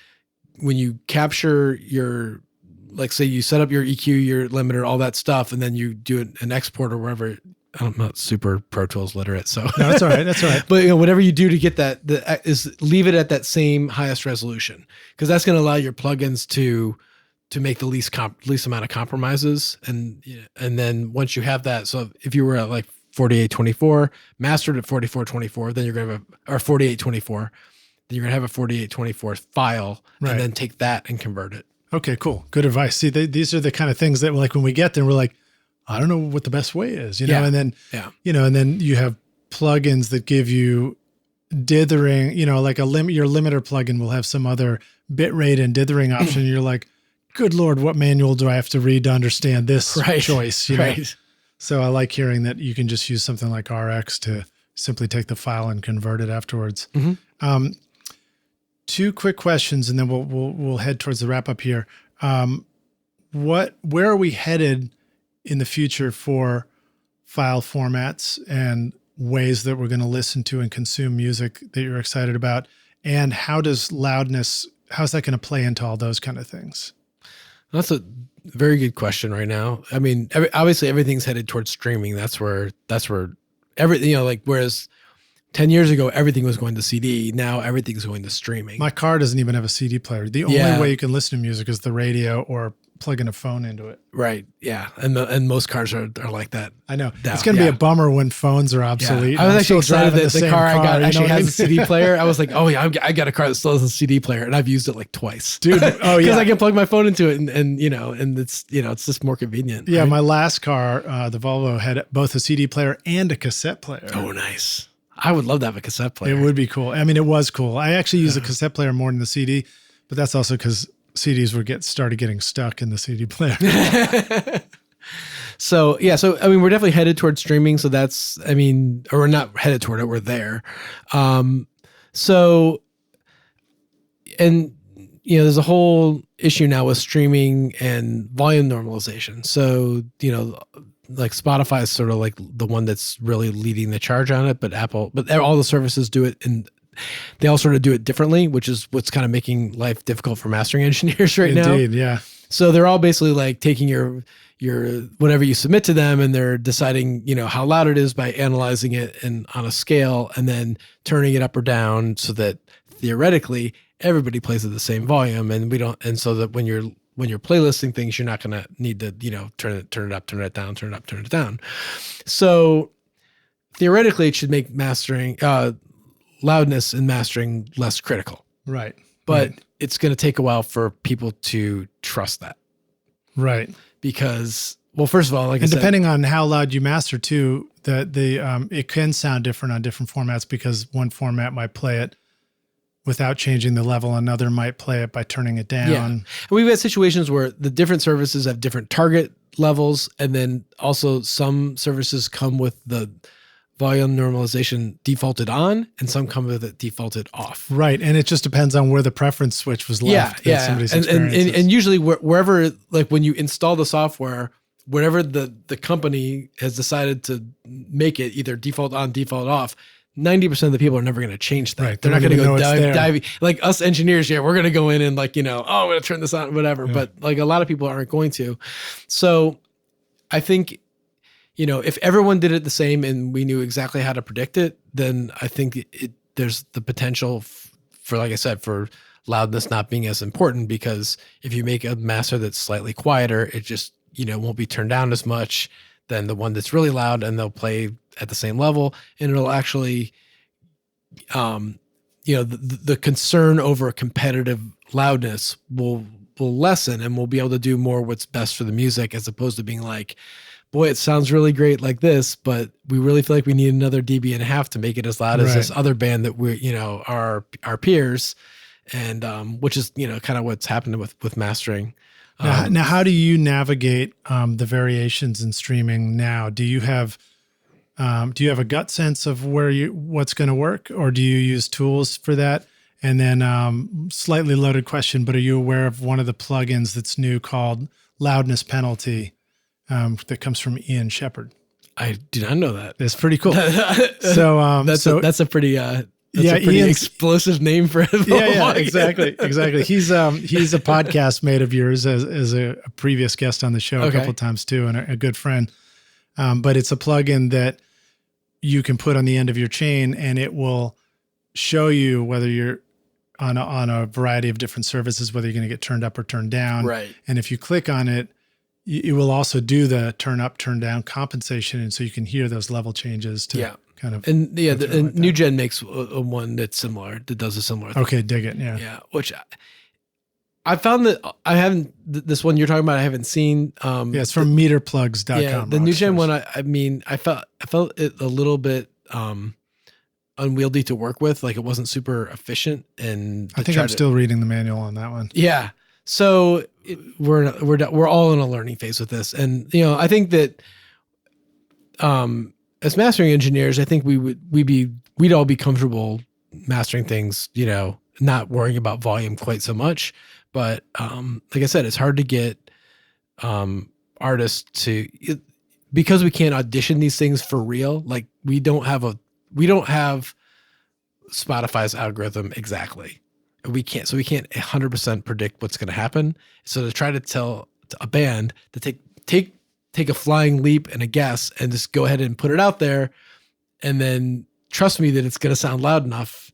B: when you capture your, like say you set up your EQ, your limiter, all that stuff, and then you do an export or wherever. I'm not super Pro Tools literate, so
A: no, that's all right. That's all right.
B: But whatever you do to get that, is leave it at that same highest resolution, because that's going to allow your plugins to make the least amount of compromises, and then once you have that, so if you were at like 4824, mastered at 4424, then you're going to have or 4824, then you're going to have a 4824 file, and then take that and convert it.
A: Okay, cool, good advice. See, these are the kind of things that like when we get there, we're like, I don't know what the best way is, and then, and then you have plugins that give you dithering, like your limiter plugin will have some other bitrate and dithering option. You're like, good Lord, what manual do I have to read to understand this choice? Right. So I like hearing that you can just use something like RX to simply take the file and convert it afterwards. Mm-hmm. Two quick questions, and then we'll head towards the wrap up here. Where are we headed in the future for file formats and ways that we're going to listen to and consume music that you're excited about? And how does loudness, how's that going to play into all those kind of things?
B: That's a very good question right now. I mean, obviously everything's headed towards streaming. That's where everything, like, whereas 10 years ago, everything was going to CD. Now everything's going to streaming.
A: My car doesn't even have a CD player. The only way you can listen to music is the radio or plugging a phone into it.
B: Right. Yeah. And most cars are like that.
A: I know. It's going to be a bummer when phones are obsolete.
B: Yeah. I was actually excited that the car I got actually has a CD player. I was like, oh yeah, I got a car that still has a CD player, and I've used it like twice.
A: Dude, oh yeah.
B: Because I can plug my phone into it and it's, it's just more convenient.
A: Yeah,
B: right?
A: my last car, the Volvo, had both a CD player and a cassette player.
B: Oh, nice. I would love to have a cassette player.
A: It would be cool. I mean, it was cool. I actually use a cassette player more than the CD, but that's also because CDs started getting stuck in the CD player.
B: So I mean, we're definitely headed towards streaming. So that's, I mean, or we're not headed toward it. We're there. So, and there's a whole issue now with streaming and volume normalization. So, like Spotify is sort of like the one that's really leading the charge on it, but all the services do it, and they all sort of do it differently, which is what's kind of making life difficult for mastering engineers right now.
A: Indeed, yeah.
B: So they're all basically like taking your whatever you submit to them, and they're deciding, how loud it is by analyzing it and on a scale, and then turning it up or down so that theoretically everybody plays at the same volume, and so that when you're playlisting things, you're not going to need to, turn it up, turn it down, turn it up, turn it down. So theoretically it should make mastering, loudness and mastering less critical.
A: Right.
B: But it's going to take a while for people to trust that.
A: Right.
B: Because, well, first of all, like I said,
A: depending on how loud you master too, it can sound different on different formats, because one format might play it without changing the level. Another might play it by turning it down. Yeah. And
B: we've had situations where the different services have different target levels. And then also some services come with the volume normalization defaulted on, and some come with it defaulted off.
A: Right. And it just depends on where the preference switch was left.
B: Yeah. And usually wherever, like when you install the software, whatever the company has decided to make it either default on, default off, 90% of the people are never going to change that.
A: Right.
B: They're not going to go diving. Like us engineers, we're going to go in and like, I'm going to turn this on, whatever. Yeah. But like a lot of people aren't going to. So I think, if everyone did it the same and we knew exactly how to predict it, then I think there's the potential for, like I said, for loudness not being as important, because if you make a master that's slightly quieter, it just, won't be turned down as much than the one that's really loud, and they'll play at the same level, and it'll actually, the concern over competitive loudness will lessen, and we'll be able to do more what's best for the music, as opposed to being like, boy, it sounds really great like this, but we really feel like we need another dB and a half to make it as loud as this other band that we're, our peers, and which is, kind of what's happened with mastering.
A: Now, how do you navigate the variations in streaming now? Do you have a gut sense of what's going to work, or do you use tools for that? And then slightly loaded question, but are you aware of one of the plugins that's new called Loudness Penalty? That comes from Ian Shepherd.
B: I do not know that.
A: It's pretty cool. So
B: that's a pretty explosive name for it.
A: Yeah, exactly. He's a podcast mate of yours as a previous guest on the show a couple of times too, and a good friend. But it's a plugin that you can put on the end of your chain, and it will show you whether you're on a variety of different services, whether you're going to get turned up or turned down.
B: Right.
A: And if you click on it, it will also do the turn up, turn down compensation, and so you can hear those level changes to kind of. And
B: New Gen makes a one that's similar, that does a similar thing.
A: Okay, dig it. Yeah.
B: Which I found that I haven't, this one you're talking about, I haven't seen.
A: It's from meterplugs.com.
B: Yeah, the New Gen one, I felt it a little bit unwieldy to work with. Like it wasn't super efficient, and
A: I think I'm still reading the manual on that one.
B: Yeah. So we're all in a learning phase with this, and I think that as mastering engineers, I think we'd all be comfortable mastering things, not worrying about volume quite so much. But like I said, it's hard to get artists to, because we can't audition these things for real. Like we don't have Spotify's algorithm exactly. We can't 100% predict what's going to happen. So to try to tell a band to take a flying leap and a guess and just go ahead and put it out there, and then trust me that it's going to sound loud enough.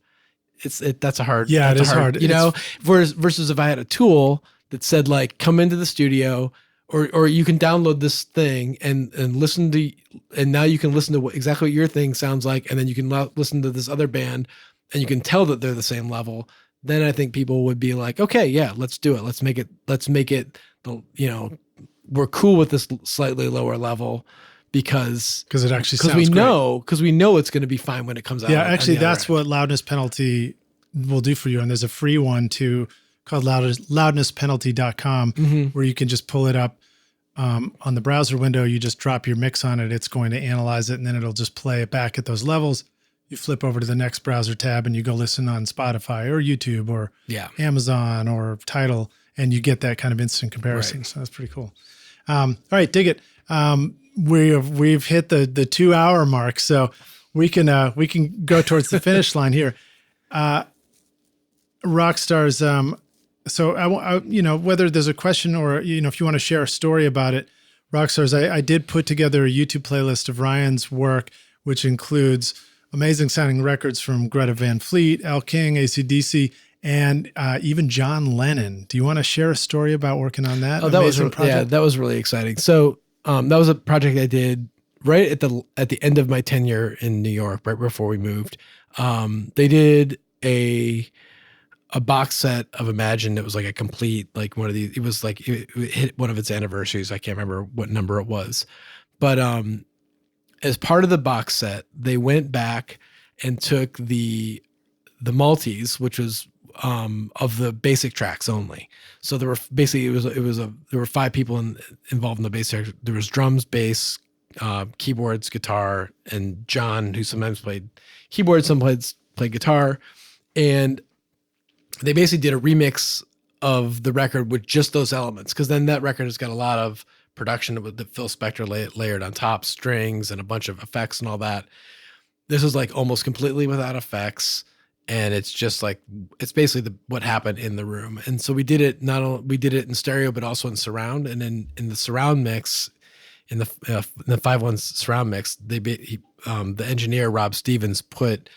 B: That's a hard.
A: Yeah, it is hard.
B: You know, versus if I had a tool that said like, come into the studio, or you can download this thing and listen to, and now you can listen to exactly what your thing sounds like, and then you can listen to this other band, and you can tell that they're the same level. Then I think people would be like, okay, yeah, let's do it. Let's make it we're cool with this slightly lower level because
A: it actually sounds
B: because we know it's going to be fine when it comes out.
A: Yeah, actually, that's what loudness penalty will do for you. And there's a free one too called loudnesspenalty.com where you can just pull it up on the browser window. You just drop your mix on it. It's going to analyze it, and then it'll just play it back at those levels. You flip over to the next browser tab and you go listen on Spotify or YouTube or Amazon or Tidal, and you get that kind of instant comparison. Right. So that's pretty cool. All right, dig it. We've hit the 2 hour mark, so we can go towards the finish line here. Rockstars. So I whether there's a question or if you want to share a story about it, Rockstars. I did put together a YouTube playlist of Ryan's work, which includes amazing sounding records from Greta Van Fleet, Elle King, AC/DC, and even John Lennon. Do you want to share a story about working on that?
B: Oh, that was really exciting. So that was a project I did right at the end of my tenure in New York, right before we moved. They did a box set of Imagine that was like a complete, like one of these. It was like it hit one of its anniversaries. I can't remember what number it was, but as part of the box set, they went back and took the multis, which was of the basic tracks only. So there were basically there were 5 people involved in the bass track. There was drums, bass, keyboards, guitar, and John, who sometimes played keyboard, sometimes played guitar, and they basically did a remix of the record with just those elements, because then that record has got a lot of production with the Phil Spector layered on top, strings and a bunch of effects and all that. This is like almost completely without effects, and it's just like it's basically what happened in the room. And so we did it we did it in stereo, but also in surround. And then in the surround mix, in the 5.1 surround mix, the engineer Rob Stevens put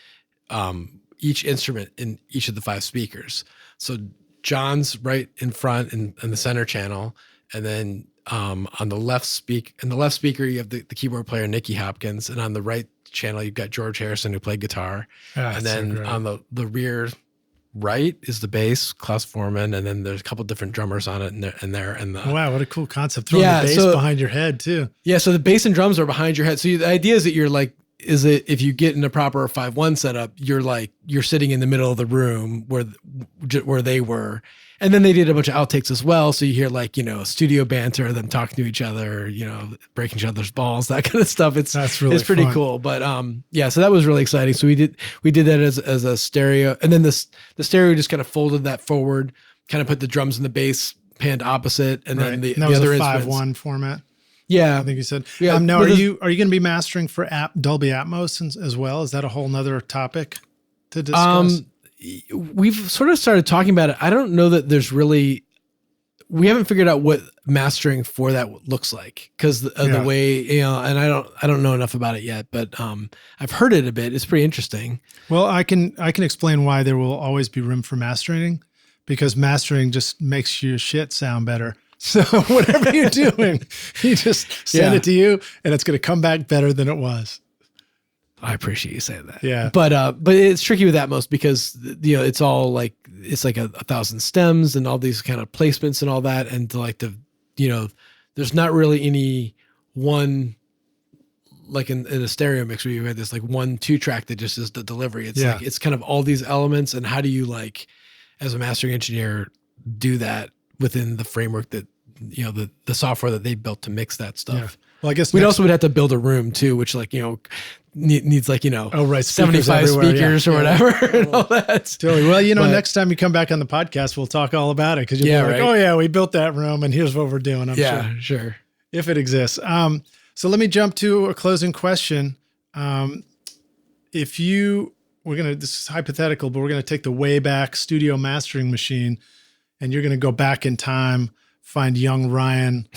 B: each instrument in each of the 5 speakers. So John's right in front in the center channel, and then on the left speaker you have the keyboard player Nicky Hopkins, and on the right channel you've got George Harrison, who played guitar. And then on the rear right is the bass, Klaus Foreman, and then there's a couple different drummers on it
A: wow, what a cool concept, throwing the bass behind your head too.
B: Yeah, so the bass and drums are behind your head. So the idea is that you're like, if you get in a proper 5.1 setup, you're sitting in the middle of the room where they were. And then they did a bunch of outtakes as well. So you hear studio banter, them talking to each other, breaking each other's balls, that kind of stuff. It's pretty fun. Cool. But so that was really exciting. So we did that as a stereo, and then the stereo just kind of folded that forward, kind of put the drums and the bass panned opposite, and then the other instruments.
A: 5.1 format.
B: Yeah,
A: I think you said. Yeah. Now, are you going to be mastering for Dolby Atmos as well? Is that a whole nother topic to discuss?
B: We've sort of started talking about it. I don't know that we haven't figured out what mastering for that looks like, because the way, and I don't know enough about it yet, but I've heard it a bit. It's pretty interesting.
A: Well, I can explain why there will always be room for mastering, because mastering just makes your shit sound better. So whatever you're doing, you just send it to you, and it's going to come back better than it was.
B: I appreciate you saying that.
A: Yeah.
B: But it's tricky with Atmos because, it's all like, it's like 1,000 stems and all these kind of placements and all that. And there's not really any one, like in a stereo mix where you had this like 1-2 track that just is the delivery. It's like, it's kind of all these elements. And how do you, like, as a mastering engineer, do that within the framework that, the software that they built to mix that stuff? Yeah.
A: Well, I guess
B: we'd also would have to build a room too, which needs like, 75 speakers or whatever and all that.
A: Totally. Well, next time you come back on the podcast, we'll talk all about it, because you'll be like, oh yeah, we built that room and here's what we're doing. I'm
B: sure.
A: If it exists. So let me jump to a closing question. If you this is hypothetical, but we're going to take the Wayback Studio mastering machine, and you're going to go back in time, find young Ryan,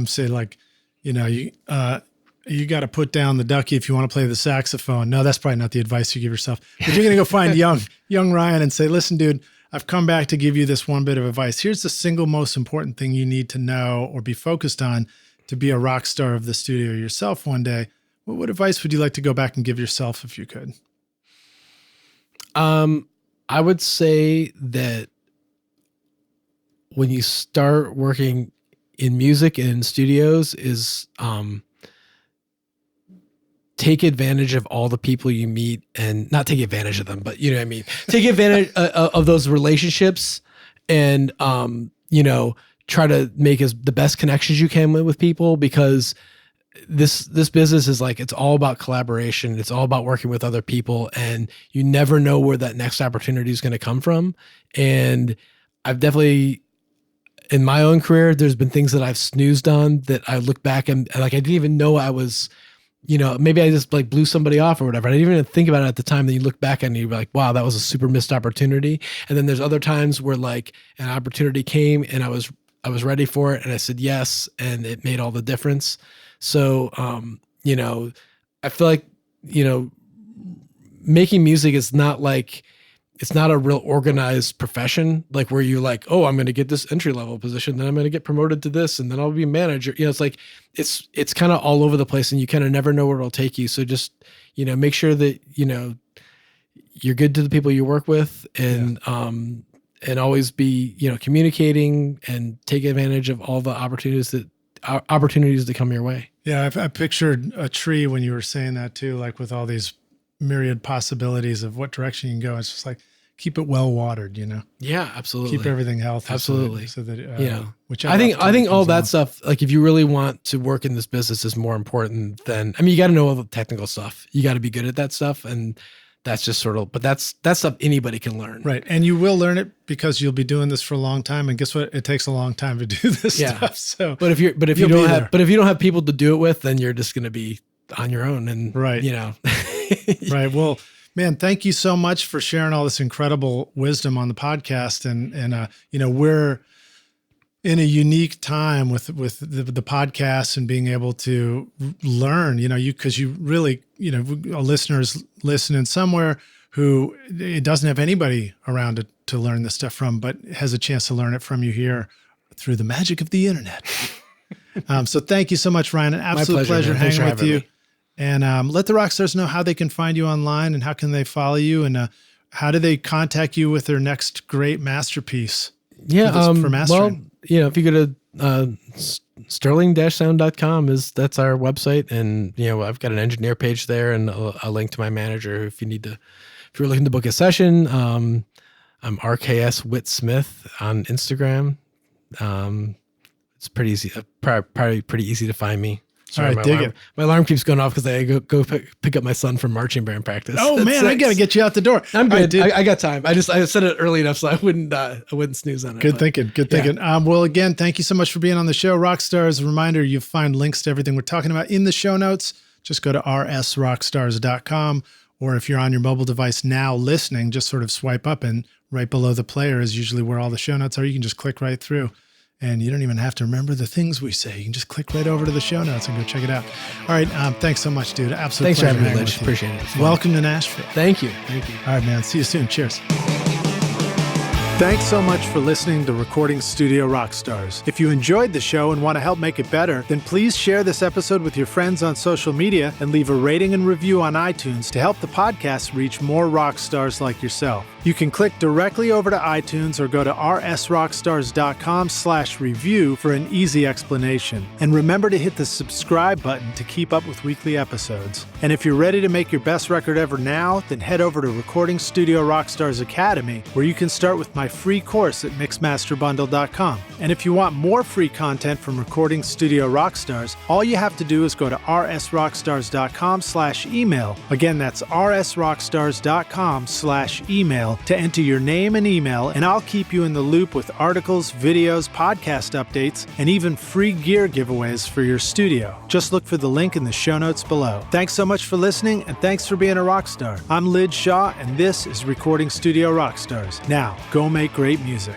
A: say like, you got to put down the ducky if you want to play the saxophone. No, that's probably not the advice you give yourself. But you're going to go find young Ryan and say, listen, dude, I've come back to give you this one bit of advice. Here's the single most important thing you need to know or be focused on to be a rock star of the studio yourself one day. What advice would you like to go back and give yourself if you could?
B: I would say that when you start working in music and in studios is take advantage of all the people you meet, and not take advantage of them, but you know what I mean? Take advantage of those relationships and, try to make the best connections you can with people, because this business is like, it's all about collaboration. It's all about working with other people, and you never know where that next opportunity is going to come from. And I've definitely, in my own career, there's been things that I've snoozed on that I look back and like, I didn't even know I was, maybe I just like blew somebody off or whatever. I didn't even think about it at the time. Then you look back and you're like, wow, that was a super missed opportunity. And then there's other times where like an opportunity came and I was ready for it and I said yes, and it made all the difference. So, I feel like, making music is not like, it's not a real organized profession, like where you're like, oh, I'm going to get this entry level position, then I'm going to get promoted to this, and then I'll be a manager. It's like, it's kind of all over the place, and you kind of never know where it'll take you. So just, make sure that, you're good to the people you work with, and always be, communicating and take advantage of all the opportunities that come your way.
A: Yeah. I pictured a tree when you were saying that too, like with all these myriad possibilities of what direction you can go. It's just like, keep it well watered,
B: Yeah, absolutely.
A: Keep everything healthy.
B: Absolutely.
A: So that
B: I think all that stuff, like if you really want to work in this business, is more important than, you got to know all the technical stuff. You got to be good at that stuff. And that's just but that's stuff anybody can learn.
A: Right. And you will learn it because you'll be doing this for a long time. And guess what? It takes a long time to do this stuff. So,
B: but if you don't have people to do it with, then you're just going to be on your own. And
A: right. Right. Well, man, thank you so much for sharing all this incredible wisdom on the podcast. And we're in a unique time with the podcast and being able to learn, because you really, listeners listening somewhere who it doesn't have anybody around to learn this stuff from, but has a chance to learn it from you here through the magic of the internet. So thank you so much, Ryan. An absolute pleasure hanging with you. And let the rock stars know how they can find you online and how can they follow you, and how do they contact you with their next great masterpiece?
B: Yeah,
A: for mastering.
B: Well, if you go to sterling-sound.com, that's our website, and I've got an engineer page there and a link to my manager if you're looking to book a session. I'm RKS Whit Smith on Instagram. It's pretty easy, probably pretty easy to find me. Sorry,
A: all right,
B: my alarm keeps going off because I go pick up my son from marching band practice.
A: Oh man, I got to get you out the door.
B: I'm good. Right, I got time. I said it early enough so I wouldn't snooze on it.
A: Good thinking. Well, again, thank you so much for being on the show, Rockstars. A reminder, you find links to everything we're talking about in the show notes. Just go to rsrockstars.com, or if you're on your mobile device now listening, just sort of swipe up, and right below the player is usually where all the show notes are. You can just click right through. And you don't even have to remember the things we say. You can just click right over to the show notes and go check it out. All right. Thanks so much, dude. Absolutely.
B: Thanks for having me, Rich. Appreciate it.
A: Welcome to Nashville.
B: Thank you.
A: All right, man. See you soon. Cheers. Thanks so much for listening to Recording Studio Rockstars. If you enjoyed the show and want to help make it better, then please share this episode with your friends on social media and leave a rating and review on iTunes to help the podcast reach more rock stars like yourself. You can click directly over to iTunes or go to rsrockstars.com/review for an easy explanation. And remember to hit the subscribe button to keep up with weekly episodes. And if you're ready to make your best record ever now, then head over to Recording Studio Rockstars Academy, where you can start with my free course at mixmasterbundle.com. And if you want more free content from Recording Studio Rockstars, all you have to do is go to rsrockstars.com/email. Again, that's rsrockstars.com/email to enter your name and email, and I'll keep you in the loop with articles, videos, podcast updates, and even free gear giveaways for your studio. Just look for the link in the show notes below. Thanks so much for listening, and thanks for being a rock star. I'm Lid Shaw, and this is Recording Studio Rockstars. Now, go make great music.